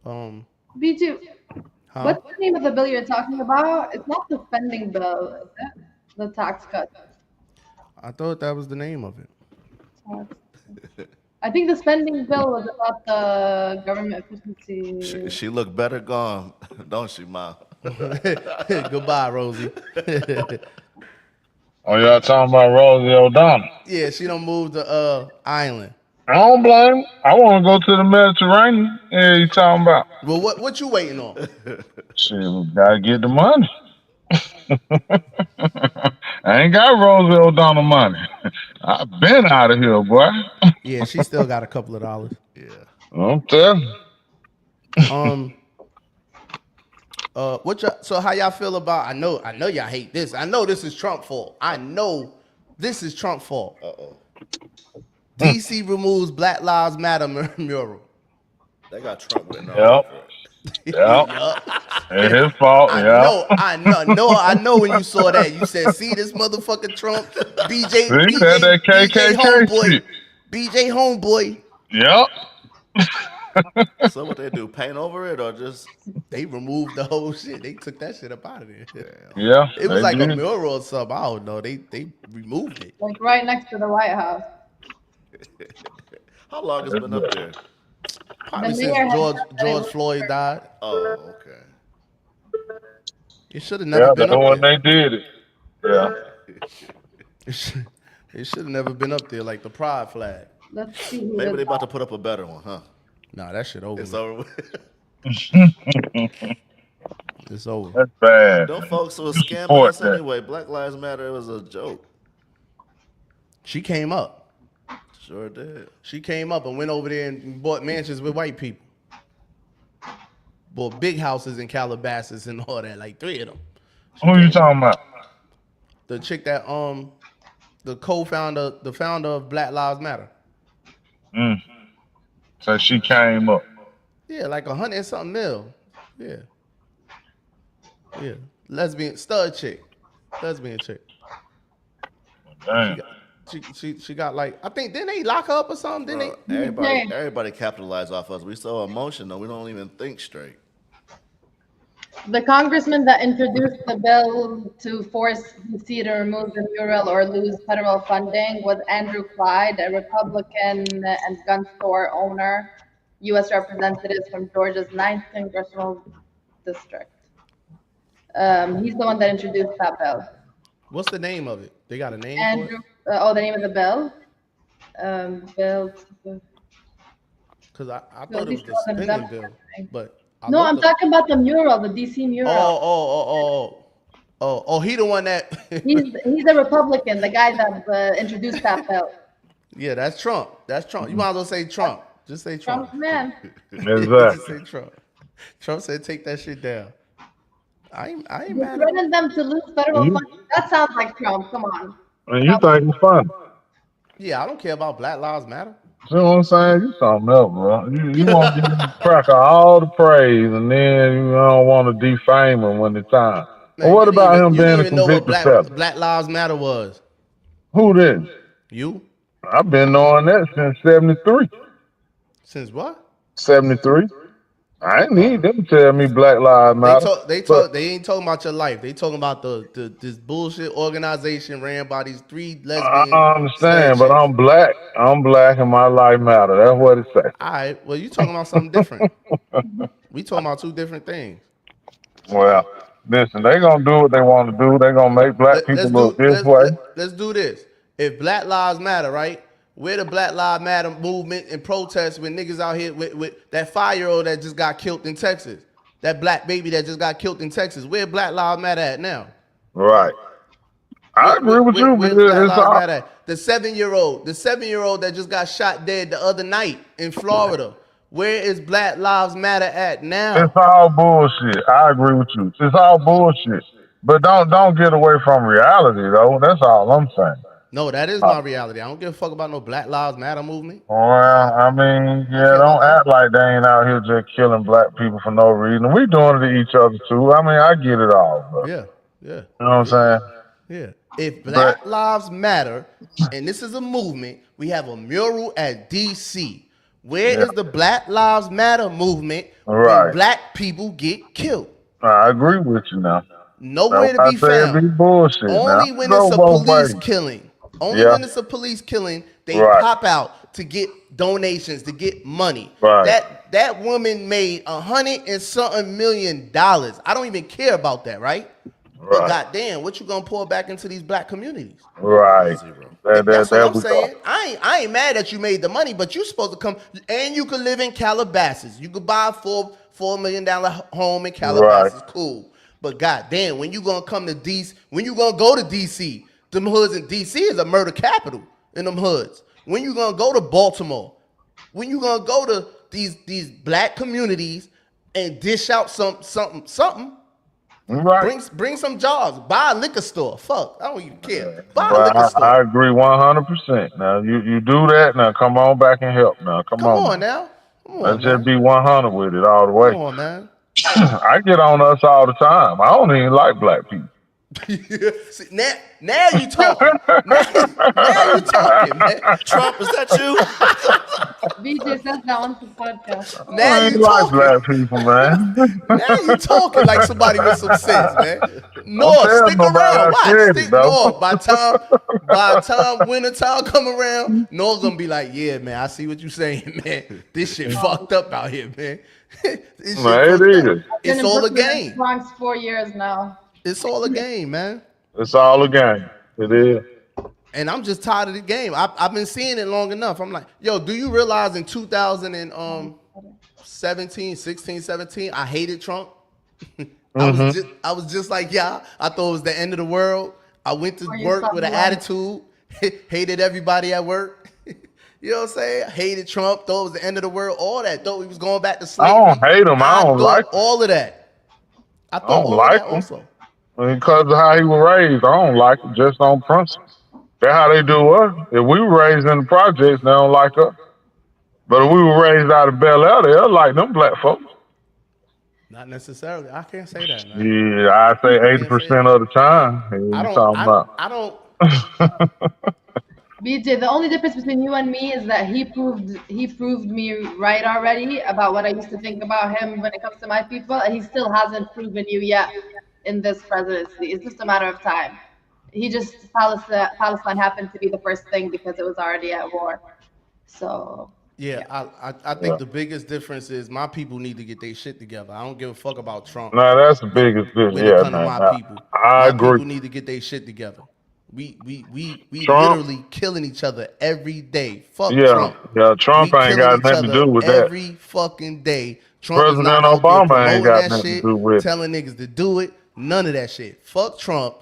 B2, Huh? what's the name of the bill you're talking about? It's not the spending bill, is it? The tax cut. I thought that was the name of it. I think the spending bill was about the government efficiency. She look better gone, don't she, Ma? Goodbye, Rosie. Oh, y'all talking about Rosie O'Donnell? Yeah, she don't move to Ireland. I don't blame her. I want to go to the Mediterranean. Yeah, you talking about? Well, what you waiting on? Shit, we gotta get the money. I ain't got Rosie O'Donnell money. I've been out of here, boy. Yeah, she still got a couple of dollars. Yeah. I'm telling you. So how y'all feel about? I know y'all hate this. I know this is Trump fault. I know this is Trump fault. Uh-oh. DC removes Black Lives Matter mural. They got Trump written all Yep. over it. Yep. It's his fault. I Yeah. know when you saw that, you said, see this motherfucking Trump, BJ that KKK homeboy, shit. BJ homeboy. Yep. So what they do? Paint over it or just? They removed the whole shit. They took that shit up out of there. Yeah. It was they like a did. mural or something. I don't know. They removed it. Like right next to the White House. How long has it been up there? Probably The since mayor had George said that it was Floyd died. Oh, okay. It should have never Yeah, been the up one there. they did it. Yeah. It should have never been up there like the pride flag. Let's see who Maybe did they about to that. put up a better one, huh? Nah, that shit over. It's with. over. with. It's over. That's bad. Them folks was scamming Support us that. anyway. Black Lives Matter, it was a joke. She came up. Sure did. She came up and went over there and bought mansions with white people. Bought big houses in Calabasas and all that, like 3 of them. Who you talking about? The chick that the co-founder, the founder of Black Lives Matter. So she came up. Yeah, like 100 and something mil. Yeah. Yeah. Lesbian stud chick. Lesbian chick. Damn. She got like, I think, didn't they lock her up or something? Didn't Bro, they? everybody capitalized off us. We so emotional. We don't even think straight. The congressman that introduced the bill to force DC to remove the mural or lose federal funding was Andrew Clyde, a Republican and gun store owner, U.S. representative from Georgia's 9th congressional district. He's the one that introduced that bill. What's the name of it? They got a name Andrew, for it? the name of the bill? Bill. Because I No, thought it was these the wasn't spending done bill. for anything. But No, I'm talking about the mural, the DC mural. Oh, he the one that He's a Republican, the guy that introduced that bill. Yeah, that's Trump. That's Trump. You might as well say Trump. Just say Trump. Trump, man. Just Exactly. say Trump. Trump said take that shit down. I ain't You mad at him. threatened them to lose federal You- funding. That sounds like Trump. Come on. And you think it's funny. Yeah, I don't care about Black Lives Matter. See what I'm saying? You something else, bro. You want to give the cracker all the praise, and then you don't want to defame him when it's time. Man, Well, what you didn't about even- him you being didn't a even know what convicted felon? Black Lives Matter was. Who then? You? I've been knowing that since 73. Since what? 73. I ain't Oh. need them to tell me Black Lives Matter. They ain't talking about your life. They talking about the this bullshit organization ran by these 3 lesbian I sled understand, but chicks. I'm black. I'm black and my life matter. That's what it say. All right, well, you talking about something different. We talking about 2 different things. Well, listen, they gonna do what they want to do. They gonna make black people look this way. Let's do this. If Black Lives Matter, right? Where the Black Lives Matter movement and protests when niggas out here with that 5-year-old that just got killed in Texas, that black baby that just got killed in Texas, where Black Lives Matter at now? Right. I agree with you. Where's Black Lives Matter at? The 7-year-old that just got shot dead the other night in Florida. Where is Black Lives Matter at now? It's all bullshit. I agree with you. It's all bullshit. But don't get away from reality though. That's all I'm saying. No, that is my reality. I don't give a fuck about no Black Lives Matter movement. Well, I mean, yeah, don't act like they ain't out here just killing black people for no reason. We doing it to each other too. I mean, I get it all, bro. Yeah. You know what I'm saying? Yeah. If Black Lives Matter, and this is a movement, we have a mural at DC. Where is the Black Lives Matter movement when black people get killed? I agree with you now. Nowhere to be found. Be bullshit Only now. when it's a police killing. Only when it's a police killing, they pop out to get donations, to get money. Right. That woman made $100 and something million. I don't even care about that, right? But goddamn, what you gonna pour back into these black communities? Right. That's what I'm saying. I ain't mad that you made the money, but you supposed to come and you could live in Calabasas. You could buy a $4 million home in Calabasas. Cool. But goddamn, when you gonna come to DC, when you gonna go to DC? Them hoods in DC is a murder capital in them hoods. When you gonna go to Baltimore? When you gonna go to these black communities and dish out something? Right. Bring some jobs. Buy a liquor store. Fuck, I don't even care. Buy a liquor store. I agree 100%. Now you do that. Now come on back and help. Now come on now. Let's just be 100 with it all the way. Come on, man. I get on us all the time. I don't even like black people. See, now you talking. Now you talking, man. Trump, is that you? BJ says that on the podcast. Now you like talking. black people, man. Now you talking like somebody with some sense, man. No, stick around. Watch. Stick no. By the time winter time come around, Noah's gonna be like, yeah, man, I see what you saying, man. This shit fucked up out here, man. It is. It's all a game. Bronx 4 years now. It's all a game, man. It's all a game. It is. And I'm just tired of the game. I've been seeing it long enough. I'm like, yo, do you realize in 2017, 16, 17, I hated Trump? I was just like, yeah, I thought it was the end of the world. I went to work with an attitude, hated everybody at work. You know what I'm saying? Hated Trump, thought it was the end of the world, all that. Thought he was going back to slavery. I don't hate him. I don't like all of that. I thought don't like him. Also. Because of how he was raised, I don't like him just on principle. That's how they do us. If we were raised in the projects, they don't like us. But if we were raised out of Bel Air, they'll like them black folks. Not necessarily. I can't say that, man. Yeah, I say 80% of the time. I don't. BJ, the only difference between you and me is that he proved me right already about what I used to think about him when it comes to my people, and he still hasn't proven you yet in this presidency. It's just a matter of time. He just Palestine happened to be the first thing because it was already at war. So yeah. I think the biggest difference is my people need to get their shit together. I don't give a fuck about Trump. No, that's the biggest difference. When it comes to my people, I agree. People need to get their shit together. We literally killing each other every day. Fuck Trump. Yeah, Trump ain't got nothing to do with that. Every fucking day. Trump President is not Obama ain't got that nothing shit, to do with it. telling niggas to do it. None of that shit. Fuck Trump.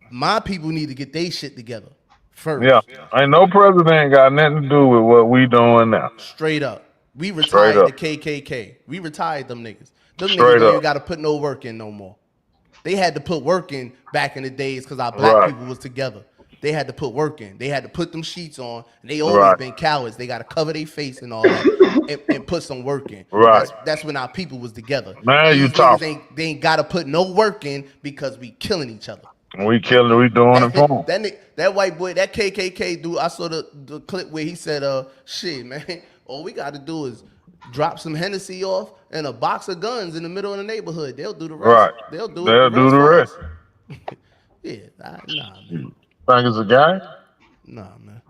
My people need to get their shit together first. Yeah, ain't no president got nothing to do with what we doing now. Straight up. We retired the KKK. We retired them niggas. Them niggas don't even got to put no work in no more. They had to put work in back in the days because our black people was together. They had to put work in. They had to put them sheets on. And they always been cowards. They got to cover their face and all that and put some work in. Right. That's when our people was together. Man, you talking. They ain't got to put no work in because we killing each other. We killing. We doing it for them. That white boy, that KKK dude, I saw the clip where he said, shit, man, all we got to do is drop some Hennessy off and a box of guns in the middle of the neighborhood. They'll do the rest. Right. They'll do They'll the do rest the for rest. us. Yeah, nah, man. Think it's a guy? Nah, man.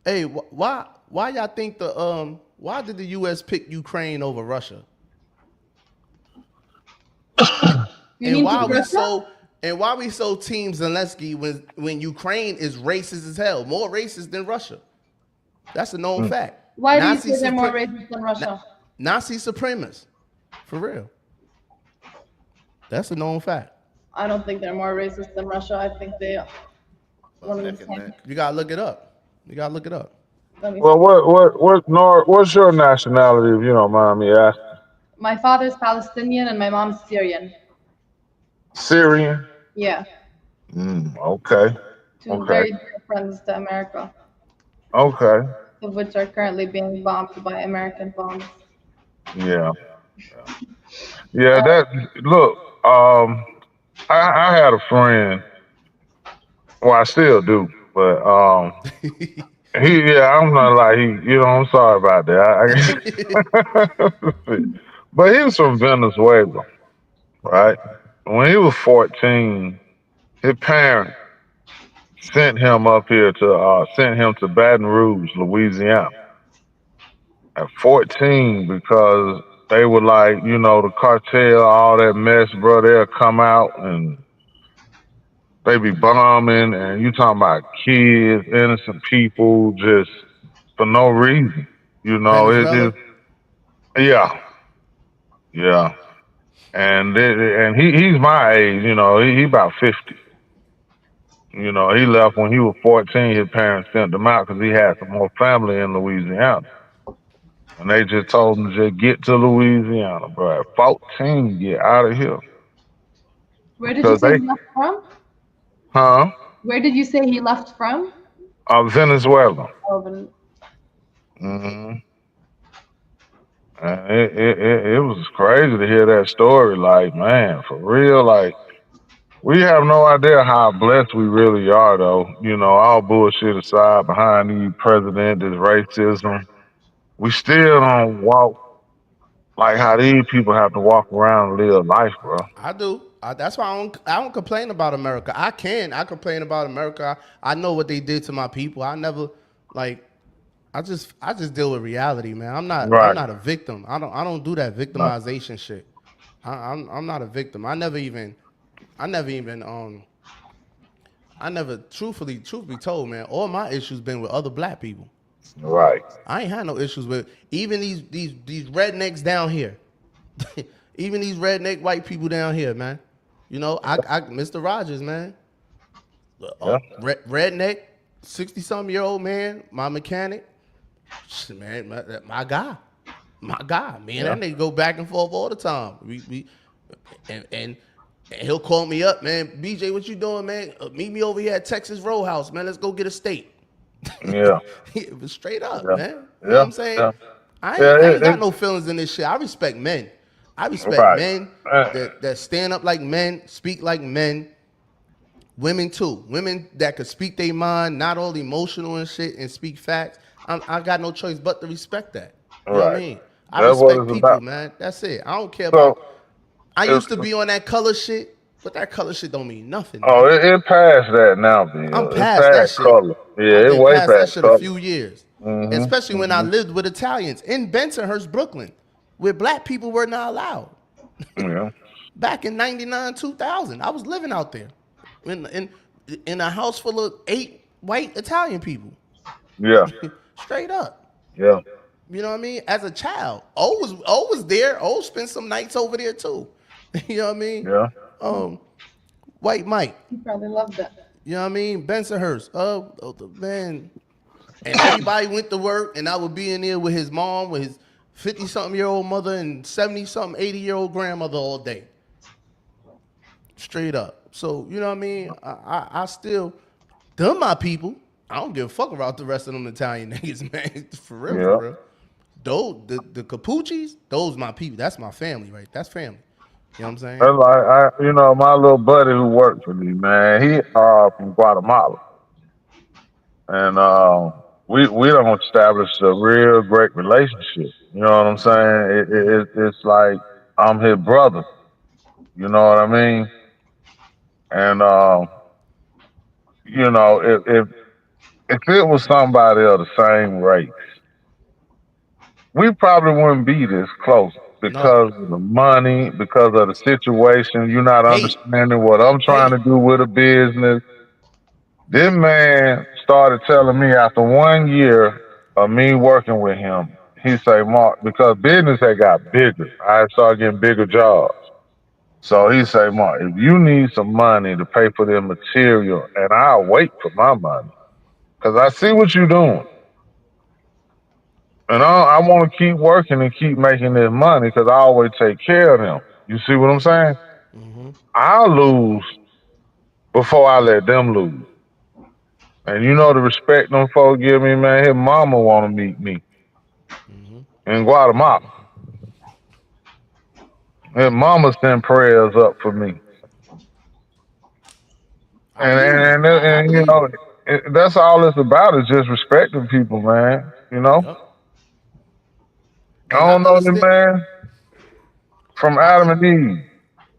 Hey, why y'all think why did the U.S. pick Ukraine over Russia? You mean to Russia? Why we so Team Zelensky when Ukraine is racist as hell, more racist than Russia? That's a known fact. Why do you say they're more racist than Russia? Nazi supremacists, for real. That's a known fact. I don't think they're more racist than Russia. I think they are one of the Neck and same. neck. You gotta look it up. Let me Well, see. what's your nationality, if you don't mind me asking? My father's Palestinian and my mom's Syrian. Syrian? Yeah, Okay. two Okay. very dear friends to America, Okay. of which are currently being bombed by American bombs. Yeah. Yeah, that look, I had a friend, well I still do, but I'm not like I'm sorry about that. But he was from Venezuela, right? When he was 14, his parents sent him to Baton Rouge, Louisiana at 14 because they were like, the cartel, all that mess, bro, they'll come out and they be bombing and you talking about kids, innocent people, just for no reason. Venezuela. Yeah, yeah. And he's my age, he about 50. He left when he was 14. His parents sent him out because he had some more family in Louisiana. And they just told him to just get to Louisiana, bro. At 14, get out of here. Where did you Because say he left from? huh? Where did you say he left from? Venezuela. Oh, hmm And it was crazy to hear that story. Like, man, for real, like, we have no idea how blessed we really are, though. All bullshit aside, behind the president, this racism, we still don't walk like how these people have to walk around and live life, bro. I do. That's why I don't complain about America. I complain about America. I know what they did to my people. I never like. I just deal with reality, man. I'm Right. not a victim. I don't do that No. victimization shit. I'm not a victim. Truth be told, man, all my issues been with other black people. Right. I ain't had no issues with even these rednecks down here. Even these redneck white people down here, man. I Mr. Rogers, man. Yeah. Redneck, 60-something-year-old man, my mechanic. Shit, man, my guy. Me and that nigga go back and forth all the time. And he'll call me up, man. BJ, what you doing, man? Meet me over here at Texas Roadhouse, man. Let's go get a steak. Yeah. It was straight up, Yeah. man. You know Yeah. what I'm saying? Yeah. I ain't got no feelings in this shit. I respect men. I respect Right. men that stand up like men, speak like men. Women too. Women that could speak their mind, not all emotional and shit, and speak facts. I got no choice but to respect that. You know what I Right. mean? I That's what respect it's people, about. man. That's it. I don't care So, about. I it's, used to be on that color shit, but that color shit don't mean nothing, oh, man. it passed that now, I'm Bill. It past that passed shit. color. Yeah, I've it been way past that past shit a color. few years. Mm-hmm. Especially when I Mm-hmm. lived with Italians in Bensonhurst, Brooklyn, where black people were not allowed. Yeah. Back in 99, 2000, I was living out there in a house full of 8 white Italian people. Yeah. Straight up. Yeah. You know what I mean? As a child. O was there. O spent some nights over there too. You know what I mean? Yeah. White Mike. he probably loved it. You know what I mean? Bensonhurst. Man. And everybody went to work, and I would be in there with his mom, with his 50-something-year-old mother and 70-something, 80-year-old grandmother all day. Straight up. So, you know what I mean? I still, them my people. I don't give a fuck about the rest of them Italian niggas, man. For real, Yeah. for real. Those, the Capuchis, those my people. That's my family, right? That's family. You know what I'm saying? That's like my little buddy who worked for me, man. He from Guatemala, and we don't establish a real great relationship. You know what I'm saying? It's like I'm his brother. You know what I mean? And if it was somebody of the same race, we probably wouldn't be this close No. because of the money, because of the situation. You're not Hate. understanding what I'm trying to Hate. do with a business. This man started telling me after 1 year of me working with him, he say, Mark, because business had got bigger. I started getting bigger jobs. So he say, Mark, if you need some money to pay for the material, and I'll wait for my money, because I see what you're doing. And I want to keep working and keep making this money because I always take care of them. You see what I'm saying? Mm-hmm. I'll lose before I let them lose. And you know the respect them folks give me, man. His mama want to meet me Mm-hmm. in Guatemala. His mama send prayers up for me, I believe it. I and believe it. that's all it's about is just respecting people, man. Yep. I And I don't know them understand. man from I Adam and Eve.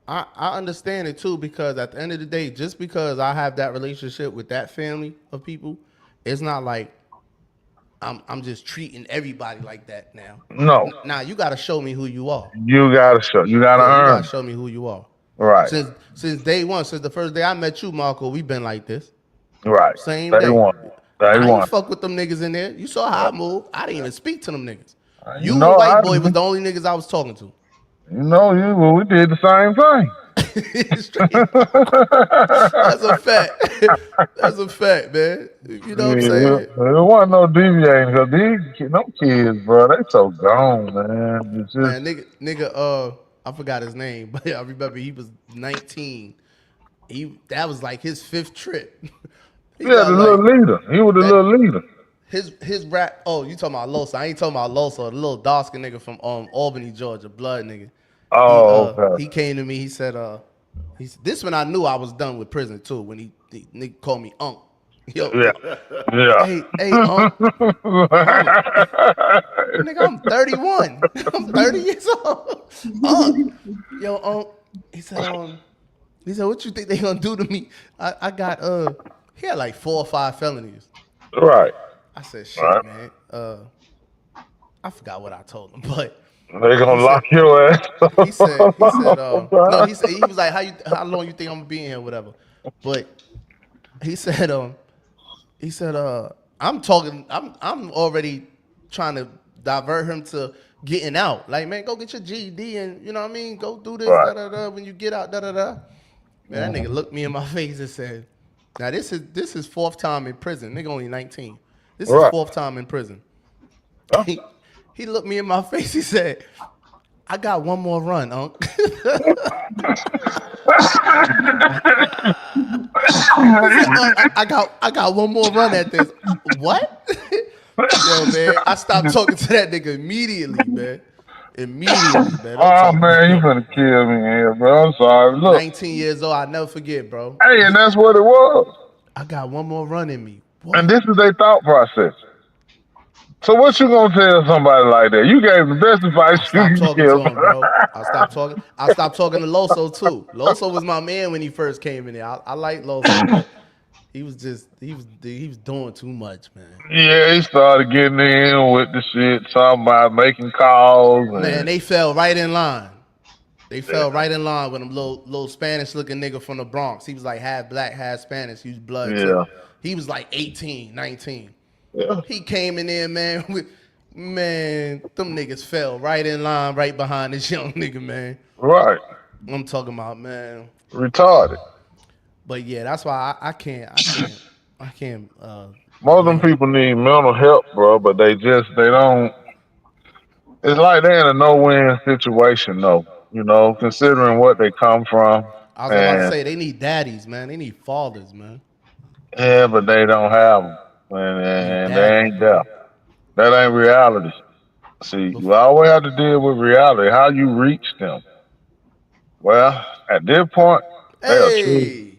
I understand it too because at the end of the day, just because I have that relationship with that family of people, it's not like I'm just treating everybody like that now. No, Now you got to show me who you are. you gotta Yeah, you got earn to show me who you are. it. Right, Since day one, since the first day I met you, Marco, we've been like this. right. Same They day. want, they I ain't want. fuck with them niggas in there. You saw how I moved. I didn't even speak to them niggas. You You know, and White Boy was the only niggas I was talking to. well, we did the same thing. Straight. That's a fact. That's a fact, man. You know what I'm Yeah, saying? there wasn't no deviating because them kids, bro, they so gone, man. It's just Man, nigga, I forgot his name, but I remember he was 19. That was like his fifth trip. He yeah, the got little like leader. He was the that little leader. his rap. Oh, you talking about Loso? I ain't talking about Loso, the little dark skin nigga from Albany, Georgia, blood nigga. Oh, okay. He came to me. He said this when I knew I was done with prison too. When he nigga called me Unc. Yo, Yeah, yeah. hey Unc, nigga, I'm 31. I'm 30 years old. Unc, yo Unc. He said what you think they gonna do to me? I got he had like 4 or 5 felonies. Right, I said shit, right. man. I forgot what I told him, but They he gonna lock said your ass. no, he was like how long you think I'm gonna be in here, whatever. But he said I'm already trying to divert him to getting out. Like, man, go get your GED and you know what I mean, go do this, Right. da da da when you get out, da da da. Man, that nigga Mhm. looked me in my face and said, now this is fourth time in prison. Nigga only 19. This is Right. fourth time in prison. Huh? He looked me in my face, he said, I got one more run, Unc. He said, I got one more run at this. What? Yo, man, I stopped talking to that nigga immediately, man. Immediately, man. Don't Oh talk to me, man, you yo. finna kill me here, bro. I'm sorry. Look, 19 years old, I never forget, bro. hey, and that's what it was. I got one more run in me. And What? this is their thought process. So what you gonna tell somebody like that? You gave the best advice I you stopped can talking to give. him, bro. I stopped talking. I stopped talking to Loso too. Loso was my man when he first came in there. I like Loso, but he was doing too much, man. Yeah, he started getting in with the shit, talking about making calls Man, and they fell right in line. They fell right in line with him little Spanish looking nigga from the Bronx. He was like half black, half Spanish. He was blood too. yeah, He was like 18, 19. yeah, He came in there, man. Man, them niggas fell right in line, right behind this young nigga, man. right, I'm talking about, man. retarded. But yeah, that's why I can't Most of them blame. people need mental help, bro, but they don't. It's like they're in a no-win situation, though. Considering what they come from, I was about to and say they need daddies, man. They need fathers, man. yeah, but they don't have them, and, They need and they daddies, ain't there. man. That ain't reality. See, Bef- you always have to deal with reality. How you reach them. Well, at this point, they are true. Hey,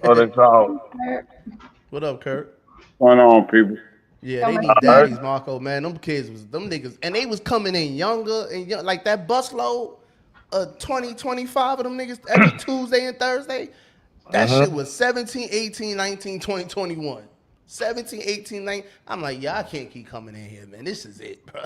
What they call. what up, Kurt? What's going on, people? Yeah, they Coming. need All right. daddies, Marco. Man, them kids was them niggas, and they was coming in younger and young, like that bus load, 20, 25 of them niggas every Tuesday and Thursday. That Uh-huh. shit was 17, 18, 19, 20, 21. 17, 18, 19. I'm like, yeah, I can't keep coming in here, man. This is it, bro.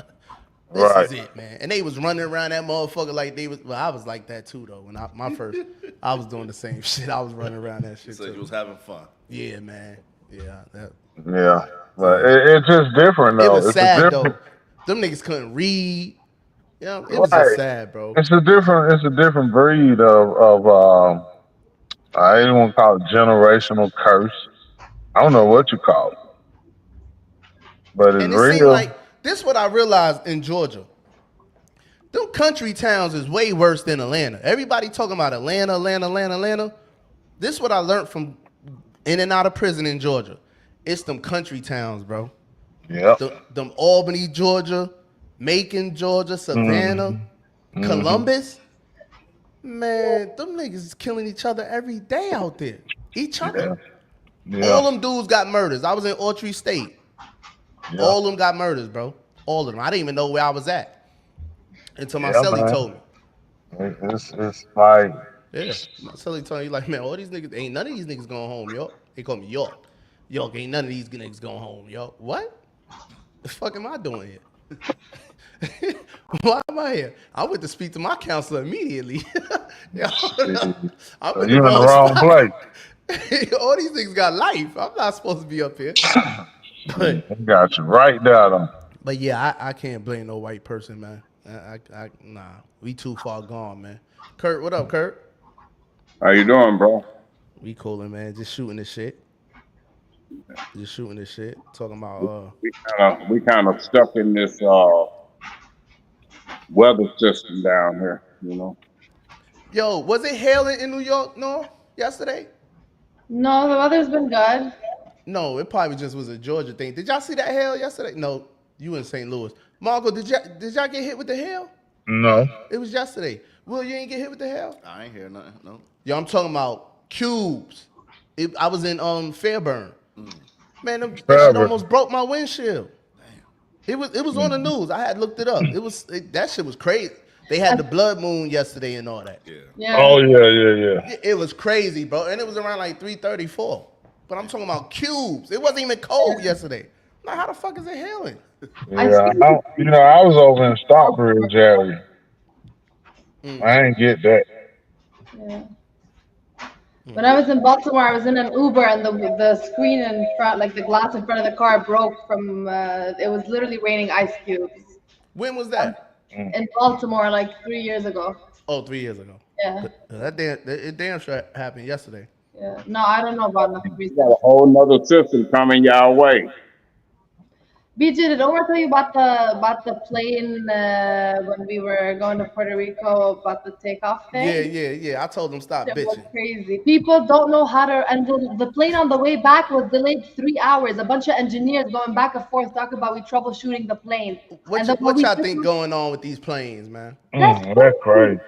This Right. is it, man. And they was running around that motherfucker like they was. Well, I was like that too, though. When my first, I was doing the same shit. I was running around that shit So you too. was having fun. Yeah, man. Yeah, Yeah. But it's just different, it though. was It's a sad different. though. Them niggas couldn't read. You know, it was Right. just sad, bro. It's a different breed of I ain't want to call it generational curse. I don't know what you call it, but it's And it seemed real. like this what I realized in Georgia. Them country towns is way worse than Atlanta. Everybody talking about Atlanta. This what I learned from in and out of prison in Georgia. It's them country towns, bro. Yep. Them Albany, Georgia, Macon, Georgia, Savannah, Columbus. Man, them niggas is killing each other every day out there. Each other. Yeah. All Yeah. them dudes got murders. I was in Autry State. Yeah. All of them got murders, bro. All of them. I didn't even know where I was at until my Yeah, celly man. told me. It's like Yeah, my celly told me like, man, all these niggas ain't none of these niggas going home, yo. They call me York. York ain't none of these niggas going home, yo. What? The fuck am I doing here? Why am I here? I went to speak to my counselor immediately. Yo, I'm in you the in the wrong wrong spot. place. All these niggas got life. I'm not supposed to be up here. But They got you right there, though. But yeah, I can't blame no white person, man. Nah, we too far gone, man. Kurt, what up, Kurt? How you doing, bro? We coolin', man. Just shooting this shit. Talking about We kind of stuck in this weather system down here, you know. Yo, was it hailing in New York? No, yesterday? No, the weather's been good. No, it probably just was a Georgia thing. Did y'all see that hail yesterday? No, you in St. Louis. Marco, did y'all get hit with the hail? No. It was yesterday. Will, you ain't get hit with the hail? I ain't hear nothing. No. Yo, I'm talking about cubes. I was in Fairburn. Man, that shit Fairburn. almost broke my windshield. It was on the news. I had looked it up. That shit was crazy. They had the blood moon yesterday and all that. Yeah. Yeah. Oh yeah. It was crazy, bro. And it was around like 3:34. But I'm talking about cubes. It wasn't even cold yesterday. Like, how the fuck is it hailing? Yeah. I was over in Stockbridge area. I ain't get that. Yeah. When I was in Baltimore, I was in an Uber and the screen in front, like the glass in front of the car, broke from. It was literally raining ice cubes When was that? in Baltimore, like 3 years ago. Oh, 3 years ago. Yeah. It damn sure happened yesterday. Yeah. No, I don't know about nothing We recent. got a whole nother system coming your way. BJ, did I tell you about the plane when we were going to Puerto Rico about the takeoff thing? Yeah. I told them stop It was bitching. crazy. People don't know how to, and the plane on the way back was delayed 3 hours. A bunch of engineers going back and forth talking about we troubleshooting the plane. And then when What we y'all took think off- going on with these planes, man? That's crazy.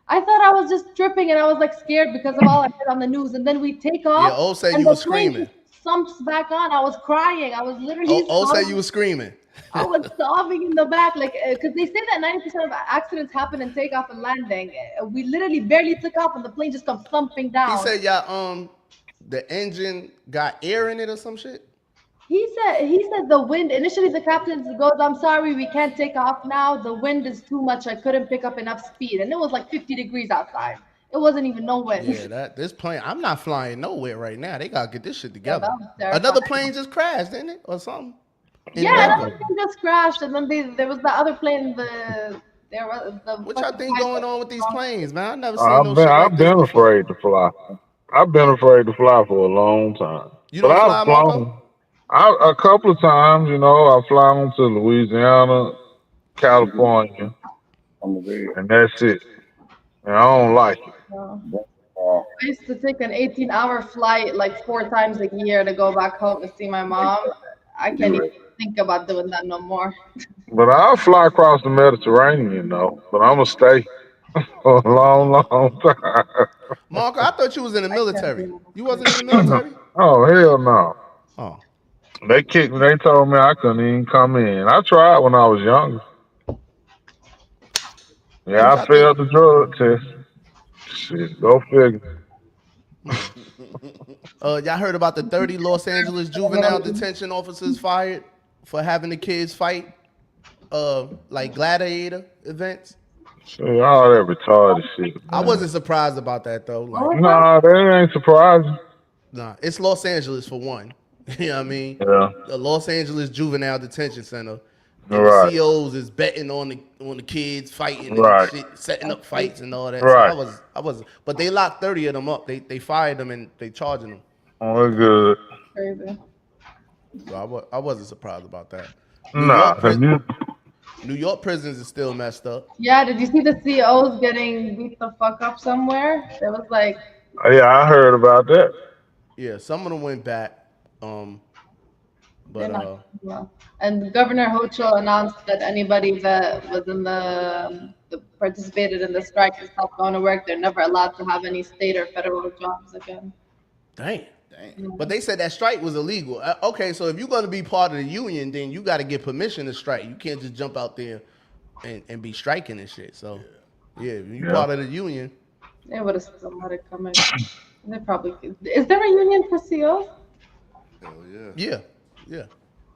I thought I was just tripping and I was like scared because of all I heard on the news. And then we take off. Yeah, O said and you the was plane screaming. just sumps back on. I was crying. I was literally Oh, say sobbing. you was screaming. I was sobbing in the back, like, because they say that 90% of accidents happen in takeoff and landing. We literally barely took off and the plane just comes thumping down. He said, y'all, the engine got air in it or some shit. He said the wind. Initially, the captain goes, "I'm sorry, we can't take off now. The wind is too much. I couldn't pick up enough speed." And it was like 50 degrees outside. It wasn't even no wind. Yeah, this plane. I'm not flying nowhere right now. They gotta get this shit together. that was terrifying. Another plane just crashed, didn't it, or something? In Yeah, Denver. another plane just crashed, and then there was the other plane. What y'all think going on with these planes, man? I never seen no shit like I've this been before. afraid to fly. I've been afraid to fly for a long time. You But don't I've fly, flown. Marco? A couple of times, I've flown to Louisiana, California, I'm there. and that's it. And I don't like it. Uh, I used to take an 18-hour flight like 4 times a year to go back home to see my mom. I can't even think about doing that no more. But I'll fly across the Mediterranean, though. But I'm going to stay. for a long, long time. Marco, I thought you was in the military. do You wasn't in the military? Oh hell no! Oh, They kicked me. They told me I couldn't even come in. I tried when I was younger. Yeah, what I y'all think? failed the drug test. Shit, go figure. Y'all heard about the 30 Los Angeles juvenile detention officers fired for having the kids fight, like gladiator events? Shit, all that retarded shit, I man. wasn't surprised about that though. What Like, was that? Nah, that ain't surprising. nah, it's Los Angeles for one. You know what I mean? Yeah, The Los Angeles Juvenile Detention Center, and the right, COs is betting on the kids fighting and right, shit, setting up fights and all that. So right. I was, but they locked 30 of them up. They fired them and they charging them. Oh, good. Crazy. So I wasn't surprised about that. New Nah, York, 'cause you, New York prisons is still messed up. Yeah, did you see the COs getting beat the fuck up somewhere? There was like, yeah, I heard about that. Yeah, some of them went back. Um, they're but not well. And Governor Hochul announced that anybody that was in the participated in the strike is not going to work. They're never allowed to have any state or federal jobs again. dang. Dang. But they said that strike was illegal. Okay, so if you're going to be part of the union, then you got to get permission to strike. You can't just jump out there and be striking and shit. So, yeah, if you Yeah. part of the union, They would have still let it come in. They probably could. Is there a union for COs? Hell yeah. yeah, yeah.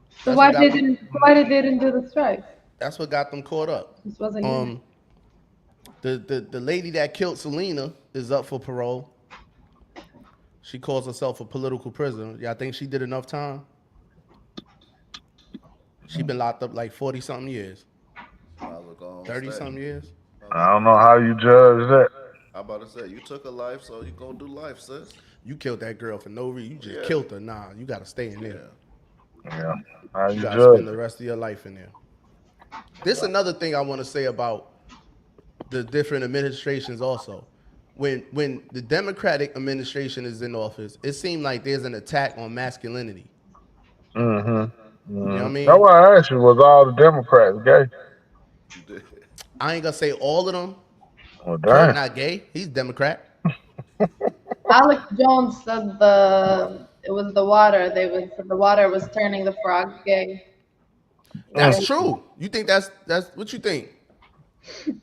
So That's why what got they them. didn't? Why did they didn't do the strike? That's what got them caught up. This wasn't union. The lady that killed Selena is up for parole. She calls herself a political prisoner. Yeah, I think she did enough time. She been locked up like 40 something years, I was gonna 30 say. something years. I don't know how you judge that. I about to say you took a life, so you gonna do life, sis. You killed that girl for no reason. You just Yeah. killed her. Nah, you gotta stay in there. Yeah, how You you gotta judge? spend the rest of your life in there. This another thing I want to say about the different administrations also. When the Democratic administration is in office, it seemed like there's an attack on masculinity. Mm-hmm. You know what I That's mean? why I asked you, was all the Democrats gay? You did. I ain't gonna say all of them. Well, Kurt damn. not gay. He's Democrat. Alex Jones said it was the water. They was the water was turning the frogs gay. That's true. You think that's what you think?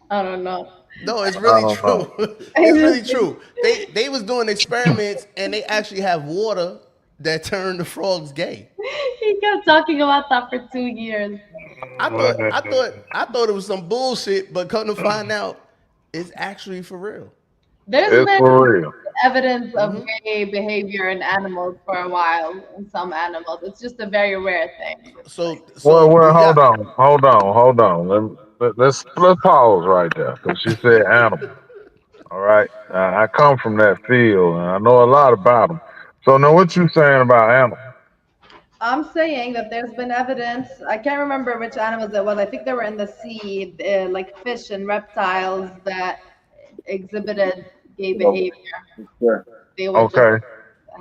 I don't know. No, it's I really don't true. know. It's really true. They was doing experiments and they actually have water that turned the frogs gay. He kept talking about that for 2 years. I thought it was some bullshit, but come to find out, it's actually for real. There's It's been for real. evidence of gay behavior in animals for a while. In some animals, it's just a very rare thing. So Well, do hold y'all? on, hold on. Let's pause right there because she said animal. All right, I come from that field and I know a lot about them. So now, what you saying about animals? I'm saying that there's been evidence. I can't remember which animals it was. I think they were in the sea, like fish and reptiles that exhibited gay behavior. Sure. They would just Okay,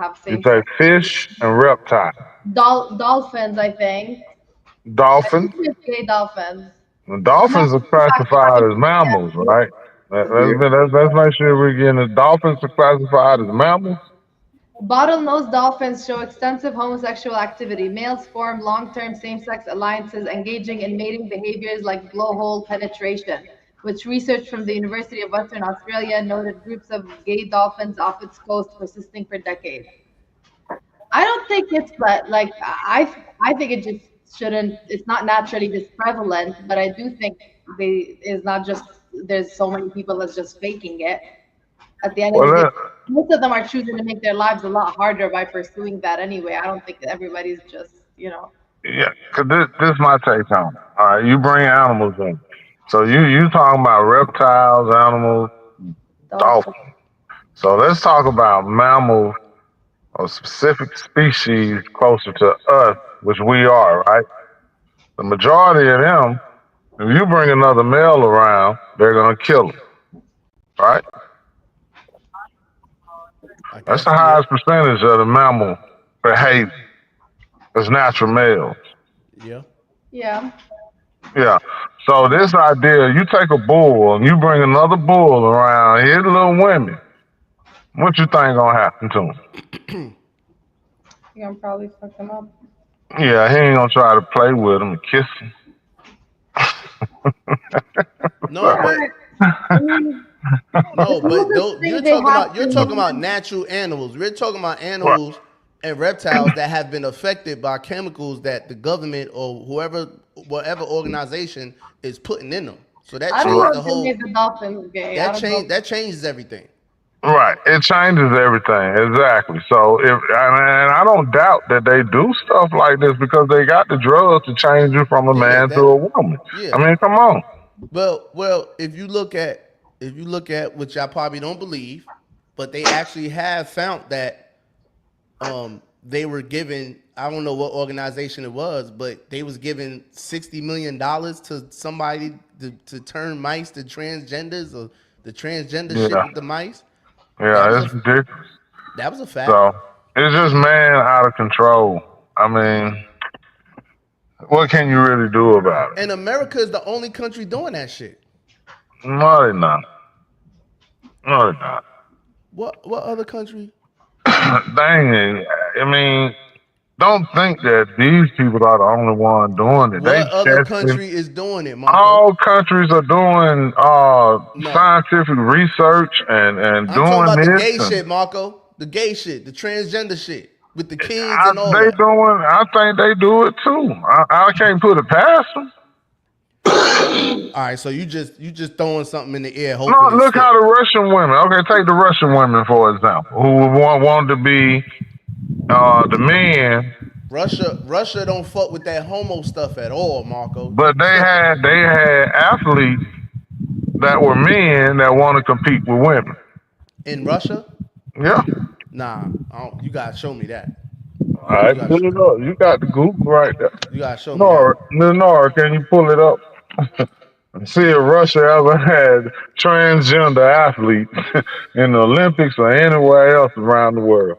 have you same say fish and reptile, dolphins. I think. I dolphins. think it's gay dolphins. The dolphins are classified as mammals, right? Let's make sure we're getting the dolphins are classified as mammals. Bottlenose dolphins show extensive homosexual activity. Males form long-term same-sex alliances, engaging in mating behaviors like blowhole penetration, which research from the University of Western Australia noted groups of gay dolphins off its coast persisting for decades. I don't think it's like I think it just shouldn't. It's not naturally just prevalent, but I do think it's not just there's so many people that's just faking it. At the end of Well, the day, most of them are choosing to make their lives a lot harder by pursuing that anyway. I don't think everybody's just yeah, cause this my take on it. All right, you bring animals in. So you talking about reptiles, animals, dolphins. dolphins. So let's talk about mammals or specific species closer to us, which we are, right? The majority of them, if you bring another male around, they're gonna kill them, right? I That's the guess, yeah, highest percentage of the mammal behavior as natural males. yeah. Yeah. Yeah. So this idea, you take a bull and you bring another bull around, hit little women. What you think gonna happen to him? You're gonna probably fuck them up. Yeah, he ain't gonna try to play with him and kiss him. No, but I mean, the no, but closest you're thing they talking have about to natural animals. We're talking about Right. animals and reptiles that have been affected by chemicals that the government or whatever organization is putting in them. So that I don't know changed Right. the if they whole. made the dolphins gay. I don't know. That changes everything. Right. It changes everything. Exactly. So and I don't doubt that they do stuff like this because they got the drugs to change you from a Yeah, man to a woman. yeah. I mean, come on. Well, if you look at which I probably don't believe, but they actually have found that they were given, I don't know what organization it was, but they was given $60 million to somebody to turn mice to transgenders or the transgender shit Yeah. with the mice. That Yeah, was it's a ridiculous. that was a fact. So it's just man out of control. I mean, what can you really do about it? And America is the only country doing that shit. No, they're not. No, they're not. What other country? Dang it. I mean, don't think that these people are the only one doing it. They What other testing. country is doing it, Marco? All countries are doing No. scientific research and I'm talking doing about the this, gay and shit, Marco. The gay shit, the transgender shit with the kids and all they that. doing. I think they do it too. I can't put it past them. All right, so you just throwing something in the air, No, hoping it look how sticks. the Russian women. Okay, take the Russian women for example, who want to be the men, Russia don't fuck with that homo stuff at all, Marco. You but tripping? they had athletes that were men that want to compete with women. In Russia? Yeah. Nah, you gotta show me that. All You right, got pull it up. You got the Google right there. you gotta show me that. Nora, can you pull it up and see if Russia ever had transgender athletes in the Olympics or anywhere else around the world?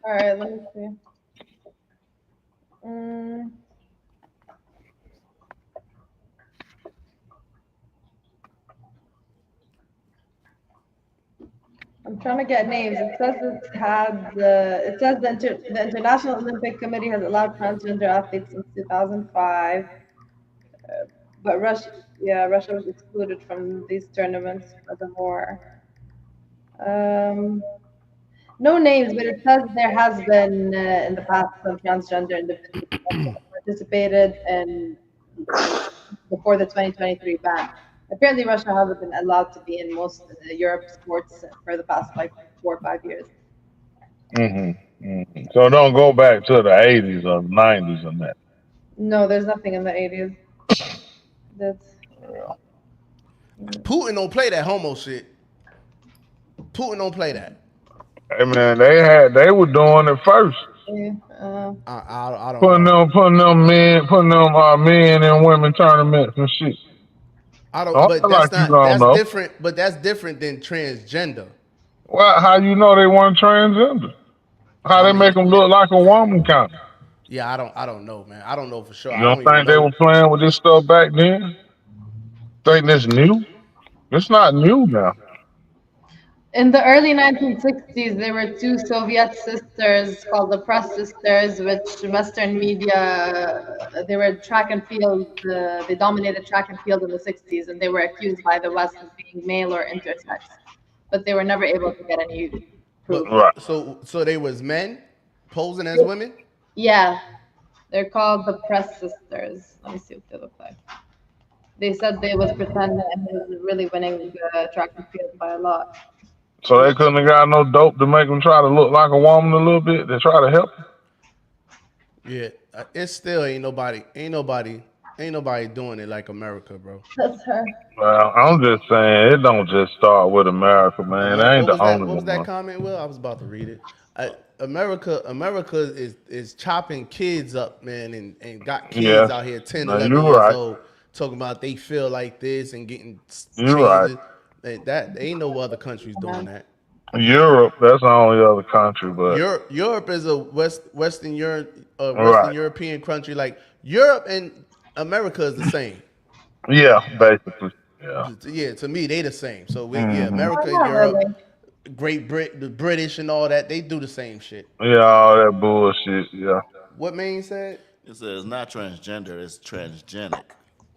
All right, let me see. Mm, I'm trying to get names. It says it says the International Olympic Committee has allowed transgender athletes since 2005, but Russia was excluded from these tournaments for the war. Um, no names, but it says there has been in the past some transgender individuals that participated in before the 2023 ban. Apparently, Russia hasn't been allowed to be in most of the Europe sports for the past like 4 or 5 years. So don't go back to the 80s or 90s on that. No, there's nothing in the 80s. That's Putin don't play that homo shit. Putin don't play that. Hey man, they were doing it first. yeah, I don't know. Putting them men and women tournaments and shit. I don't. Oh, But like that's you not. don't That's know. different. But that's different than transgender. Well, how you know they weren't transgender? How I they make mean, them look like a woman kind of? yeah. I don't know, man. I don't know for sure. You I don't don't even think they know. were playing with this stuff back then? Think this new? It's not new now. in the early 1960s, there were two Soviet sisters called the Press Sisters, which Western media, they were track and field, they dominated track and field in the 60s, and they were accused by the West of being male or intersex, but they were never able to get any proof. But Right. so they was men posing as women. Yeah, they're called the Press Sisters. Let me see what they look like. They said they was pretending and he was really winning the track and field by a lot. So they couldn't have got no dope to make them try to look like a woman a little bit to try to help. Yeah, it still ain't nobody doing it like America, bro. That's her. Well, I'm just saying it don't just start with America, man. They ain't What the was that? only What was that one. comment? Will I was about to read it. America is chopping kids up, man, and got Yeah. kids out here 10, No, 11 you're years right. old talking about they feel like this and getting You're right. changes. That ain't no other countries doing that. Europe, that's the only other country, but Europe is a Western right. European country. Like Europe and America is the same. Yeah, basically. Yeah. Yeah, to me they the same. So Mm-hmm. America, Not Europe, really. The British and all that, they do the same shit. Yeah, all that bullshit. Yeah. What Maine said? It says not transgender, it's transgenic.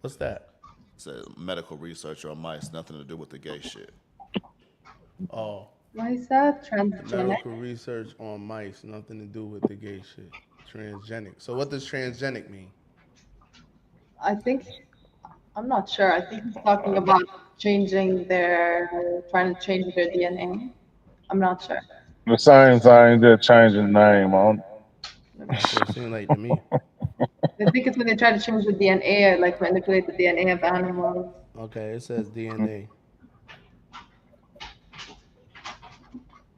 What's that? It says medical research on mice, nothing to do with the gay shit. Oh, Why is that transgenic? medical research on mice, nothing to do with the gay shit. Transgenic. So what does transgenic mean? I think I'm not sure. I think he's talking about trying to change their DNA. I'm not sure. The same thing, just changing the name on That's what it seemed like to me. I think it's when they try to change the DNA or like manipulate the DNA of animals. Okay, it says DNA.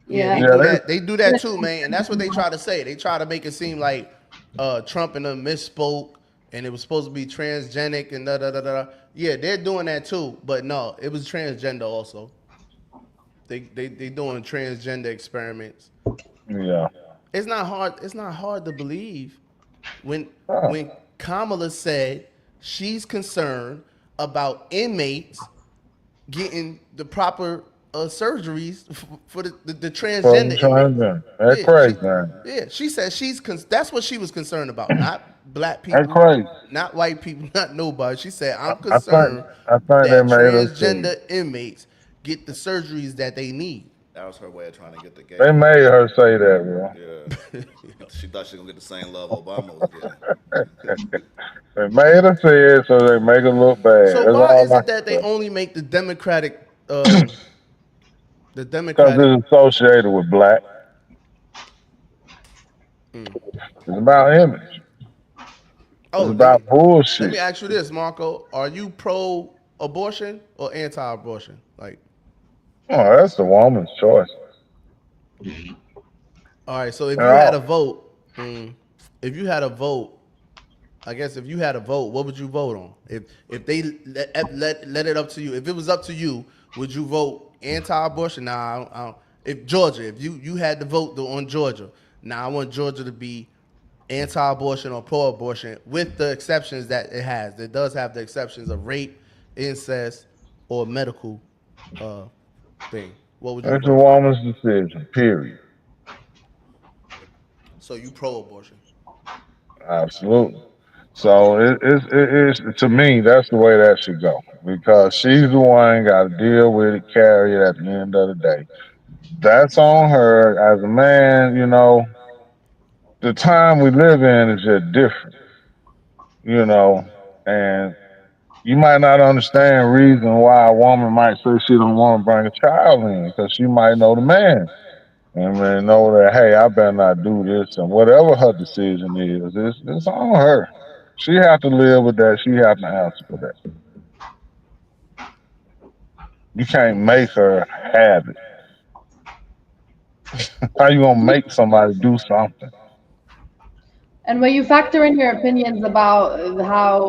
Yeah, Yeah. they Yeah, do they that. They do that too, man. And that's what they try to say. They try to make it seem like Trump and them misspoke, and it was supposed to be transgenic and da da da da. Yeah, they're doing that too, but no, it was transgender also. They doing transgender experiments. yeah. It's not hard. It's not hard to believe when Huh. when Kamala said she's concerned about inmates getting the proper surgeries for the From transgender inmates. transgender. That's Yeah, crazy, man. she said that's what she was concerned about, not black That's people, crazy. not white people, not nobody. She said I'm I think concerned I think they that made her say transgender inmates get the surgeries that they need. That was her way of trying to get the gay. they made her say that, bro. Yeah. She thought she was gonna get the same love Obama was getting. They made her say it so they make her look bad. So That's why is all I it that can they say. only make the the Because Democratic? it's associated with black. It's about image. Oh, It's about let bullshit. me ask you this, Marco: are you pro-abortion or anti-abortion? Like, Oh, that's the woman's choice. all right. So if you had a Oh, vote, if you had a vote, I guess if you had a vote, what would you vote on? If they let it up to you, if it was up to you, would you vote anti-abortion? Nah, I don't. If Georgia, if you had to vote on Georgia, now I want Georgia to be anti-abortion or pro-abortion, with the exceptions that it has. It does have the exceptions of rape, incest, or medical thing. What would you it's a vote? woman's decision, period. So you pro-abortion? Absolutely. So it's to me, that's the way that should go. Because she's the one got to deal with it, carry it at the end of the day. That's on her. As a man, the time we live in is just different, you know, and you might not understand reason why a woman might say she don't want to bring a child in because she might know the man and may know that hey, I better not do this and whatever her decision is, it's on her. She have to live with that. She have to answer for that. You can't Okay. make her have it. How you gonna make somebody do something? And when you factor in your opinions about how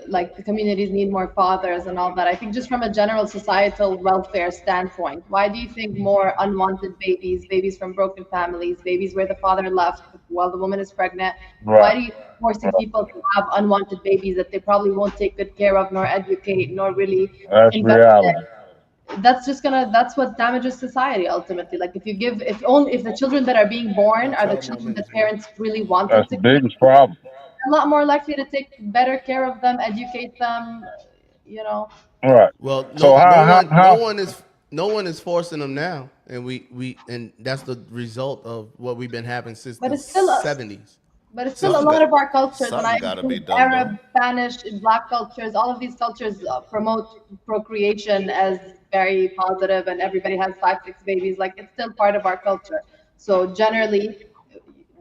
like the communities need more fathers and all that, I think just from a general societal welfare standpoint, why do you think more unwanted babies, babies from broken families, babies where the father left while the woman is pregnant, why Right. do you think forcing people to have unwanted babies that they probably won't take good care of, nor educate, nor really That's invest reality. that's what damages society ultimately. Like if the children that are being born About are the 12 more children that minutes, man. parents really wanted That's to the be, biggest problem. a lot more likely to take better care of them, educate them, you know. Right. Well, So no one is forcing them now, and and that's the result of what we've been having since But the it's still a, '70s. but it's still a Since Something lot got of our cultures, and I something gotta be include done Arab, though. Spanish, Black cultures. All of these cultures promote procreation as very positive, and everybody has 5, 6 babies. Like it's still part of our culture. So generally,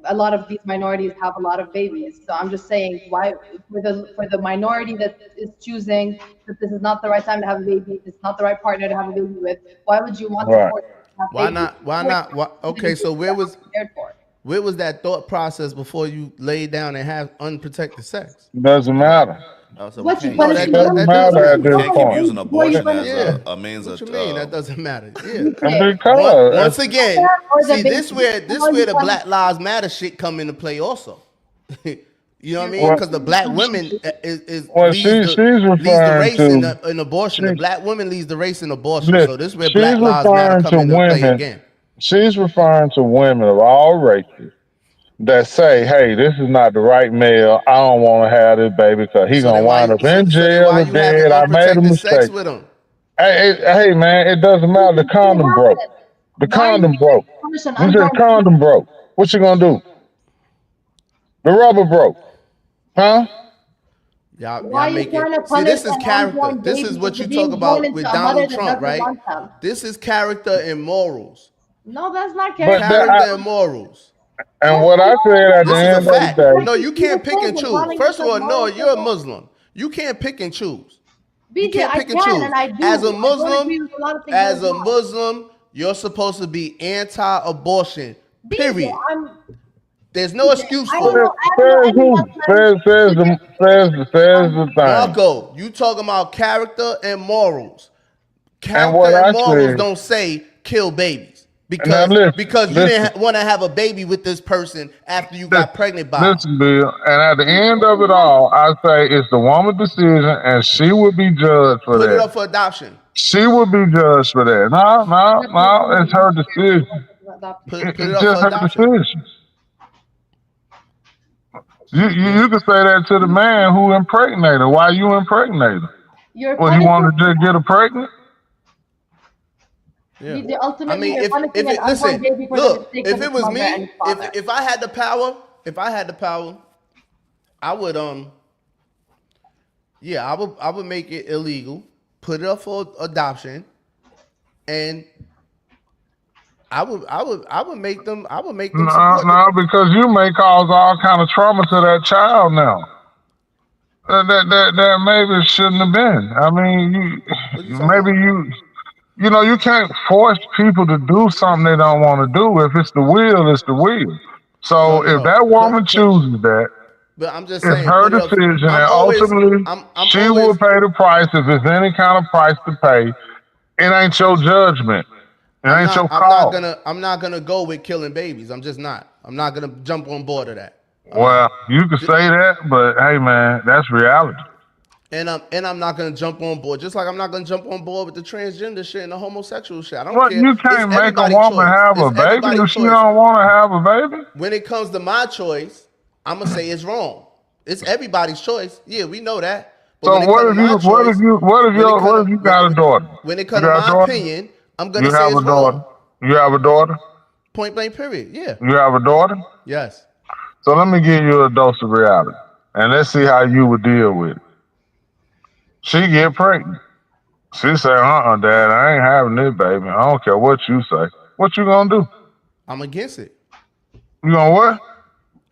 a lot of these minorities have a lot of babies. So I'm just saying, why for the minority that is choosing that this is not the right time to have a baby, this is not the right partner to have a baby with, why would you want to right. force them to have Why babies? not? Why not? Why, okay, so Prepared for. where was that thought process before you laid down and have unprotected sex? Doesn't matter. So we What you, can't but No, if keep you that Doesn't that know, does matter at matter. we this can't know keep the point. using age before you abortion put as it Yeah. a means What of you mean? That doesn't matter. Yeah. in. Because Once again, Or the see baby, this where how you the want Black Lives Matter shit come into play also. You know what I mean? Well, Because the black women is well, leads she's the referring race in to abortion. The she, black women leads the race in abortion. So listen, this is where she's Black Lives Matter referring come to into play women. again. She's referring to women of all races that say, "Hey, this is not the right male. I don't want to have this baby because he gonna wind up in So then jail why or you having dead. I made a unprotected sex mistake." with them? Hey, man, it doesn't matter. The condom broke. The Why are you condom trying broke. to punish an You said the unborn condom baby? broke. What you gonna do? The rubber broke, huh? Y'all Why are you make it. trying to See, punish this is an character. unborn This baby is for what you talk being born about into with a mother Donald that Trump, doesn't right? want them? This is character and morals. No, that's not But character. that, I, Character and morals. and Yes, what I I know said it's at the This not. is a end of the fact. day, No, you You can't the pick and thing is choose. wanting First to of all, put no, morals you're a above. Muslim. You can't pick and choose. You BJ, can't I pick and can choose. and I do. I don't agree with a lot of things As a LeBron. Muslim, you're supposed to be anti-abortion. BJ, Period. I'm There's no BJ. excuse I for don't it. know. I don't know says anyone who? BJ, Says the thing. Marco, you talking about character and morals. And Character what and I morals said, don't say kill babies now because you listen, didn't want to have a baby with this person after you got pregnant by him. listen, Bill. And at the end of it all, I say it's the woman's decision, and she would be judged for Put it that. up for adoption. She would be judged for that. No, it's her decision. Put it It's up just for her adoption. decision. Yeah. You could say that to the man who impregnated her. Why you impregnated her? You're Well, he punishing. wanted to just get her pregnant? Yeah. BJ, I ultimately, mean, you're punishing an unborn listen, baby for the look, mistakes if of it its was mother and me, its father. if I had the power, I would yeah, I would make it illegal, put it up for adoption, and I would make them support No, because you may cause all kind of trauma to that child now. That maybe shouldn't have been. I mean, what you talking maybe about? you can't force people to do something they don't want to do. If it's the will, it's the will. So if No. that woman chooses that, But I'm just it's saying, her put it up. decision, and I'm always, ultimately I'm she will always. pay the price if it's any kind of price to pay. It ain't your judgment. It ain't your call. I'm not gonna go with killing babies. I'm just not. I'm not gonna jump on board of that. I'm Well, not. you can say that, but hey, man, that's reality. And I'm not gonna jump on board. Just like I'm not gonna jump on board with the transgender shit and the homosexual shit. I don't What, care. you It's can't make a everybody's woman choice. have a It's baby everybody's if she choice. don't want to have a baby? When it comes to my choice, I'm gonna say it's wrong. It's everybody's choice. Yeah, we know that. But So when it comes to my choice, what if you got a daughter? when it You comes to got a my daughter? opinion, I'm You gonna say have a it's daughter? wrong. You have a daughter? Point blank. Period. Yeah. You have a daughter? Yes. So let me give you a dose of reality, and let's see how you would deal with it. She get pregnant. She say, Dad, I ain't having this baby. I don't care what you say. What you gonna do? I'm against it. You gonna what?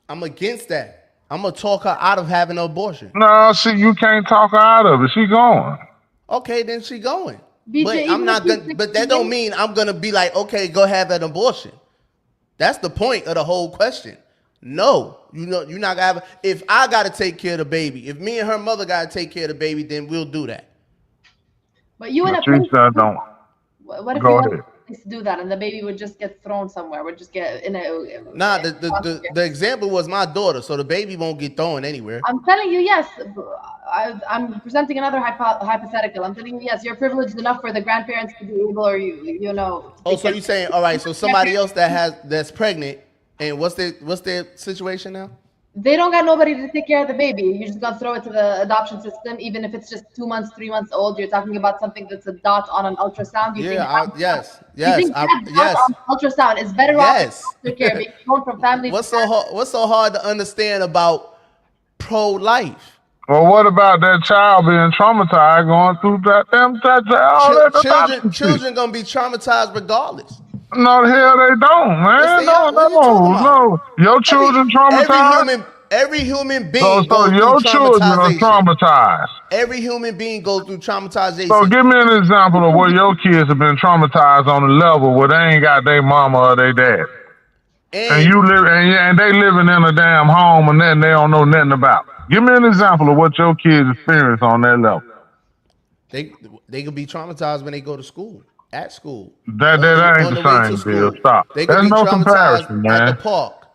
I'm against that. I'm gonna talk her out of having an abortion. No, you can't talk her out of it. She going. Okay, then she going. But BJ, I'm even if not she's gonna. But that don't 16, mean I'm gonna be like, okay, go have an abortion. That's the point of the whole question. No, you're not gonna have. If I gotta take care of the baby, if me and her mother gotta take care of the baby, then we'll do that. but you in But a she place to said do don't. that. What if you Go want ahead. to do that and the baby would just get thrown somewhere? Would just get in a. Nah, the example was my daughter, so the baby won't get thrown anywhere. I'm telling you, yes. I'm presenting another hypothetical. I'm telling you, yes, you're privileged enough for the grandparents to be able, or you know. to Oh, take so care you of saying, all right, so somebody else that's pregnant, and what's their situation now? They don't got nobody to take care of the baby. You just gotta throw it to the adoption system, even if it's just 2 months, 3 months old. You're talking about something that's a dot on an ultrasound. You think Yes, you think that dot on ultrasound is better off in yes. foster care being thrown from family to family? What's so hard to understand about pro-life? Well, what about that child being traumatized going through all that adoption shit? Children gonna be traumatized regardless. No, the hell they don't, Yes, man. they are. What are you talking about? No. Your children traumatized? Every human So being goes through your children are traumatization. traumatized. Every human being goes through So traumatization. give me an example of where your kids have been traumatized on a level where they ain't got their mama or their dad. And And you live and they living in a damn home and then they don't know nothing about. Give me an example of what your kids experience on that level. they could be traumatized when they go to school, at school, That ain't on the the way to same deal. school. Stop. They could There's be no traumatized comparison, at the man. park.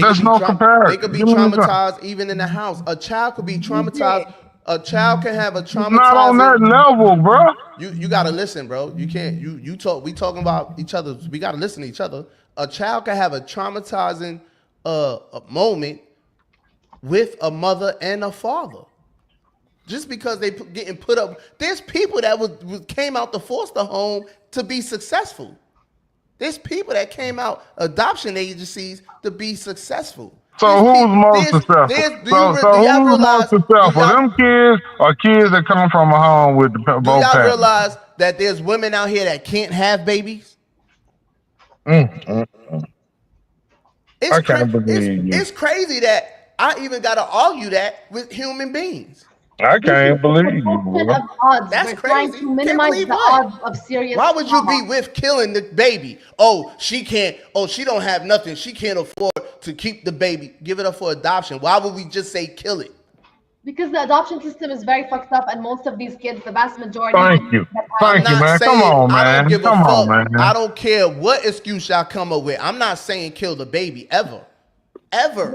There's no comparison. They could be Give me an example. traumatized even in the house. A child could be traumatized. A child can have a traumatizing. Not on that level, bro. You gotta listen, bro. You can't. You talk. We talking about each other. We gotta listen to each other. A child can have a traumatizing a moment with a mother and a father. Just because they getting put up. There's people that came out the foster home to be successful. There's people that came out adoption agencies to be successful. So who's most successful? So who's most successful? Them kids or kids that come from a home with both parents? Do y'all realize that there's women out here that can't have babies? I can't believe you. It's crazy that I even got to argue that with human beings. I can't believe you, bro. That's We're crazy. trying to minimize the odds of serious. Why would you be with killing the baby? Oh, she can't. Oh, she don't have nothing. She can't afford to keep the baby. Give it up for adoption. Why would we just say kill it? Because the adoption system is very fucked up, and most of these kids, the vast majority. Thank you, man. Saying, Come on, man. I don't give Come a fuck. on, man. I don't care what excuse y'all come up with. I'm not saying kill the baby ever.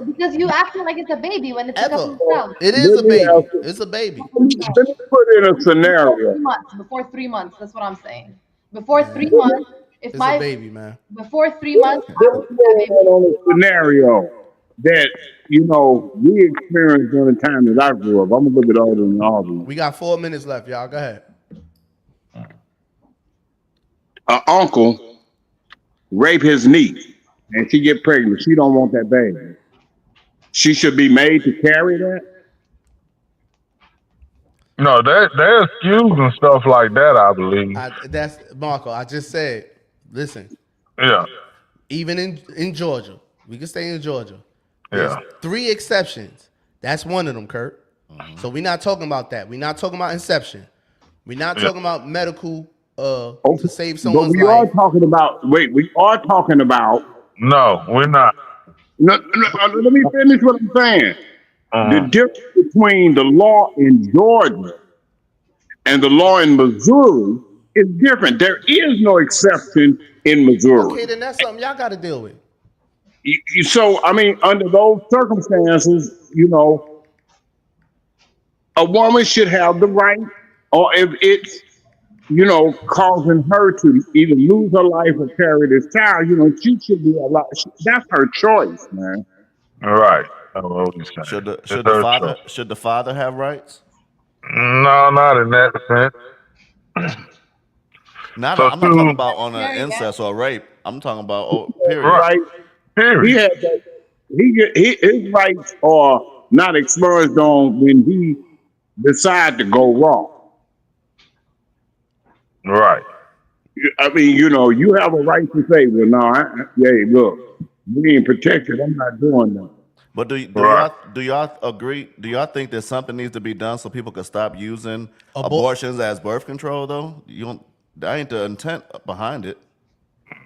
Because you acting like it's a baby when it's a couple of pounds. It is a baby. It's a baby. Let me put in a scenario. Before 3 months, that's what I'm saying. Before 3 months, it's a baby, man. Before 3 months, On a scenario that we experienced during the time that I grew up. I'm a little bit older than all of you. We got 4 minutes left, y'all. Go ahead. An uncle rape his niece, and she get pregnant. She don't want that baby. She should be made to carry that. No, they're excusing stuff like that, I believe. That's Marco. I just said, listen. Yeah. Even in Georgia, we can stay in Georgia. Yeah. 3 exceptions. That's one of them, Kurt. So we're not talking about that. We're not talking about inception. We're not talking about medical to save someone's life. We are talking about. Wait, we are talking about. No, we're not. No, let me finish what I'm saying. The difference between the law in Georgia and the law in Missouri is different. There is no exception in Missouri. Okay, then that's something y'all got to deal with. So, I mean, under those circumstances, a woman should have the right, or if it's, causing her to either lose her life or carry this child, she should be allowed. That's her choice, man. All right. Should the father have rights? No, not in that sense. I'm not talking about on an incest or rape. I'm talking about period. Right. Period. His rights are not expunged on when he decide to go wrong. Right. I mean, you have a right to say, well, no, hey, look, we ain't protected. I'm not doing that. But do y'all agree? Do y'all think that something needs to be done so people can stop using abortions as birth control? Though that ain't the intent behind it.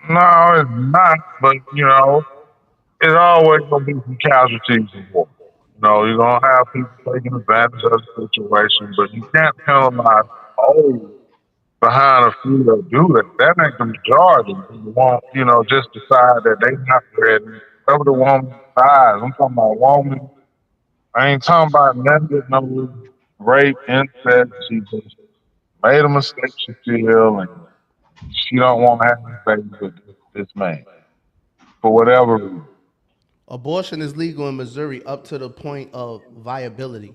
No, it's not. But it's always gonna be some casualties in war. You're gonna have people taking advantage of the situation, but you can't penalize all behind a few that do that. That ain't the majority. You won't, just decide that they not ready. Whatever the woman decides. I'm talking about woman. I ain't talking about nothing with no rape, incest. She just made a mistake, she feel, and she don't want to have this baby with this man. For whatever reason. Abortion is legal in Missouri up to the point of viability.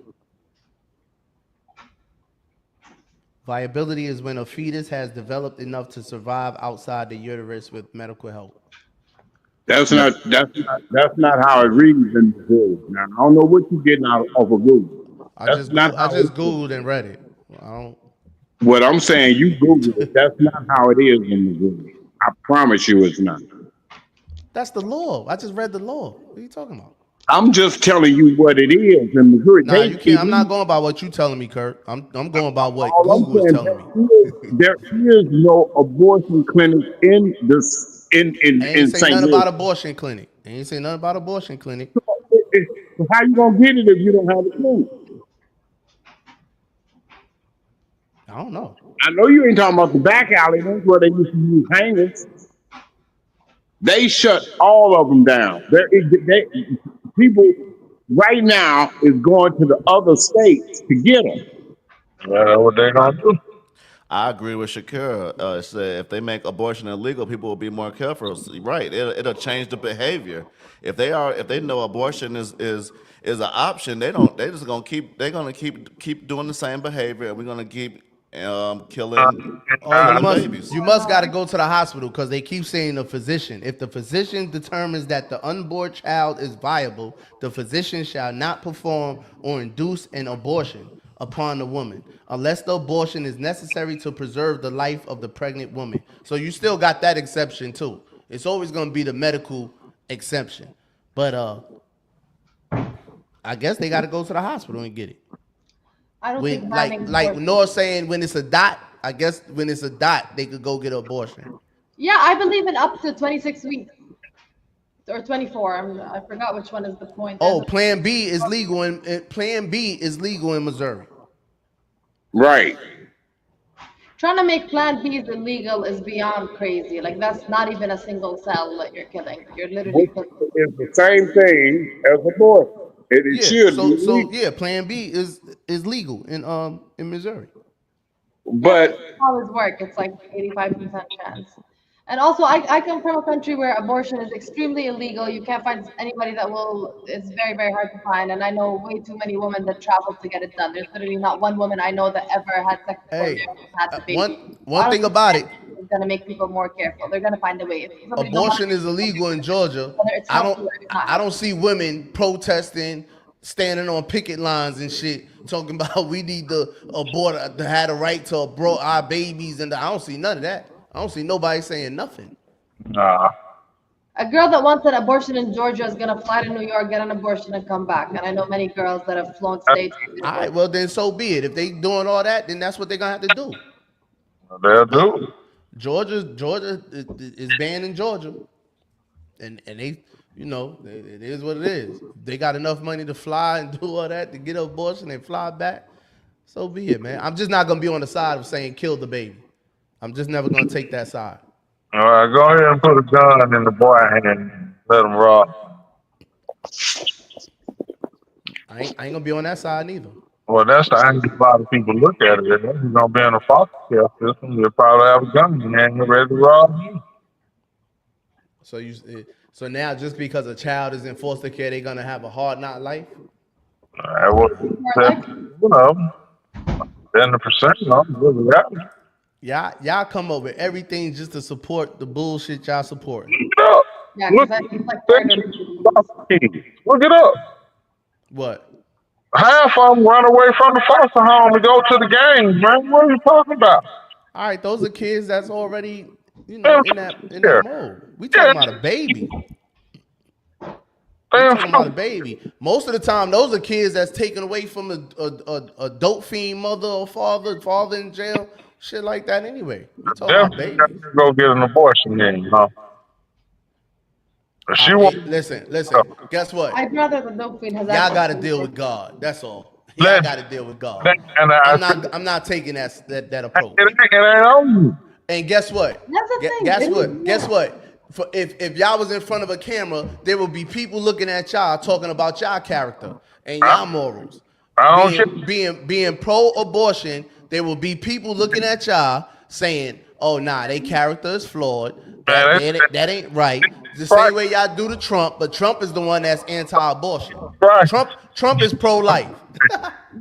Viability is when a fetus has developed enough to survive outside the uterus with medical help. That's not how it reads in Missouri. Now, I don't know what you're getting out of Google. I just Googled and read it. What I'm saying, you Googled it. That's not how it is in Missouri. I promise you it's not. That's the law. I just read the law. What are you talking about? I'm just telling you what it is in Missouri. Nah, you can't. I'm not going by what you telling me, Kurt. I'm going by what Google is telling me. There is no abortion clinic in this in Ain't say St. nothing Louis. about abortion clinic. Ain't say nothing about abortion clinic. So how you gonna get it if you don't have a clinic? I don't know. I know you ain't talking about the back alley ones where they used to use hangers. They shut all of them down. People right now is going to the other states to get them. That's what they gonna do. I agree with Shakira. Said if they make abortion illegal, people will be more careful. Right, it'll change the behavior. If they know abortion is an option, they just gonna keep they're gonna keep doing the same behavior, and we're gonna keep killing Oh, you killing must babies. you must got to go to the hospital because they keep saying the physician. If the physician determines that the unborn child is viable, the physician shall not perform or induce an abortion upon the woman unless the abortion is necessary to preserve the life of the pregnant woman. So you still got that exception too. It's always going to be the medical exception. But I guess they got to go to the hospital and get it. I don't When think like banning like abortion. Noah saying when it's a dot, I guess when it's a dot, they could go get an abortion. Yeah, I believe in up to 26 weeks or 24. I forgot which one is the point. Oh, Plan B is legal in Plan B is legal in Missouri. Right. Trying to make Plan Bs illegal is beyond crazy. Like that's not even a single cell that you're killing. You're literally Which killing. is the same thing as abortion. It Yeah, should be so legal. yeah, Plan B is legal in Missouri. Yeah, But that's how it works. It's like 85% chance. And also, I come from a country where abortion is extremely illegal. You can't find anybody that will, it's very, very hard to find. And I know way too many women that travel to get it done. There's literally not one woman I know that ever had sex before Hey, marriage and had the one baby. I one don't thing think about it, it's going to make people more careful. They're going to find a way. If somebody don't want abortion is illegal in Georgia. whether it's I healthy don't or it's not I don't healthy. see women protesting, standing on picket lines and shit, talking about we need to abort to have the right to abort our babies, and I don't see none of that. I don't see nobody saying nothing. Nah. A girl that wants an abortion in Georgia is going to fly to New York, get an abortion, and come back. And I know many girls that have flown states to get All right, abortions. well then so be it. If they doing all that, then that's what they're gonna have to do. They'll But do. Georgia is banned in Georgia, and they, it is what it is. They got enough money to fly and do all that to get an abortion and fly back. So be it, man. I'm just not gonna be on the side of saying kill the baby. I'm just never gonna take that side. All right, go ahead and put a gun in the boy hand and let him rock. I ain't gonna be on that side neither. Well, that's the angle a lot of people look at it. If you're gonna be in a foster care system, you'll probably have a gun in your hand ready to rob you. So now just because a child is in foster care, they're gonna have a hard knock life. Well, More like, 70% of them really got. Y'all come up with everything just to support the bullshit y'all supporting. Look it up. yeah, Look, because it's like murder. look it up. What? Half of them run away from the foster home to go to the games, man. What are you talking about? All right, those are kids that's already, in Yeah. that mode. We talking about a baby. We talking about a baby. Most of the time, those are kids that's taken away from a dope fiend mother or father in jail, shit like that. Anyway, we talking about Definitely babies. go get an abortion then, huh? If she won't Listen. Guess what? I'd rather the dope fiend has Y'all access got to to deal the- with God. That's all. Y'all Let- got to deal with God. and I'm not taking that approach. it ain't on you. And guess what? That's the thing, Guess it what? is, Guess yeah. what? If y'all was in front of a camera, there will be people looking at y'all talking about y'all character and y'all morals. I don't Being pro-abortion, there will be people looking at y'all saying, "Oh, nah, they character is flawed. That ain't right." The same way y'all do to Trump, but Trump is the one that's anti-abortion. Right. Trump is pro-life.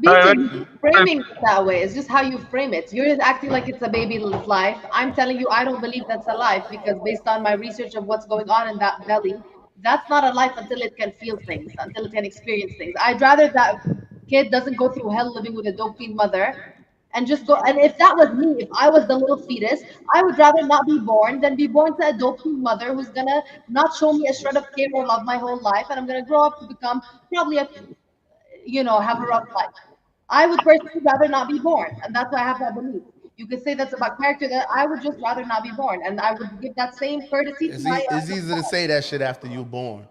BJ, you're framing it that way. It's just how you frame it. You're just acting like it's a baby's life. I'm telling you, I don't believe that's a life because based on my research of what's going on in that belly, that's not a life until it can feel things, until it can experience things. I'd rather that kid doesn't go through hell living with a dope fiend mother and just go. And if that was me, if I was the little fetus, I would rather not be born than be born to a dope fiend mother who's gonna not show me a shred of care or love my whole life, and I'm gonna grow up to become probably have a rough life. I would personally rather not be born, and that's why I have that belief. You could say that's about character, that I would just rather not be born, and I would give that same courtesy to my. It's easy to say that shit after you're born.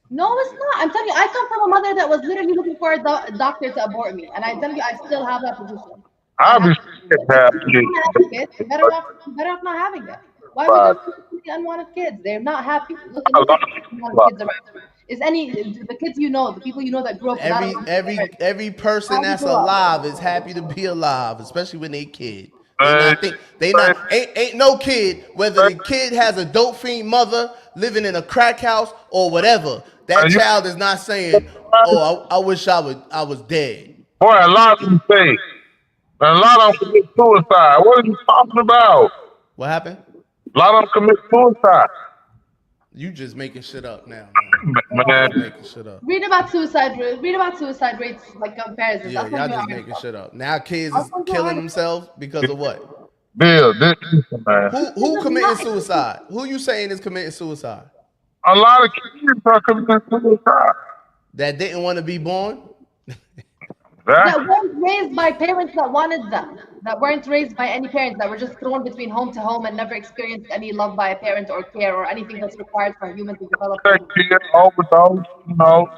No, it's not. I'm telling you, I come from a mother that was literally looking for a doctor to abort me, and I tell you, I still have that position. I'll be scared to have You're better off not having it. Why would they see unwanted kids? They're not happy. Look at unwanted kids around. Is the kids you know, the people you know that grew up without Every person that's grow up? alive is happy to be alive, especially when they kid. Ain't no kid, whether the kid has a dope fiend mother living in a crack house or whatever. That child is not saying, "Oh, I wish I was dead." Boy, a lot of them say, a lot of them commit suicide. What are you talking about? What happened? A lot of them commit suicide. You just making shit up now. Man, Making shit up. Read about suicide rates like comparisons. Yeah, y'all just making shit up. Now kids is killing themselves because of what? Bill, man. Who committing suicide? Who you saying is committing suicide? A lot of kids are committing suicide. That didn't want to be born? That weren't raised by parents that wanted them. That weren't raised by any parents, that were just thrown between home to home and never experienced any love by a parent or care or anything that's required for a human to develop. Overdose,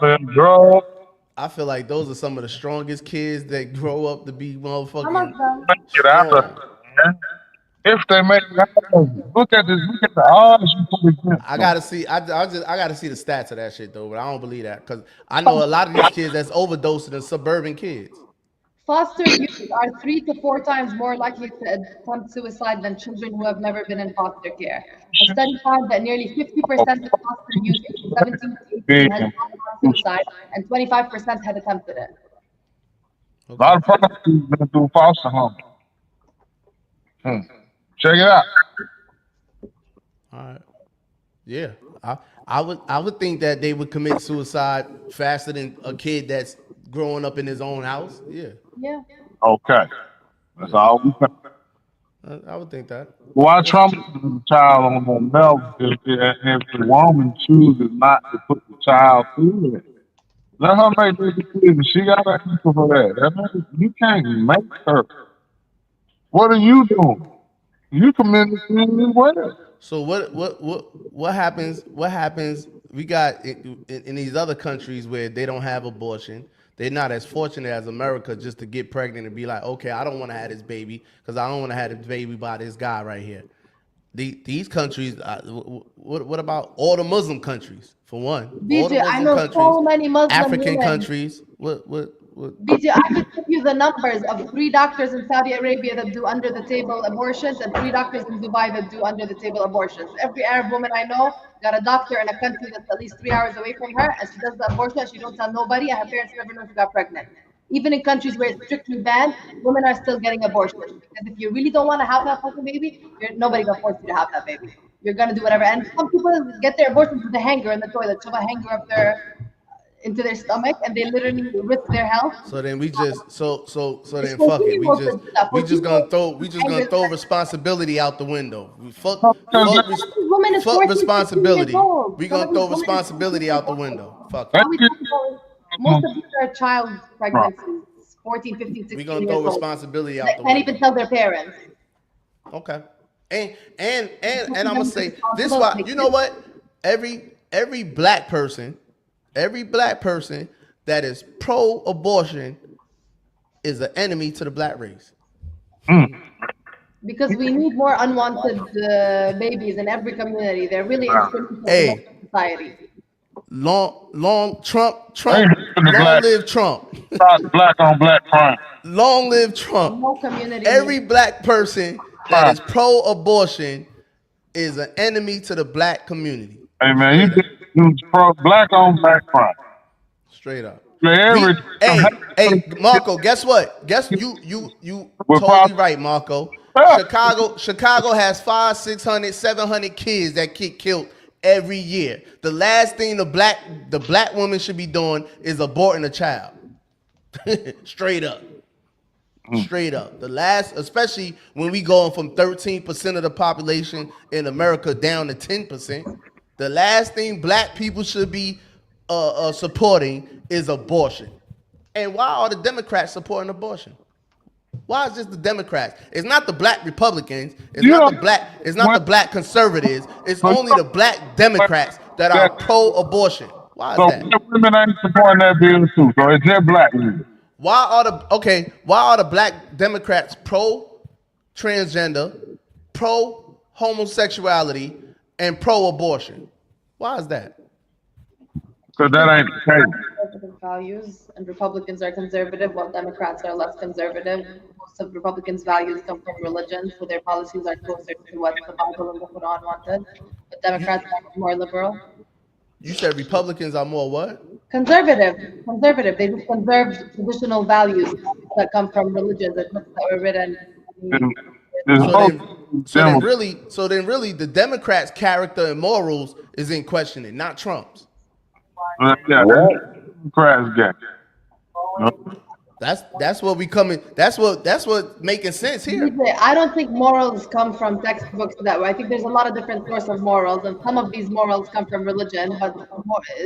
then drugs. I feel like those are some of the strongest kids that grow up to be motherfucking Get out of there. If they make look at the odds you put against. I gotta see the stats of that shit though, but I don't believe that because I know a lot of these kids that's overdosing than suburban kids. Foster youth are 3 to 4 times more likely to attempt suicide than children who have never been in foster care. A study found that nearly 50% of foster youth 17 to 18 had suicide and 25% had attempted it. A lot of prostitutes been through foster home. Check it out. All right. Yeah. I would think that they would commit suicide faster than a kid that's growing up in his own house. Yeah. Yeah. Okay. That's all we think. I would think that. Why Trump is a child on the level if the woman chooses not to put the child through it? Let her make the decision. She got to answer for that. You can't make her. What are you doing? You committed sin as well. So what happens? What happens? We got in these other countries where they don't have abortion. They're not as fortunate as America just to get pregnant and be like, okay, I don't want to have this baby because I don't want to have this baby by this guy right here. These countries. What about all the Muslim countries? For one, BJ, I know so many Muslim African women. Countries. What? BJ, I could give you the numbers of 3 doctors in Saudi Arabia that do under the table abortions and 3 doctors in Dubai that do under the table abortions. Every Arab woman I know got a doctor in a country that's at least 3 hours away from her, and she does the abortion and she don't tell nobody, and her parents never know she got pregnant. Even in countries where it's strictly banned, women are still getting abortions. Because if you really don't want to have that fucking baby, nobody gonna force you to have that baby. You're gonna do whatever. And some people get their abortions with a hanger in the toilet, shove a hanger up into their stomach, and they literally risk their health. So then we just so then fuck it. We just gonna throw responsibility out the window. Fuck responsibility. We gonna throw responsibility out the window. Fuck it. Most of these are child pregnancies, 14, 15, 16 We gonna throw responsibility out the window. Can't even tell their parents. Okay. And I'm gonna say this why you know what? Every black person that is pro-abortion is an enemy to the black race. Because we need more unwanted babies in every community. They're really instrumental in society. Long Trump, long live Trump. Black on black crime. Long live Trump. No community. Every black person that is pro-abortion is an enemy to the black community. Hey man, you black on black crime. Straight up. Hey, Marco, guess what? Guess you totally right, Marco. Chicago has 500, 600, 700 kids that get killed every year. The last thing the black woman should be doing is aborting a child. Straight up. Straight up. The last, especially when we going from 13% of the population in America down to 10%, the last thing black people should be supporting is abortion. And why are the Democrats supporting abortion? Why is just the Democrats? It's not the black Republicans. It's not the black conservatives. It's only the black Democrats that are pro-abortion. Why is that? So women ain't supporting that bill too. So it's just black women. Why are the black Democrats pro-transgender, pro homosexuality, and pro-abortion. Why is that? Because that ain't the case. Conservative values, and Republicans are conservative, while Democrats are less conservative. Most of Republicans' values come from religion, so their policies are closer to what the Bible and the Quran wanted. But Democrats are more liberal. You said Republicans are more what? Conservative. They just conserve traditional values that come from religion, that were written. There's So both then, Democrats. so then really, the Democrats' character and morals is in questioning, not Trump's. Yeah, Democrats get. That's what we coming. That's what making sense here. I don't think morals come from textbooks that way. I think there's a lot of different sources of morals, and some of these morals come from religion, but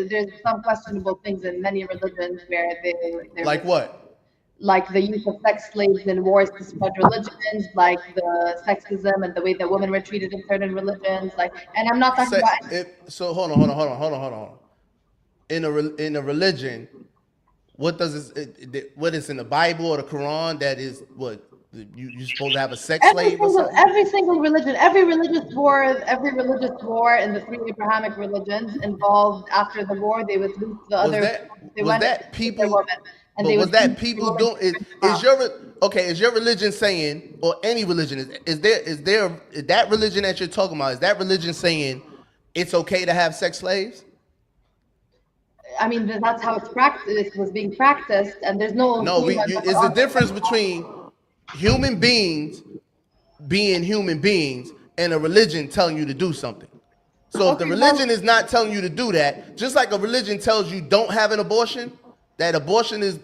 there's some questionable things in many religions where they're Like what? Like the use of sex slaves in wars to spread religions, like the sexism and the way that women were treated in certain religions. And I'm not talking about. So hold on. In a religion, what does what is in the Bible or the Quran that is what you're supposed to have a sex slave or something? Every single religion, every religious war in the three Abrahamic religions involved after the war, they would lose the other. Was that people? But was that people doing? Is your religion saying, or any religion, is that religion that you're talking about? Is that religion saying it's okay to have sex slaves? I mean, that's how it was being practiced, and there's no. No, it's the difference between human beings being human beings and a religion telling you to do something. So if the religion is not telling you to do that, just like a religion tells you don't have an abortion, that abortion is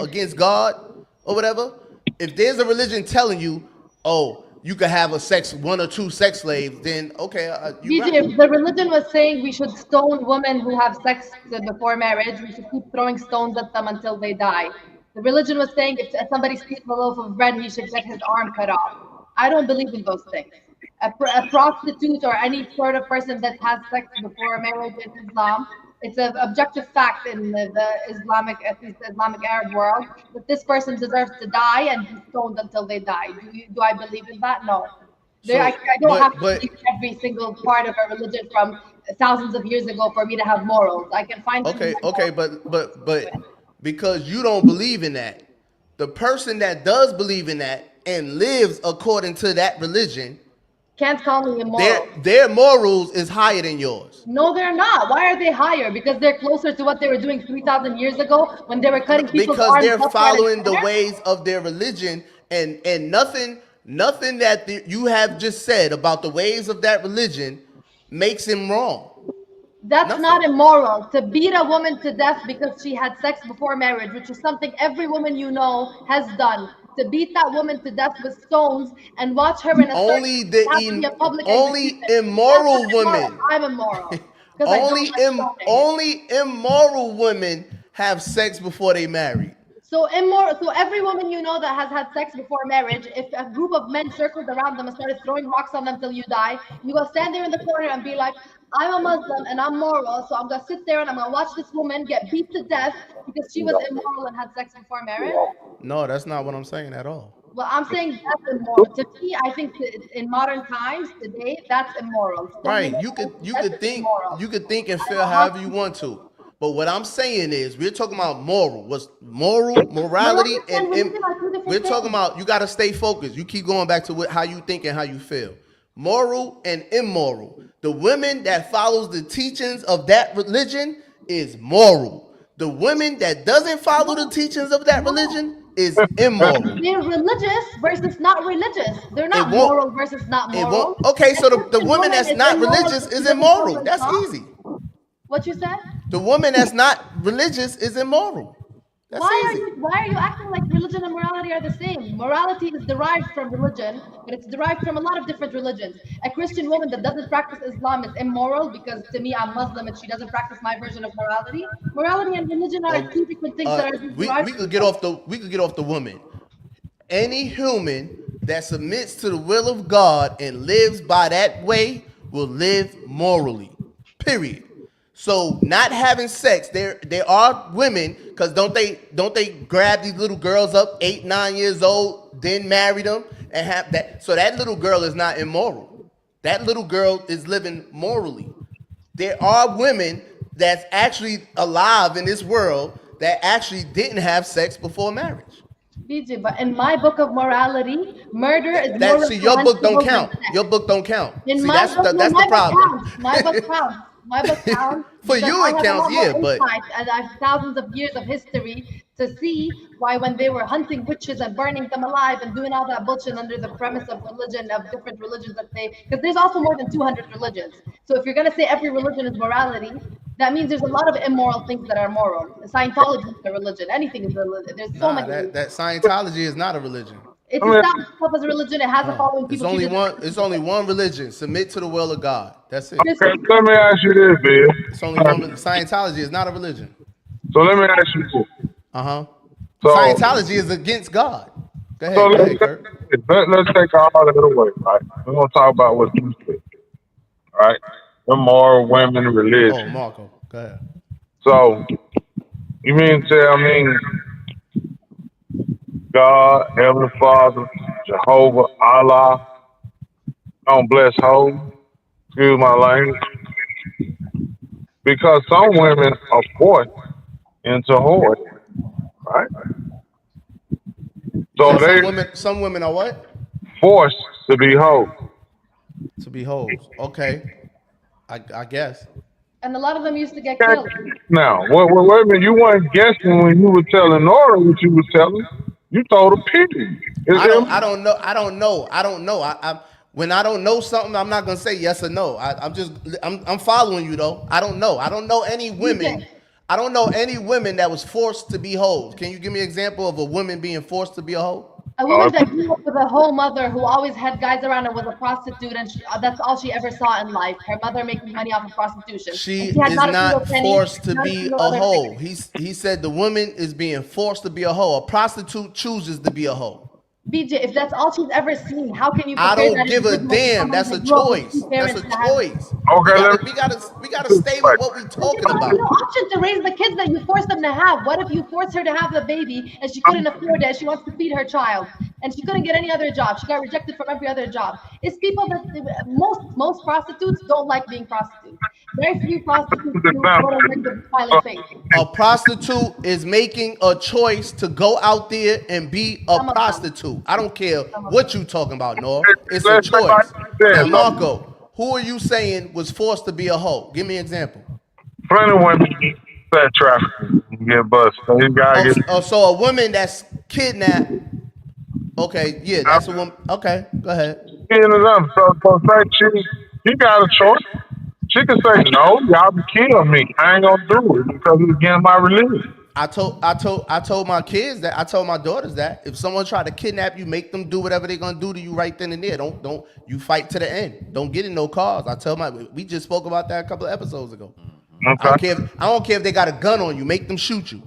against God or whatever. If there's a religion telling you, oh, you could have one or two sex slaves, then okay. If the religion was saying we should stone women who have sex before marriage, we should keep throwing stones at them until they die. The religion was saying if somebody steals a loaf of bread, he should get his arm cut off. I don't believe in those things. A prostitute or any sort of person that has sex before marriage in Islam, it's an objective fact in the Islamic Arab world that this person deserves to die and be stoned until they die. Do I believe in that? No. I don't have to believe every single part of a religion from thousands of years ago for me to have morals. I can find. Okay, but because you don't believe in that, the person that does believe in that and lives according to that religion can't call me immoral. Their morals is higher than yours. No, they're not. Why are they higher? Because they're closer to what they were doing 3,000 years ago when they were cutting people's arms. Because they're following the ways of their religion, and nothing that you have just said about the ways of that religion makes him wrong. That's not immoral. To beat a woman to death because she had sex before marriage, which is something every woman you know has done. To beat that woman to death with stones and watch her in a only immoral women. I'm immoral. Only immoral women have sex before they marry. So every woman you know that has had sex before marriage, if a group of men circled around them and started throwing rocks on them till you die, you go stand there in the corner and be like, I'm a Muslim and I'm moral, so I'm gonna sit there and I'm gonna watch this woman get beat to death because she was immoral and had sex before marriage. No, that's not what I'm saying at all. Well, I'm saying that's immoral. To me, I think in modern times, today, that's immoral. Right. You could think and feel however you want to. But what I'm saying is, we're talking about morality, and we're talking about, you got to stay focused. You keep going back to how you think and how you feel. Moral and immoral. The women that follows the teachings of that religion is moral. The women that doesn't follow the teachings of that religion is immoral. They're religious versus not religious. They're not moral versus not moral. Okay, so the woman that's not religious is immoral. That's easy. What you said? The woman that's not religious is immoral. That's easy. Why are you acting like religion and morality are the same? Morality is derived from religion, but it's derived from a lot of different religions. A Christian woman that doesn't practice Islam is immoral because to me I'm Muslim and she doesn't practice my version of morality. Morality and religion are two different things that are derived. We could get off the woman. Any human that submits to the will of God and lives by that way will live morally. Period. So not having sex, there are women, because don't they grab these little girls up 8, 9 years old, then marry them and have that? So that little girl is not immoral. That little girl is living morally. There are women that's actually alive in this world that actually didn't have sex before marriage. BJ, but in my book of morality, murder is That more see, your book don't reprehensible than count. sex. Your book don't count. In See, my that's book, the no, that's the my book problem. counts. My book counts. My book counts For because you, I it have a counts, lot more yeah, but insight, and I have thousands of years of history to see why when they were hunting witches and burning them alive and doing all that bullshit under the premise of religion, of different religions that they, because there's also more than 200 religions. So if you're gonna say every religion is morality, that means there's a lot of immoral things that are moral. Scientology is a religion. Anything is a religion. There's so nah, many that religions. Scientology is not a religion. It's I mean, established itself as a religion. It has a following. It's People only treat it one. It's only one religion. Submit to the will of God. That's it. okay, let me ask you this, Bill. It's only one. Scientology is not a religion. So let me ask you this. So, Scientology is against God. Go ahead, so go ahead, Kurt. let's take all of it away, right? We're gonna talk about what you said, right? The moral women, Oh, religion. Marco, go ahead. So you mean to tell me God, Heavenly Father, Jehovah, Allah, don't bless hoes? Excuse my language. Because some women are forced into whoredom, right? You So said they some women are what? forced to be hoes. To be hoes. Okay, I guess. and a lot of them used to get killed. Now, wait a minute. You weren't guessing when you were telling Nora what you were telling. You told a pig. I don't know. When I don't know something, I'm not gonna say yes or no. I'm following you though. I don't know. I don't know any women. I don't know any women that was forced to be hoes. Can you give me an example of a woman being forced to be a hoe? A woman that grew up with a whole mother who always had guys around and was a prostitute, and that's all she ever saw in life. Her mother making money off of prostitution. She And she had is not a single not penny, forced to not be single a other hoe. thing. He said the woman is being forced to be a hoe. A prostitute chooses to be a hoe. BJ, if that's all she's ever seen, how can you I compare don't that give a individual to damn. someone That's a that grew up with choice. two That's parents a that had choice. Okay, We gotta stay with what we talking You have no about. option to raise the kids that you force them to have. What if you force her to have the baby and she couldn't afford it and she wants to feed her child and she couldn't get any other job? She got rejected from every other job. It's people that most prostitutes don't like being prostitutes. Very few prostitutes do go to work with a smiling face. A prostitute is making a choice to go out there and be a Some of them. prostitute. I don't care what you talking about, Nor. It's a let's say choice. like that. Now, Marco, who are you saying was forced to be a hoe? Give me an example. Plenty of women sex trafficking get busted. So you gotta get. So a woman that's kidnapped. Okay, yeah, that's a woman. Okay, go ahead. Getting it up. So say she got a choice. She can say no, y'all can kill me. I ain't gonna do it because it's against my religion. I told my kids that. I told my daughters that if someone tried to kidnap you, make them do whatever they're gonna do to you right then and there. Don't you fight to the end. Don't get in no cars. We just spoke about that a couple of episodes ago. Okay. I don't care if they got a gun on you. Make them shoot you.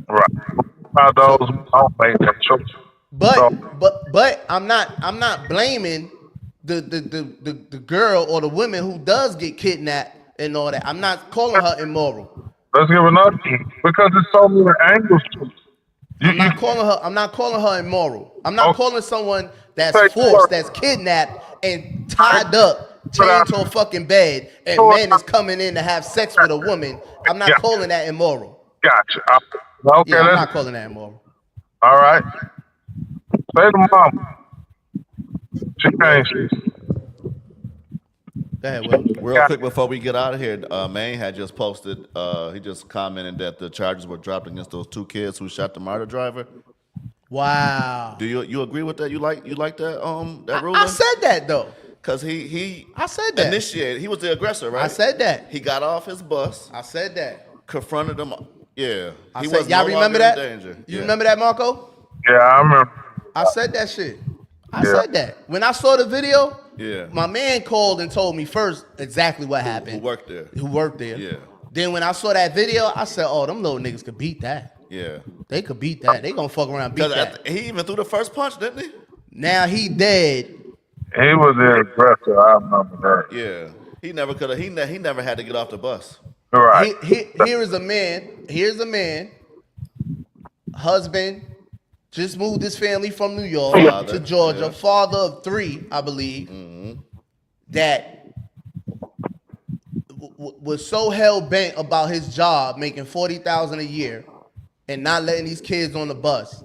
Right. How those don't make that choice. But I'm not blaming the girl or the woman who does get kidnapped and all that. I'm not calling her immoral. Let's give another thing because there's so many angles to it. I'm not calling her immoral. I'm not calling someone that's Take forced, work. that's kidnapped and tied up, chained to a fucking bed, and men is coming in to have sex with a woman. I'm not calling that immoral. Gotcha. Okay, Yeah, I'm not calling that immoral. all right. Say to mama. She can't. Go ahead, Will. Real quick before we get out of here, Maine had just posted. He just commented that the charges were dropped against those two kids who shot the MARTA driver. Wow. Do you agree with that? You like that that ruling? I said that though. Because he I said that. initiated. He was the aggressor, right? I said that. He got off his bus, I said that. confronted him. Yeah, I he said, was y'all no remember longer that? in danger. You Yeah. remember that, Marco? Yeah, I remember. I said that shit. I Yeah. said that. When I saw the video, Yeah. my man called and told me first exactly what Who happened. worked there? Who worked there. Yeah. Then when I saw that video, I said, oh, them little niggas could beat that. Yeah. They could beat that. They gonna fuck around and beat Because that. he even threw the first punch, didn't he? Now he dead. He was the aggressor. I remember that. Yeah. He never could have. He never had to get off the bus. Right. Here is a man. Here's a man. Husband. Just moved his family from New York Father, to Georgia. yeah. Father of 3, I believe. that was so hell bent about his job, making $40,000 a year, and not letting these kids on the bus,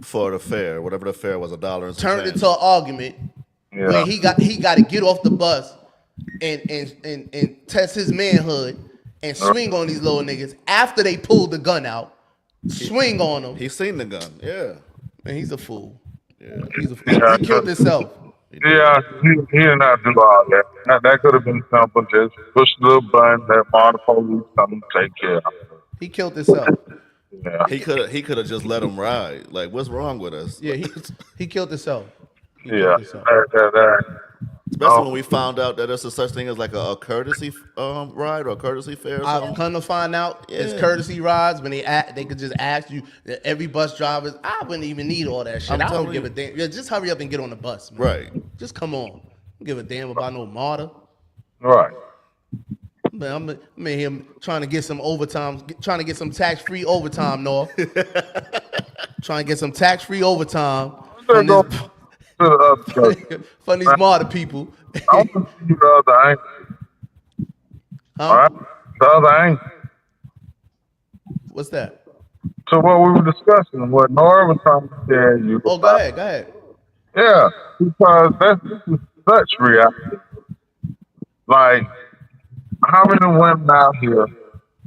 For the fare, whatever the fare was, $1 and some turned change. into an argument Yeah. where he got to get off the bus and test his manhood and swing on these little niggas after they pulled the gun out, swing on them. He seen the gun. Yeah. Man, he's a fool. Yeah. He's a fool. He killed himself. Yeah, he did not do all that. That could have been simple. Just push the little button, let the police come and take care of it. He killed himself. Yeah. He could have just let him ride. Like, what's wrong with us? Yeah, he killed himself. He Yeah. killed himself. Especially when we found out that there's a such thing as like a courtesy ride or a courtesy fare. Or I've something. come to find out it's Yeah. courtesy rides when they could just ask you. Every bus driver, I wouldn't even need all that shit. I'm I don't telling give you. a damn. Yeah, just hurry up and get on the bus, man. Right. Just come on. Don't give a damn about no martyr. Right. Man, I'm in here trying to get some overtime, trying to get some tax-free overtime, North. Trying to get some tax-free overtime from, Go this, to the other side. from these martyr people. I want to see the other angle. Huh? All right? The other angle. What's that? So what we were discussing, what Nora was trying to tell you. Oh, go ahead, go ahead. Yeah, because this is such reality. Like, how many women out here,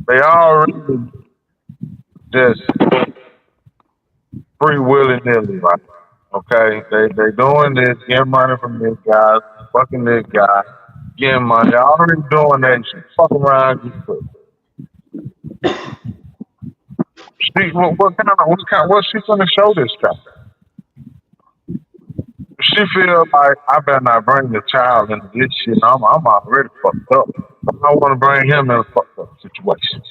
they already just free willy-nilly, right? Okay? They doing this, getting money from this guy, fucking this guy, getting money. Already doing that shit. Fuck around, get put. What's she gonna show this guy? She feel like I better not bring the child into this shit. I'm already fucked up. I want to bring him in a fucked up situation.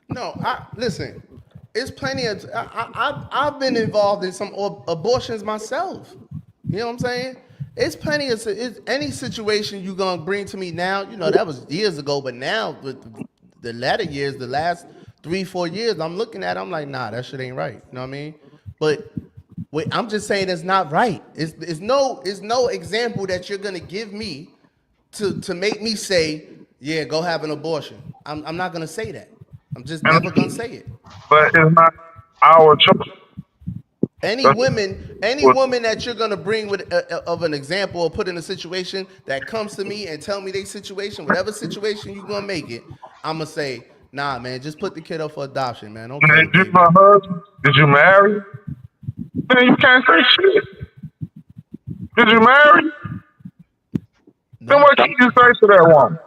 No, listen. It's plenty of. I've been involved in some abortions myself. You know what I'm saying? It's plenty of. Any situation you gonna bring to me now, you know that was years ago, but now with the latter years, the last 3-4 years, I'm looking at it, I'm like, nah, that shit ain't right. You know what I mean? But wait, I'm just saying it's not right. It's no example that you're gonna give me to make me say, yeah, go have an abortion. I'm not gonna say that. I'm just never gonna say it. But it's not our choice. Any woman that you're gonna bring with of an example or put in a situation that comes to me and tell me their situation, whatever situation you're gonna make it, I'm gonna say, nah, man, just put the kid up for adoption, man. Okay. Did you my husband? Did you marry? Man, you can't say shit. Did you marry? No. Then what can you say to that woman?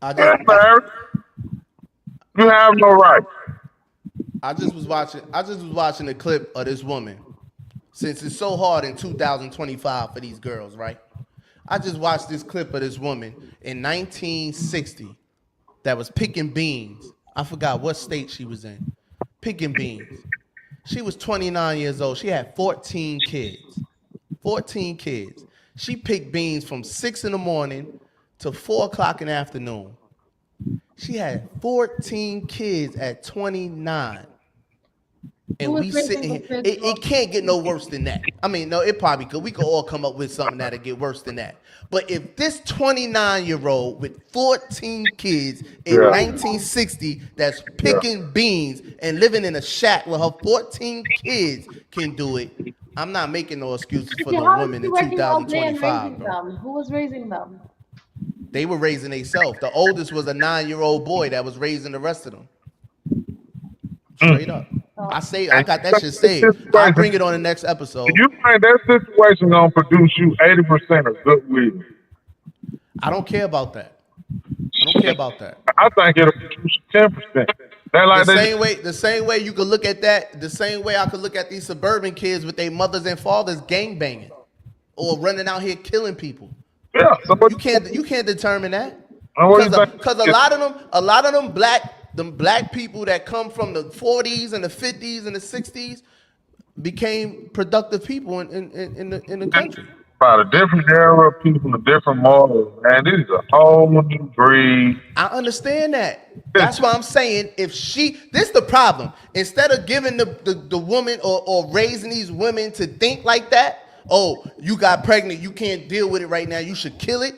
You married. You have no right. I just was watching a clip of this woman. Since it's so hard in 2025 for these girls, right? I just watched this clip of this woman in 1960 that was picking beans. I forgot what state she was in. Picking beans. She was 29 years old. She had 14 kids. 14 kids. She picked beans from 6 in the morning to 4 o'clock in the afternoon. She had 14 kids at 29. And we sitting here. It can't get no worse than that. I mean, no, it probably could. We could all come up with something that'll get worse than that. But if this 29-year-old with 14 kids in 1960 that's picking beans and living in a shack with her 14 kids can do it, I'm not making no excuses for no women in 2025. Bro. Who was raising them? They were raising themselves. The oldest was a 9-year-old boy that was raising the rest of them. Straight up. I got that shit saved. I'll bring it on the next episode. You think that situation gonna produce you 80% of good weed? I don't care about that. I don't care about that. I think it'll produce 10%. The same way you could look at that, the same way I could look at these suburban kids with their mothers and fathers gang banging or running out here killing people. Yeah, you can't determine that. Because a lot of them black people that come from the 40s and the 50s and the 60s became productive people in the country. About a different era of people, a different model, man. This is a whole new breed. I understand that. That's why I'm saying this is the problem. Instead of giving the woman or raising these women to think like that, oh, you got pregnant, you can't deal with it right now, you should kill it.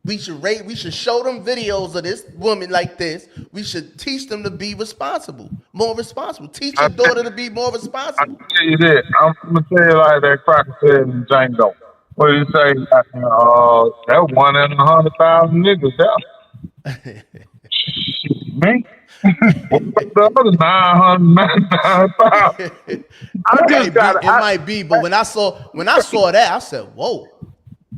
We should show them videos of this woman like this. We should teach them to be responsible, more responsible. Teach your daughter to be more I responsible. tell you this. I'm gonna tell you like that cracker said in Django. What do you say? That 1 in 100,000 niggas there. Me? What the other 999,000? It might be, but when I saw that, I said, "Whoa,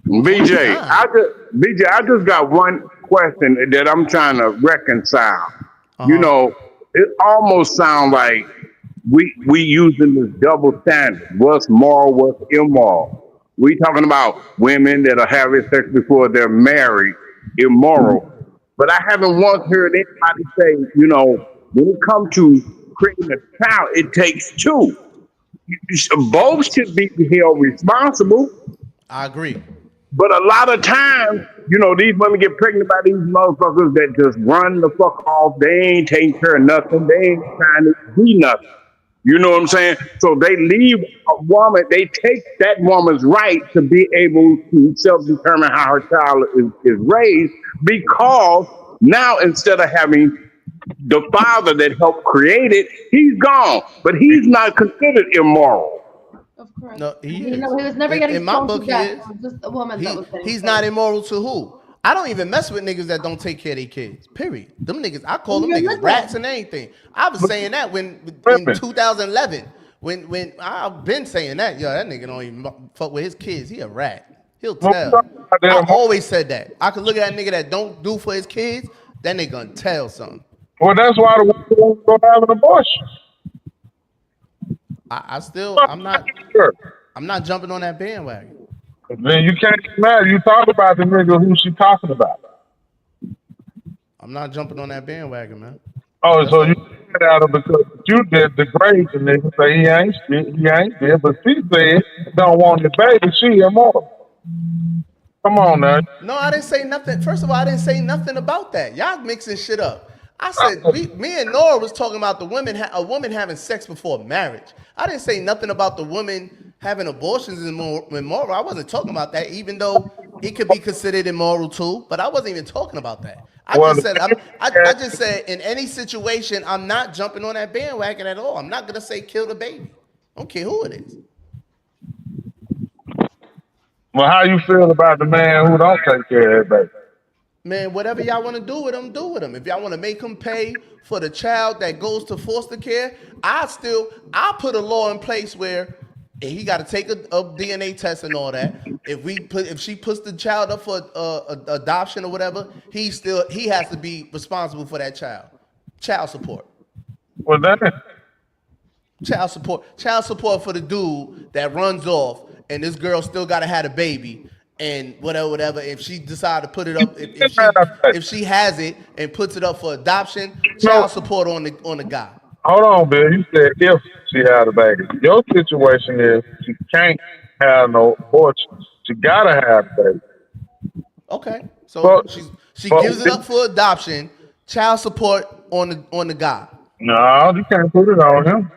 BJ, 29." I just got one question that I'm trying to reconcile. You know, it almost sounds like we using this double standard. What's moral, what's immoral? We talking about women that are having sex before they're married, immoral. But I haven't once heard anybody say, you know, when it comes to creating a child, it takes two. Both should be held responsible. I agree. But a lot of times, you know, these women get pregnant by these motherfuckers that just run the fuck off. They ain't taking care of nothing. They ain't trying to be nothing. You know what I'm saying? So they leave a woman, they take that woman's right to be able to self-determine how her child is raised, because now instead of having the father that helped create it, he's gone. But he's not considered immoral. Of course. No, he He is. was never In getting my stoned book, to he death. is. It was just a woman that was getting He's stoned. not immoral to who? I don't even mess with niggas that don't take care of their kids. Period. Them niggas, I call them You're niggas living. rats and anything. I was saying that in 2011. When I've been saying that, yo, that nigga don't even fuck with his kids. He a rat. He'll tell. I always said that. I could look at that nigga that don't do for his kids. That nigga gonna tell something. Well, that's why the woman won't go have an abortion. I'm not jumping on that bandwagon. Then you can't get mad. You talk about the nigga who she talking about. I'm not jumping on that bandwagon, man. Oh, so you get at her because you did degrade the nigga, say he ain't shit, he ain't there, but she said don't want the baby, she immortal. Come on now. No, I didn't say nothing. First of all, I didn't say nothing about that. Y'all mixing shit up. I said me and Nora was talking about a woman having sex before marriage. I didn't say nothing about the woman having abortions immoral. I wasn't talking about that, even though it could be considered immoral too. But I wasn't even talking about that. I just said in any situation, I'm not jumping on that bandwagon at all. I'm not gonna say kill the baby. I don't care who it is. Well, how you feel about the man who don't take care of that baby? Man, whatever y'all want to do with him, do with him. If y'all want to make him pay for the child that goes to foster care, I'll put a law in place where he got to take a DNA test and all that. If she puts the child up for adoption or whatever, he has to be responsible for that child. Child support. Well, then, Child support for the dude that runs off and this girl still got to have a baby. And whatever. If she decide to put it up, if she has it and puts it up for adoption, child support on the guy. Hold on, Bill. You said if she had a baby. Your situation is she can't have no abortion. She gotta have a baby. Okay, so she gives it up for adoption. Child support on the guy. No, you can't put it on him.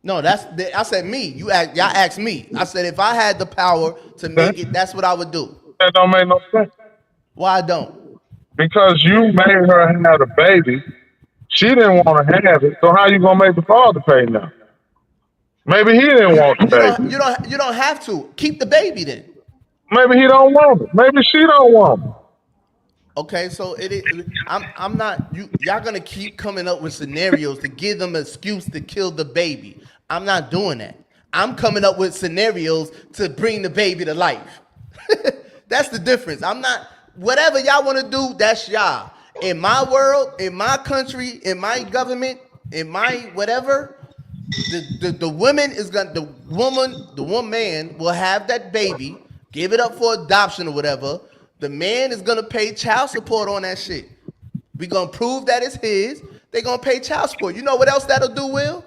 No, I said me. Y'all asked me. I said if I had the power to make it, that's what I would do. That don't make no sense. Why I don't? Because you made her have a baby. She didn't want to have it. So how you gonna make the father pay now? Maybe he didn't want the baby. You don't have to keep the baby then. Maybe he don't want it. Maybe she don't want it. Okay, so I'm not. Y'all gonna keep coming up with scenarios to give them an excuse to kill the baby. I'm not doing that. I'm coming up with scenarios to bring the baby to life. That's the difference. I'm not. Whatever y'all want to do, that's y'all. In my world, in my country, in my government, in my whatever, the one man will have that baby, give it up for adoption or whatever. The man is gonna pay child support on that shit. We gonna prove that it's his. They gonna pay child support. You know what else that'll do, Will?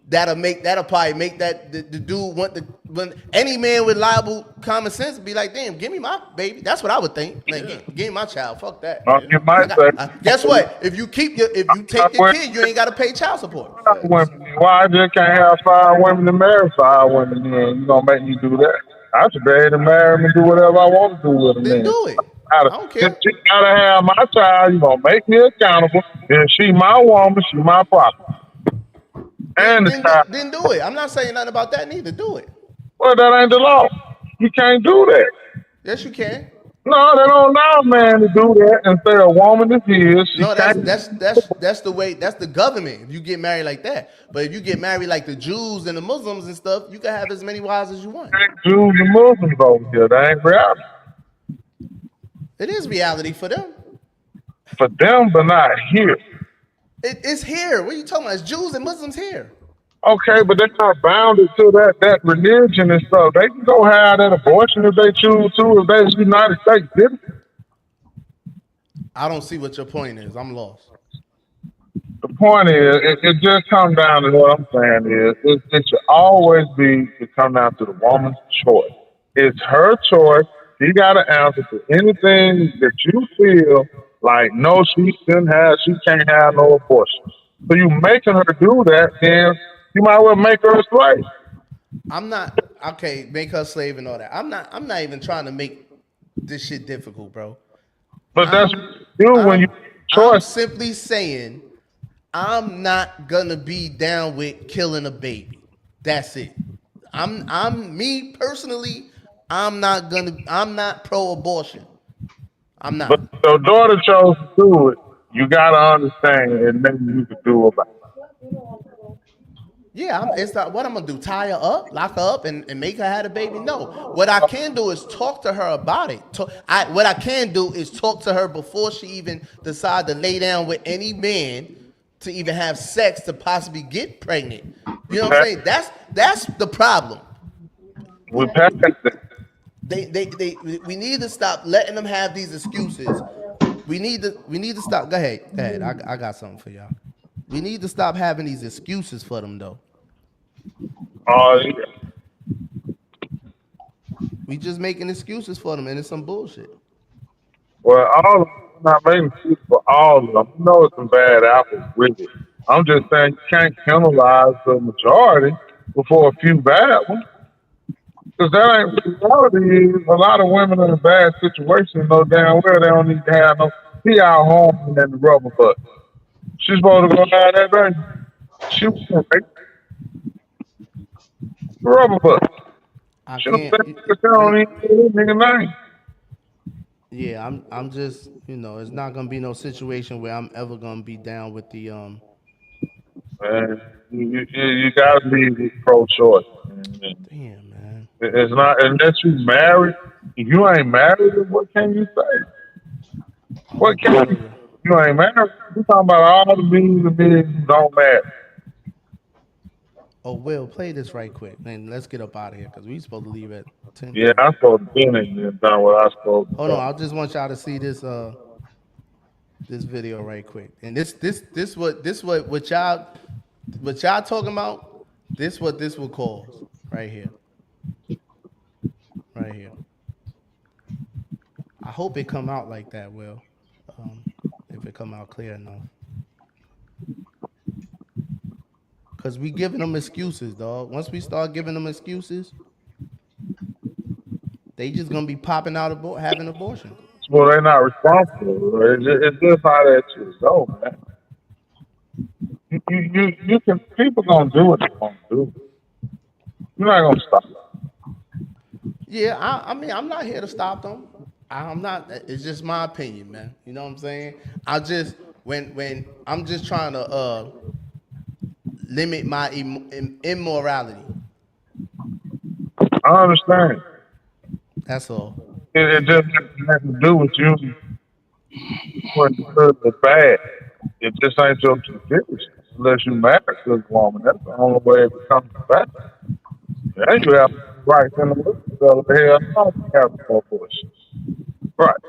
That'll probably make that the dude when any man with liable common sense be like, damn, give me my baby. That's what I would think. Like, give me my child. Fuck that. You might say, guess what? If you take your kid, you ain't gotta pay child support. Why I just can't have 5 women to marry 5 women? Then you gonna make me do that? I should be able to marry him and do whatever I want to do with him. Then Then do it. gotta, I don't she care. gotta have my child. You gonna make me accountable? And she my woman. She my property. And the child. Then do it. I'm not saying nothing about that neither. Do it. Well, that ain't the law. You can't do that. Yes, you can. No, they don't allow a man to do that and say a woman is his. She No, can't. that's the way. That's the government. If you get married like that, but if you get married like the Jews and the Muslims and stuff, you can have as many wives as you want. Jews and Muslims over here. That ain't reality. It is reality for them. For them, but not here. It's here. What are you talking about? It's Jews and Muslims here. Okay, but they're not bounded to that religion and stuff. They can go have that abortion if they choose to, if they're United States citizens. I don't see what your point is. I'm lost. The point is, it just comes down to what I'm saying is, it should always be, it come down to the woman's choice. It's her choice. She got to answer to anything that you feel like, no, she can't have no abortion. So you making her do that, then you might well make her a slave. I'm not okay. Make her slave and all that. I'm not even trying to make this shit difficult, bro. But that's you when you I'm choice. simply saying I'm not gonna be down with killing a baby. That's it. I'm me personally. I'm not pro-abortion. I'm not. But your daughter chose to do it. You gotta understand, and nothing you can do about it. Yeah, it's not what I'm gonna do. Tie her up, lock her up, and make her have a baby. No, what I can do is talk to her about it. What I can do is talk to her before she even decide to lay down with any man to even have sex to possibly get pregnant. You know what I'm saying? That's the problem. We passed that. We need to stop letting them have these excuses. We need to stop. Go ahead. I got something for y'all. We need to stop having these excuses for them though. Yeah. We just making excuses for them, and it's some bullshit. Well, all of them, I'm not making excuse for all of them. You know, it's some bad apples with it. I'm just saying you can't penalize the majority before a few bad ones. Because that ain't what the reality is. A lot of women in a bad situation know damn well they don't need to have no pee out home and the rubber butt. She's supposed to go have that baby. She was right. Rubber butt. I She don't can't. think that she don't even know this nigga name. Yeah, I'm just, it's not gonna be no situation where I'm ever gonna be down with the Man, you gotta be pro-choice. Damn, man. It's not unless you married. If you ain't married, what can you say? What can you ain't married? We talking about all the millions and millions who don't matter. Oh, Will, play this right quick, and let's get up out of here because we supposed to leave at 10. Yeah, I'm supposed to be in and done what I supposed to Hold do. on, I just want y'all to see this video right quick. And this what y'all talking about? This what this will cause right here. Right here. I hope it come out like that, Will. If it come out clear enough. Cause we giving them excuses, dog. Once we start giving them excuses, they just gonna be popping out having abortion. Well, they're not responsible. It's just how that shit go, man. You can people gonna do what they want to do. You're not gonna stop them. Yeah, I mean, I'm not here to stop them. I'm not. It's just my opinion, man. You know what I'm saying? I just when I'm just trying to limit my immorality. I understand. That's all. It just has nothing to do with you. What is bad? It just ain't your consideration. Unless you marry to a woman, that's the only way it becomes bad. Then you have rights in the world. So the hell, no, you have no abortion. Right.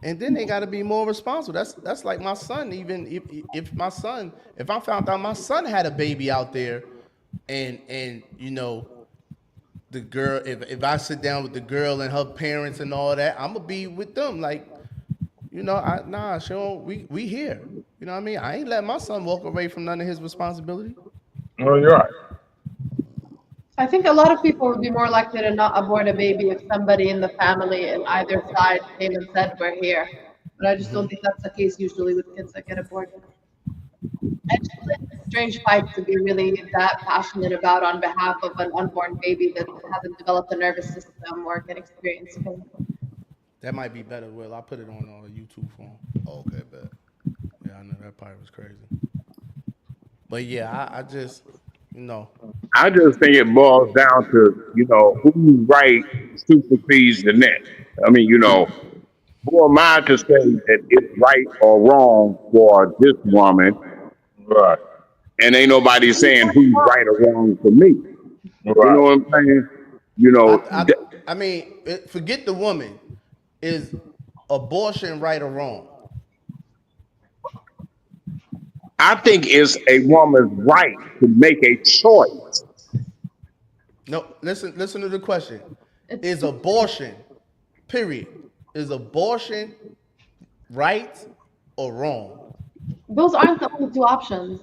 And then they got to be more responsible. That's like my son. Even if I found out my son had a baby out there, and the girl, if I sit down with the girl and her parents and all that, I'm gonna be with them. Like, we here. You know what I mean? I ain't letting my son walk away from none of his responsibility. No, you're right. I think a lot of people would be more likely to not abort a baby if somebody in the family in either side came and said, we're here. But I just don't think that's the case usually with kids that get aborted. And it's a strange fight to be really that passionate about on behalf of an unborn baby that hasn't developed a nervous system or can experience pain. That might be better, Will. I put it on YouTube for him. Okay, bet. Yeah, I know that part was crazy. But yeah, I just, you know. I just think it boils down to, who's right supersedes the next. I mean, who am I to say that it's right or wrong for this woman? Right. And ain't nobody saying who's right or wrong for me. You know what I'm saying? I mean, forget the woman. Is abortion right or wrong? I think it's a woman's right to make a choice. No, listen to the question. Is abortion, period, is abortion right or wrong? Those aren't the only two options.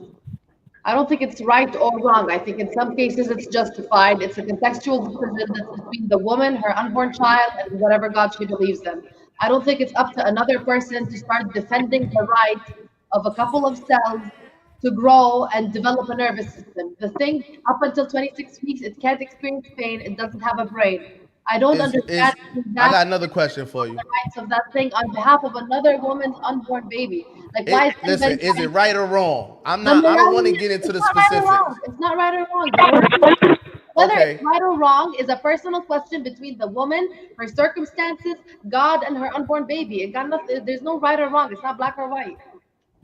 I don't think it's right or wrong. I think in some cases it's justified. It's a contextual decision that's between the woman, her unborn child, and whatever God she believes in. I don't think it's up to another person to start defending the right of a couple of cells to grow and develop a nervous system. The thing, up until 26 weeks, it can't experience pain. It doesn't have a brain. I don't understand I got another question for you. the rights of that thing on behalf of another woman's unborn baby. Like, why is it right or wrong? I don't want to get into the specifics. It's not right or wrong. Whether Okay. it's right or wrong is a personal question between the woman, her circumstances, God, and her unborn baby. It got nothing. There's no right or wrong. It's not black or white.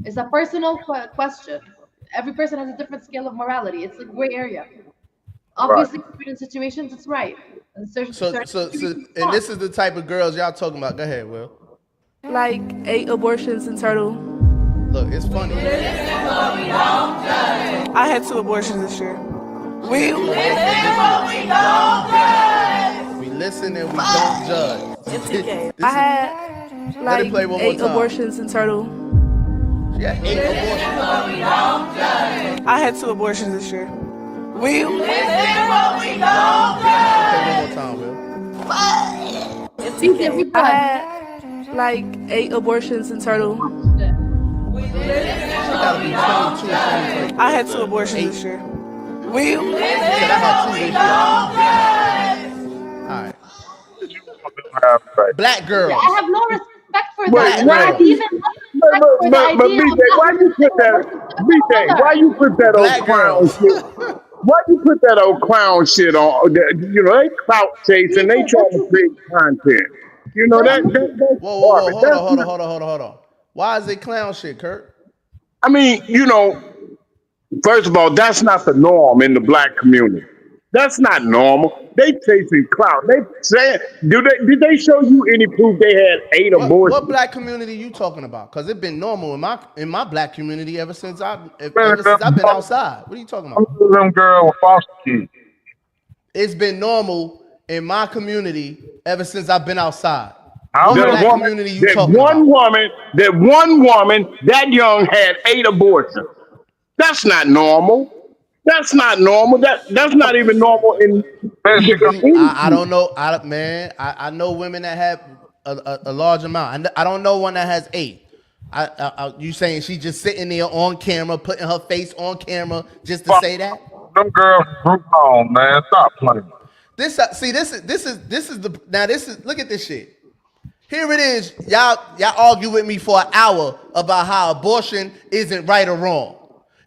It's a personal question. Every person has a different scale of morality. It's a gray area. Obviously, in certain situations, it's right. So, and this is the type of girls y'all talking about. Go ahead, Will. Like 8 abortions in total. Look, it's funny. I had 2 abortions this year. We listen and we don't judge. I had like play one more 8 time. abortions in total. She had 8 abortions. I had 2 abortions this year. We Play one more time, Will. I had like 8 abortions in total. She gotta be 22 or 23. I had 2 abortions this year. We She said I had 2 this year. All right. Black girls. I have no respect for Wait, that. why Not you- even respect for the But idea of BJ, not why you put that? BJ, why you put that old Black clown girls. shit? Why you put that old clown shit on? They clout chasing. They trying to create content. That's Whoa, garbage. That's not- hold on. Why is it clown shit, Kurt? I mean, first of all, that's not the norm in the black community. That's not normal. They chasing clout. They say, did they show you any proof they had 8 abortions? What black community you talking about? Because it's been normal in my black community ever since I've been outside. What are you talking about? Them girl with foster kids. It's been normal in my community ever since I've been outside. I What don't black know. community you talking about? That one woman, that young had 8 abortions. That's not normal. That's not normal. That's not even normal in. I don't know. I know women that have a large amount. I don't know one that has 8. You saying she just sitting there on camera, putting her face on camera just to say that? Them girls group home, man. Stop playing. This is look at this shit. Here it is. Y'all argue with me for an hour about how abortion isn't right or wrong.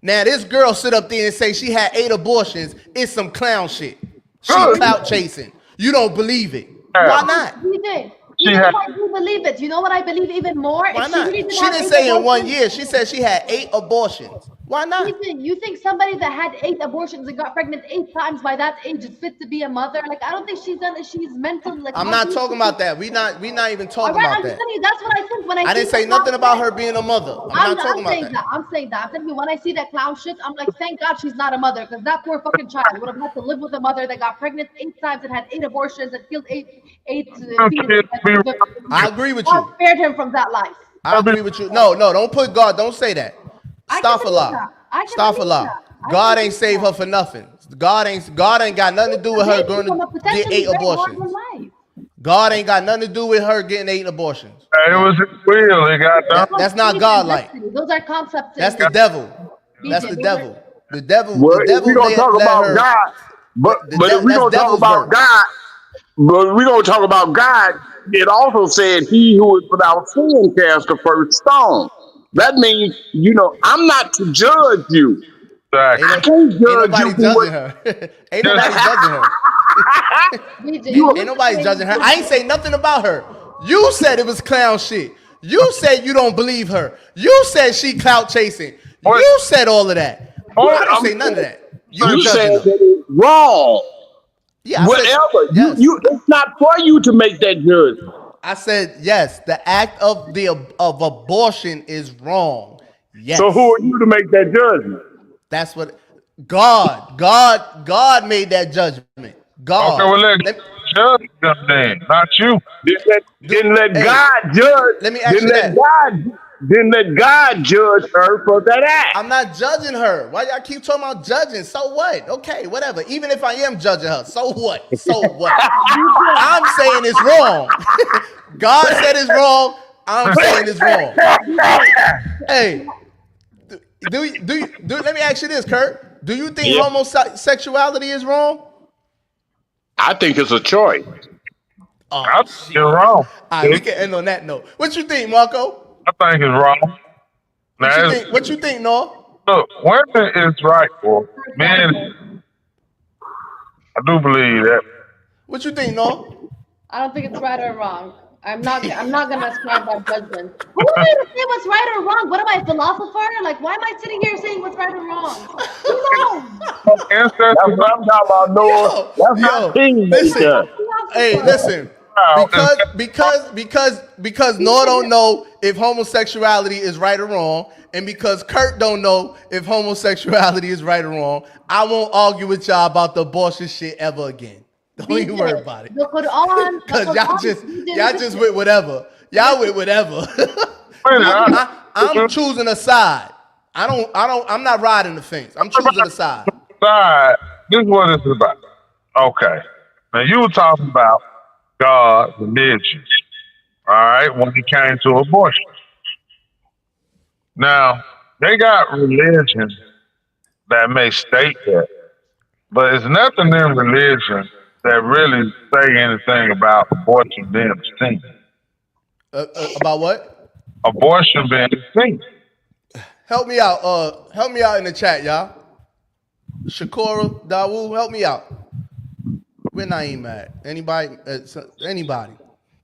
Now this girl sit up there and say she had 8 abortions. It's some clown shit. She clout chasing. You don't believe it. Why not? We did. She Even had- though I do believe it. You know what I believe even more? Why If not? really She have didn't 8 say in 1 abortions- year. She said she had 8 abortions. Why not? You think somebody that had 8 abortions and got pregnant 8 times by that age is fit to be a mother? Like, I don't think she's mentally. Like, I'm not talking about that. We not even All talking right, about I'm that. just telling you. That's what I think when I. I see didn't say that nothing clown about shit. her being a mother. I'm not talking about saying that. I'm saying that. I'm telling you, when I see that clown shit, I'm like, thank God she's not a mother, because that poor fucking child would have had to live with a mother that got pregnant 8 times and had 8 abortions and killed eight fetuses. I agree with God you. spared him from that life. I agree with you. No, don't put God. Don't say that. I can Stop a believe lot. that. I can Stop a believe lot. that. I God can ain't save her for nothing. God ain't got nothing to do with her going to get 8 abortions. God ain't got nothing to do with her getting 8 abortions. It was his will. It got done. That's not God-like. Those are concepts. That's the devil. That's the devil. The devil. Well, The devil we gonna talk let about her. God, but if we That's gonna talk devil's about verse. God, but we gonna talk about God. It also said, "He who is without sin cast the first stone." That means, I'm not to judge you. I can't Ain't judge you nobody for what judging her. Ain't nobody judging her. Ain't nobody judging her. I ain't say nothing about her. You said it was clown shit. You said you don't believe her. You said she clout chasing. You said all of that. I didn't say none of that. You said judging her. that it's wrong. Yeah, I Whatever. said, yes. It's not for you to make that judgment. I said yes. The act of abortion is wrong. Yes. So who are you to make that judgment? That's what God made that judgment. God. Okay, well, let judge them then, not you. Didn't let God judge. Let me ask you that. Didn't let God judge her for that act. I'm not judging her. Why y'all keep talking about judging? So what? Okay, whatever. Even if I am judging her, so what? So what? I'm saying it's wrong. God said it's wrong. I'm saying it's wrong. Hey, let me ask you this, Kurt. Do you think homosexuality is wrong? I think it's a choice. I think you're wrong. All right, we can end on that note. What you think, Marco? I think it's wrong. What you think, Noah? Look, women is right for men. I do believe that. What you think, Noah? I don't think it's right or wrong. I'm not gonna ascribe that judgment. Who am I to say what's right or wrong? What am I, a philosopher? Like, why am I sitting here saying what's right or wrong? That's what I'm talking about, Noah. That's not thing. Listen. Hey, listen. Because Noah don't know if homosexuality is right or wrong, and because Kurt don't know if homosexuality is right or wrong, I won't argue with y'all about the abortion shit ever again. Don't even worry about it. The Quran, Because y'all just with whatever. Y'all with whatever. I'm choosing a side. I'm not riding the fence. I'm choosing a side. This is what it's about. Okay. Now you were talking about God, religion. All right, when it came to abortion. Now, they got religion that may state that, but it's nothing in religion that really say anything about abortion being a sin. About what? Abortion being a sin. Help me out. Help me out in the chat, y'all. Shakura, Dawu, help me out. Where Naeem at? Anybody? Anybody?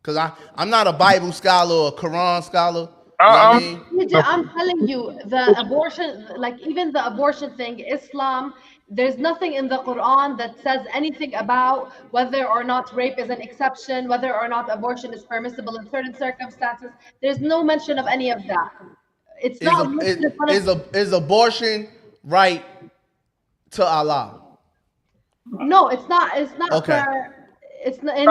Because I'm not a Bible scholar or a Quran scholar. I'm telling you, the abortion, like even the abortion thing, Islam, there's nothing in the Quran that says anything about whether or not rape is an exception, whether or not abortion is permissible in certain circumstances. There's no mention of any of that. It's not. Is abortion right to Allah? No, it's not. It's not. Okay. It's not, in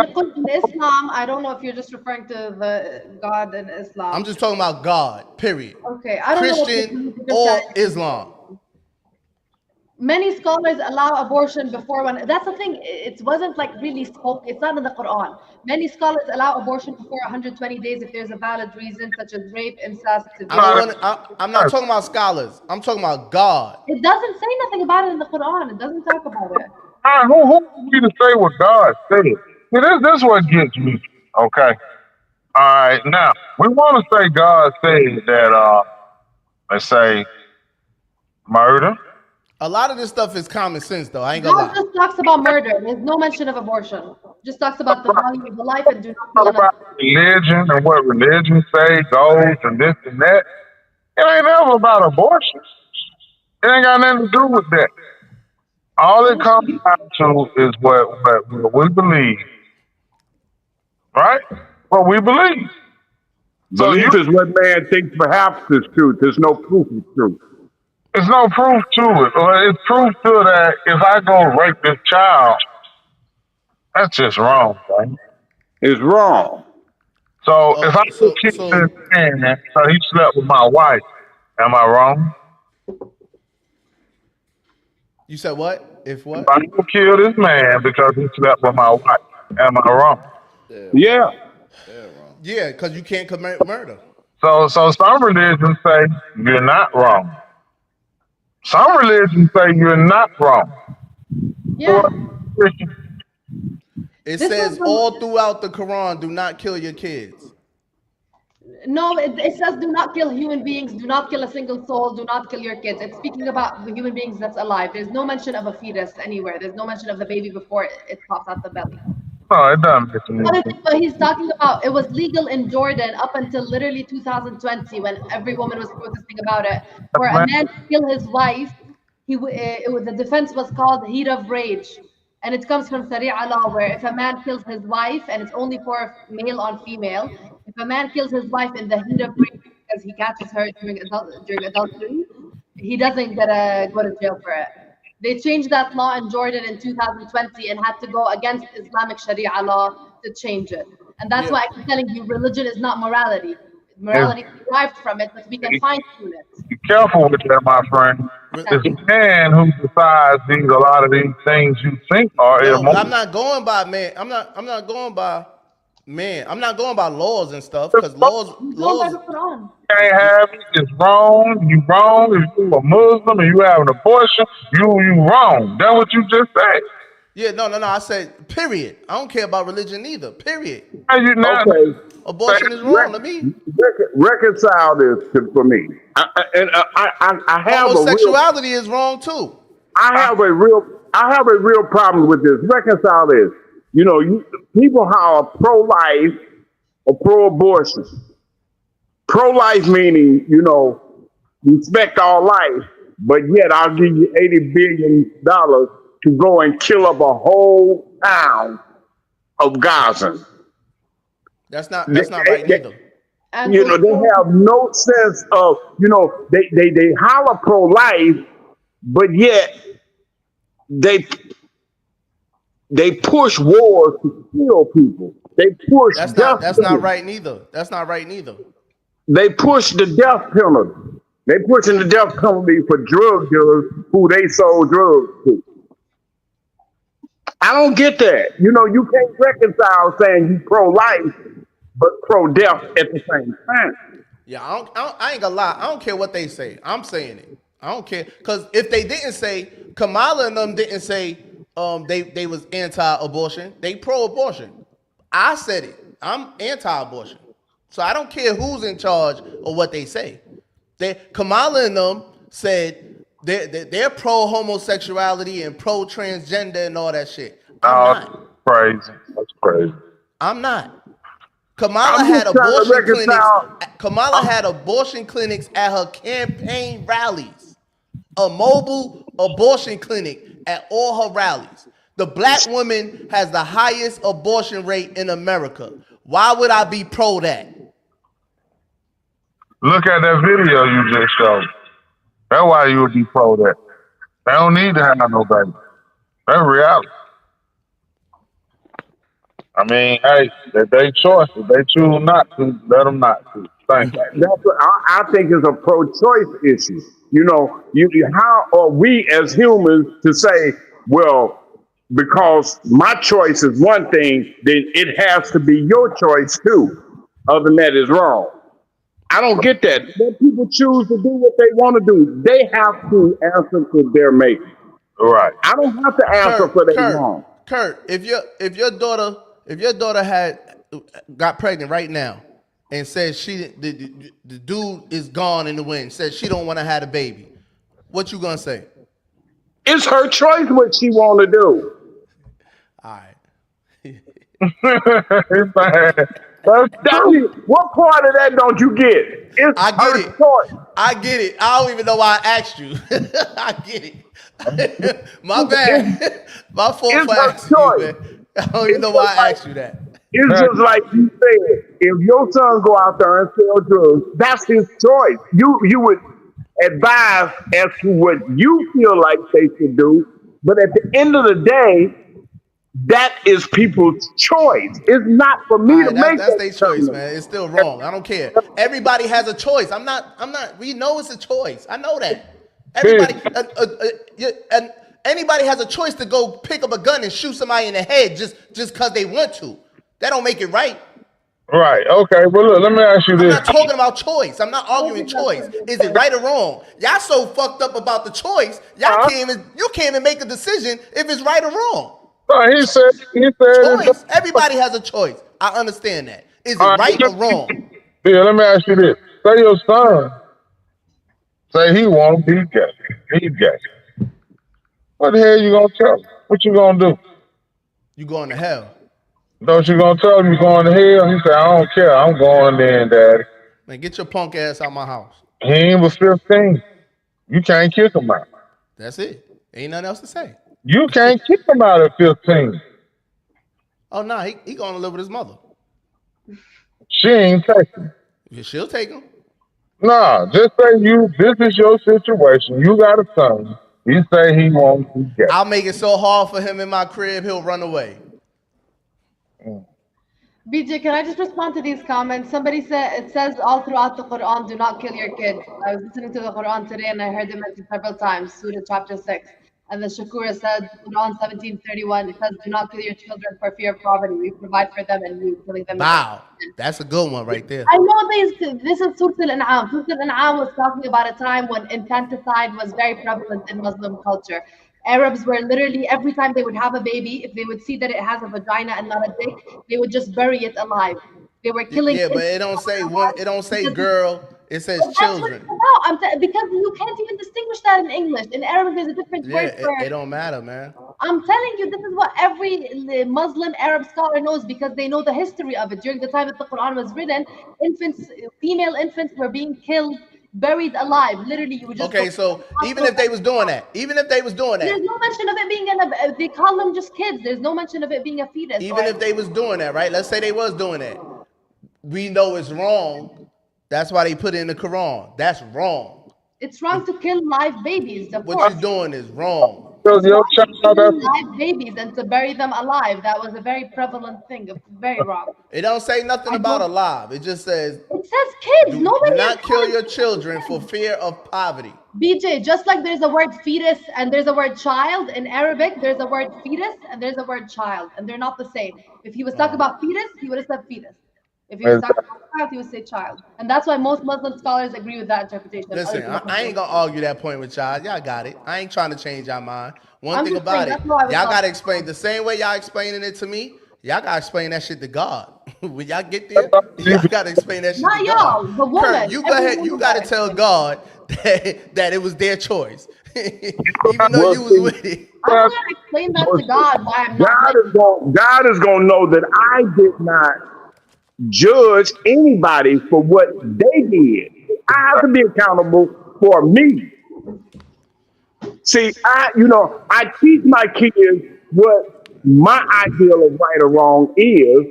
Islam. I don't know if you're just referring to the God in Islam. I'm just talking about God. Period. Okay, I don't Christian know or Islam. Many scholars allow abortion before one. That's the thing. It wasn't like really spoke. It's not in the Quran. Many scholars allow abortion before 120 days if there's a valid reason, such as rape, incest. I'm not talking about scholars. I'm talking about God. It doesn't say nothing about it in the Quran. It doesn't talk about it. All right, who are we to say what God said? See, this is what gets me. Okay. All right. Now we want to say God said that. Let's say murder. A lot of this stuff is common sense, though. I ain't gonna lie. God just talks about murder. There's no mention of abortion. Just talks about the value of the life and do not. Talk about religion and what religion say goes and this and that. It ain't ever about abortion. It ain't got nothing to do with that. All it comes down to is what we believe. Right? What we believe. Belief is what man thinks perhaps is truth. There's no proof of truth. There's no proof to it. It's proof to that if I go rape this child, that's just wrong, right? It's wrong. So if I put kids in his hand, so he slept with my wife, am I wrong? You said what? If what? If I go kill this man because he slept with my wife, am I wrong? Yeah. They're wrong. Yeah, because you can't commit murder. So some religions say you're not wrong. Some religions say you're not wrong. Yeah. It This says was all throughout the Quran, do not kill your kids. No, it says do not kill human beings, do not kill a single soul, do not kill your kids. It's speaking about the human beings that's alive. There's no mention of a fetus anywhere. There's no mention of the baby before it pops out the belly. No, it doesn't make any sense. But he's talking about it was legal in Jordan up until literally 2020 when every woman was protesting about it. For a man to kill his wife, the defense was called heat of rage. And it comes from Sharia law where if a man kills his wife, and it's only for male on female, if a man kills his wife in the heat of rage because he catches her during adultery, he doesn't go to jail for it. They changed that law in Jordan in 2020 and had to go against Islamic Sharia law to change it. And that's why I keep telling you, religion is not morality. Morality is derived from it, but we can fine-tune it. Be careful with that, my friend. It's a man who decides a lot of these things you think are immoral. I'm not going by man. I'm not going by man. I'm not going by laws and stuff because laws. Can't have it. It's wrong. You wrong. If you a Muslim and you have an abortion, you wrong. That's what you just said. Yeah, no. I said period. I don't care about religion either. Period. Okay. Abortion is wrong to me. Reconcile this for me. I have homosexuality is wrong too. I have a real problem with this. Reconcile this. You know, people are pro-life or pro-abortion. Pro-life meaning, you know, respect all life, but yet I'll give you $80 billion to go and kill up a whole town of Gazans. That's not right either. You know, they have no sense of, you know, they holler pro-life, but yet they push wars to kill people. They push that's not right neither. That's not right neither. They push the death penalty. They pushing the death penalty for drug dealers who they sold drugs to. I don't get that. You know, you can't reconcile saying you pro-life but pro-death at the same time. Yeah, I ain't gonna lie. I don't care what they say. I'm saying it. I don't care because if they didn't say, Kamala and them didn't say they was anti-abortion. They pro-abortion. I said it. I'm anti-abortion. So I don't care who's in charge or what they say. Kamala and them said they're pro-homosexuality and pro-transgender and all that shit. I'm not. Crazy. That's crazy. I'm not. Kamala had abortion clinics at her campaign rallies. A mobile abortion clinic at all her rallies. The black woman has the highest abortion rate in America. Why would I be pro that? Look at that video you just showed. That's why you would be pro that. They don't need to have no baby. That's reality. I mean, hey, that's their choice. If they choose not to, let them not to. Thank you. That's what I think is a pro-choice issue. You know, how are we as humans to say, well, because my choice is one thing, then it has to be your choice too. Other than that is wrong. I don't get that. Let people choose to do what they want to do. They have to answer to their making. Right. I don't have to answer for their wrong. Kurt, if your daughter had got pregnant right now and says the dude is gone in the wind, says she don't want to have a baby, what you gonna say? It's her choice what she want to do. All right. What part of that don't you get? I get it. Choice. I get it. I don't even know why I asked you. I get it. My bad. My fault for asking you, man. I don't even know why I asked you that. It's just like you said. If your son go out there and sell drugs, that's his choice. You would advise as to what you feel like they should do, but at the end of the day, that is people's choice. It's not for me to make. That's their choice, man. It's still wrong. I don't care. Everybody has a choice. I'm not. We know it's a choice. I know that. Everybody. anybody has a choice to go pick up a gun and shoot somebody in the head just because they want to. That don't make it right. Right. Okay. Well, look. Let me ask you I'm this. not talking about choice. I'm not arguing choice. Is it right or wrong? Y'all so fucked up about the choice. You can't even make a decision if it's right or wrong. No, he said. Choice. Everybody has a choice. I understand that. Is it right or wrong? Yeah. Let me ask you this. Say your son say he won't be gay. He's gay. What the hell you gonna tell him? What you gonna do? You going to hell. Don't you gonna tell him you going to hell? He said, I don't care. I'm going there, Daddy. Man, get your punk ass out my house. He ain't was 15. You can't kick him out. That's it. Ain't nothing else to say. You can't kick him out at 15. Oh, no, he going to live with his mother. She ain't taking. She'll take him. Nah, just say this is your situation. You got a son. He say he won't be gay. I'll make it so hard for him in my crib, he'll run away. BJ, can I just respond to these comments? Somebody said, it says all throughout the Quran, do not kill your kids. I was listening to the Quran today and I heard it mentioned several times, Surah chapter 6. And the Shakura said, Quran 17:31, it says, do not kill your children for fear of poverty. We provide for them and you killing them. Wow, that's a good one right there. I know this is Surah Al-An'am. Surah Al-An'am was talking about a time when infanticide was very prevalent in Muslim culture. Arabs were literally, every time they would have a baby, if they would see that it has a vagina and not a dick, they would just bury it alive. They were killing. Yeah, but it don't say one. It don't say girl. It says children. No, because you can't even distinguish that in English. In Arabic, there's a different word for it. It don't matter, man. I'm telling you, this is what every Muslim Arab scholar knows because they know the history of it. During the time that the Quran was written, female infants were being killed, buried alive. Literally, you would just. Okay, so even if they was doing that, there's no mention of it being they call them just kids. There's no mention of it being a fetus. Even if they was doing that, right? Let's say they was doing that. We know it's wrong. That's why they put it in the Quran. That's wrong. It's wrong to kill live babies. What you're doing is wrong. Live babies and to bury them alive. That was a very prevalent thing. Very wrong. It don't say nothing about alive. It just says. It says kids. Nobody. Do not kill your children for fear of poverty. BJ, just like there's a word fetus and there's a word child in Arabic, there's a word fetus and there's a word child, and they're not the same. If he was talking about fetus, he would have said fetus. If he was talking about child, he would say child. And that's why most Muslim scholars agree with that interpretation. Listen, I ain't gonna argue that point with y'all. Y'all got it. I ain't trying to change y'all mind. One thing about it, y'all gotta explain the same way y'all explaining it to me. Y'all gotta explain that shit to God. When y'all get there, y'all gotta explain that shit not to y'all, God. the woman. Kurt, you go ahead. You gotta tell God that it was their choice, even though you was with it. I'm gonna explain that to God. Why I'm not. God is gonna know that I did not judge anybody for what they did. I have to be accountable for me. See, I teach my kids what my ideal of right or wrong is.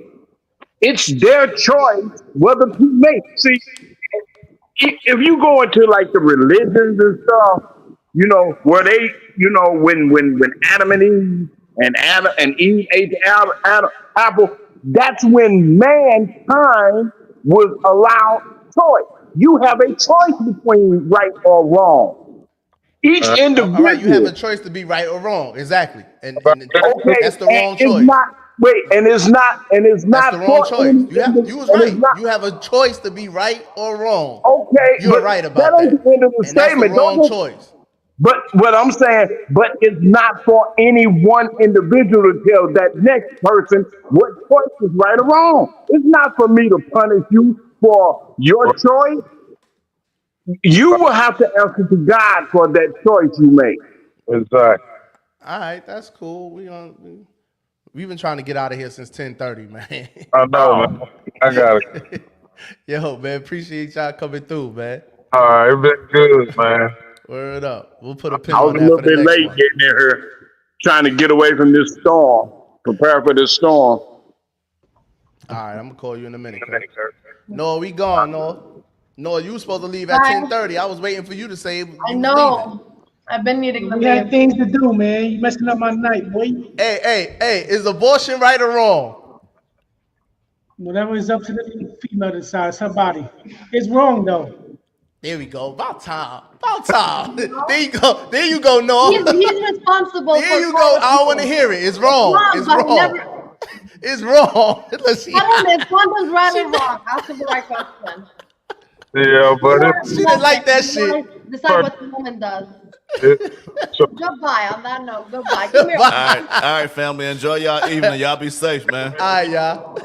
It's their choice whether to make. See, if you go into like the religions and stuff, where they, when Adam and Eve ate the apple, that's when mankind was allowed choice. You have a choice between right or wrong. Each individual. All right, you have a choice to be right or wrong. Exactly. And okay, that's the wrong choice. It's not That's the wrong choice. You was right. You have a choice to be right or wrong. Okay. You're right about that. That ain't the end of the statement. That's the wrong choice. But what I'm saying, it's not for any one individual to tell that next person what choice is right or wrong. It's not for me to punish you for your choice. You will have to answer to God for that choice you make. Exactly. All right, that's cool. We've been trying to get out of here since 10:30, man. I know, man. I got it. Yo, man, appreciate y'all coming through, man. All right, it been good, man. Word up. We'll put a pin I was on a that little for the bit next late one. getting in here, trying to get away from this storm, prepare for this storm. All right, I'm gonna call you in a minute, Kurt. Noah, we gone, Noah. Noah, you were supposed to leave at 10:30. I was waiting for you to say you I know. I've been needing the We had things to do, man. You messing up my night, boy. Hey, is abortion right or wrong? Whatever is up to the female to decide, it's her body. It's wrong though. There we go. About time. There you go. There you go, Noah. He's responsible. There you go. I don't want to hear it. It's wrong. It's but wrong. never- It's wrong. Let's see. I don't know if Fonda's right or wrong. Ask the right question. Yeah, but She didn't like that shit. Decide what the woman does. so, Goodbye. On that note, goodbye. Give me a All right, family. Enjoy y'all evening. Y'all be safe, man. All right, y'all.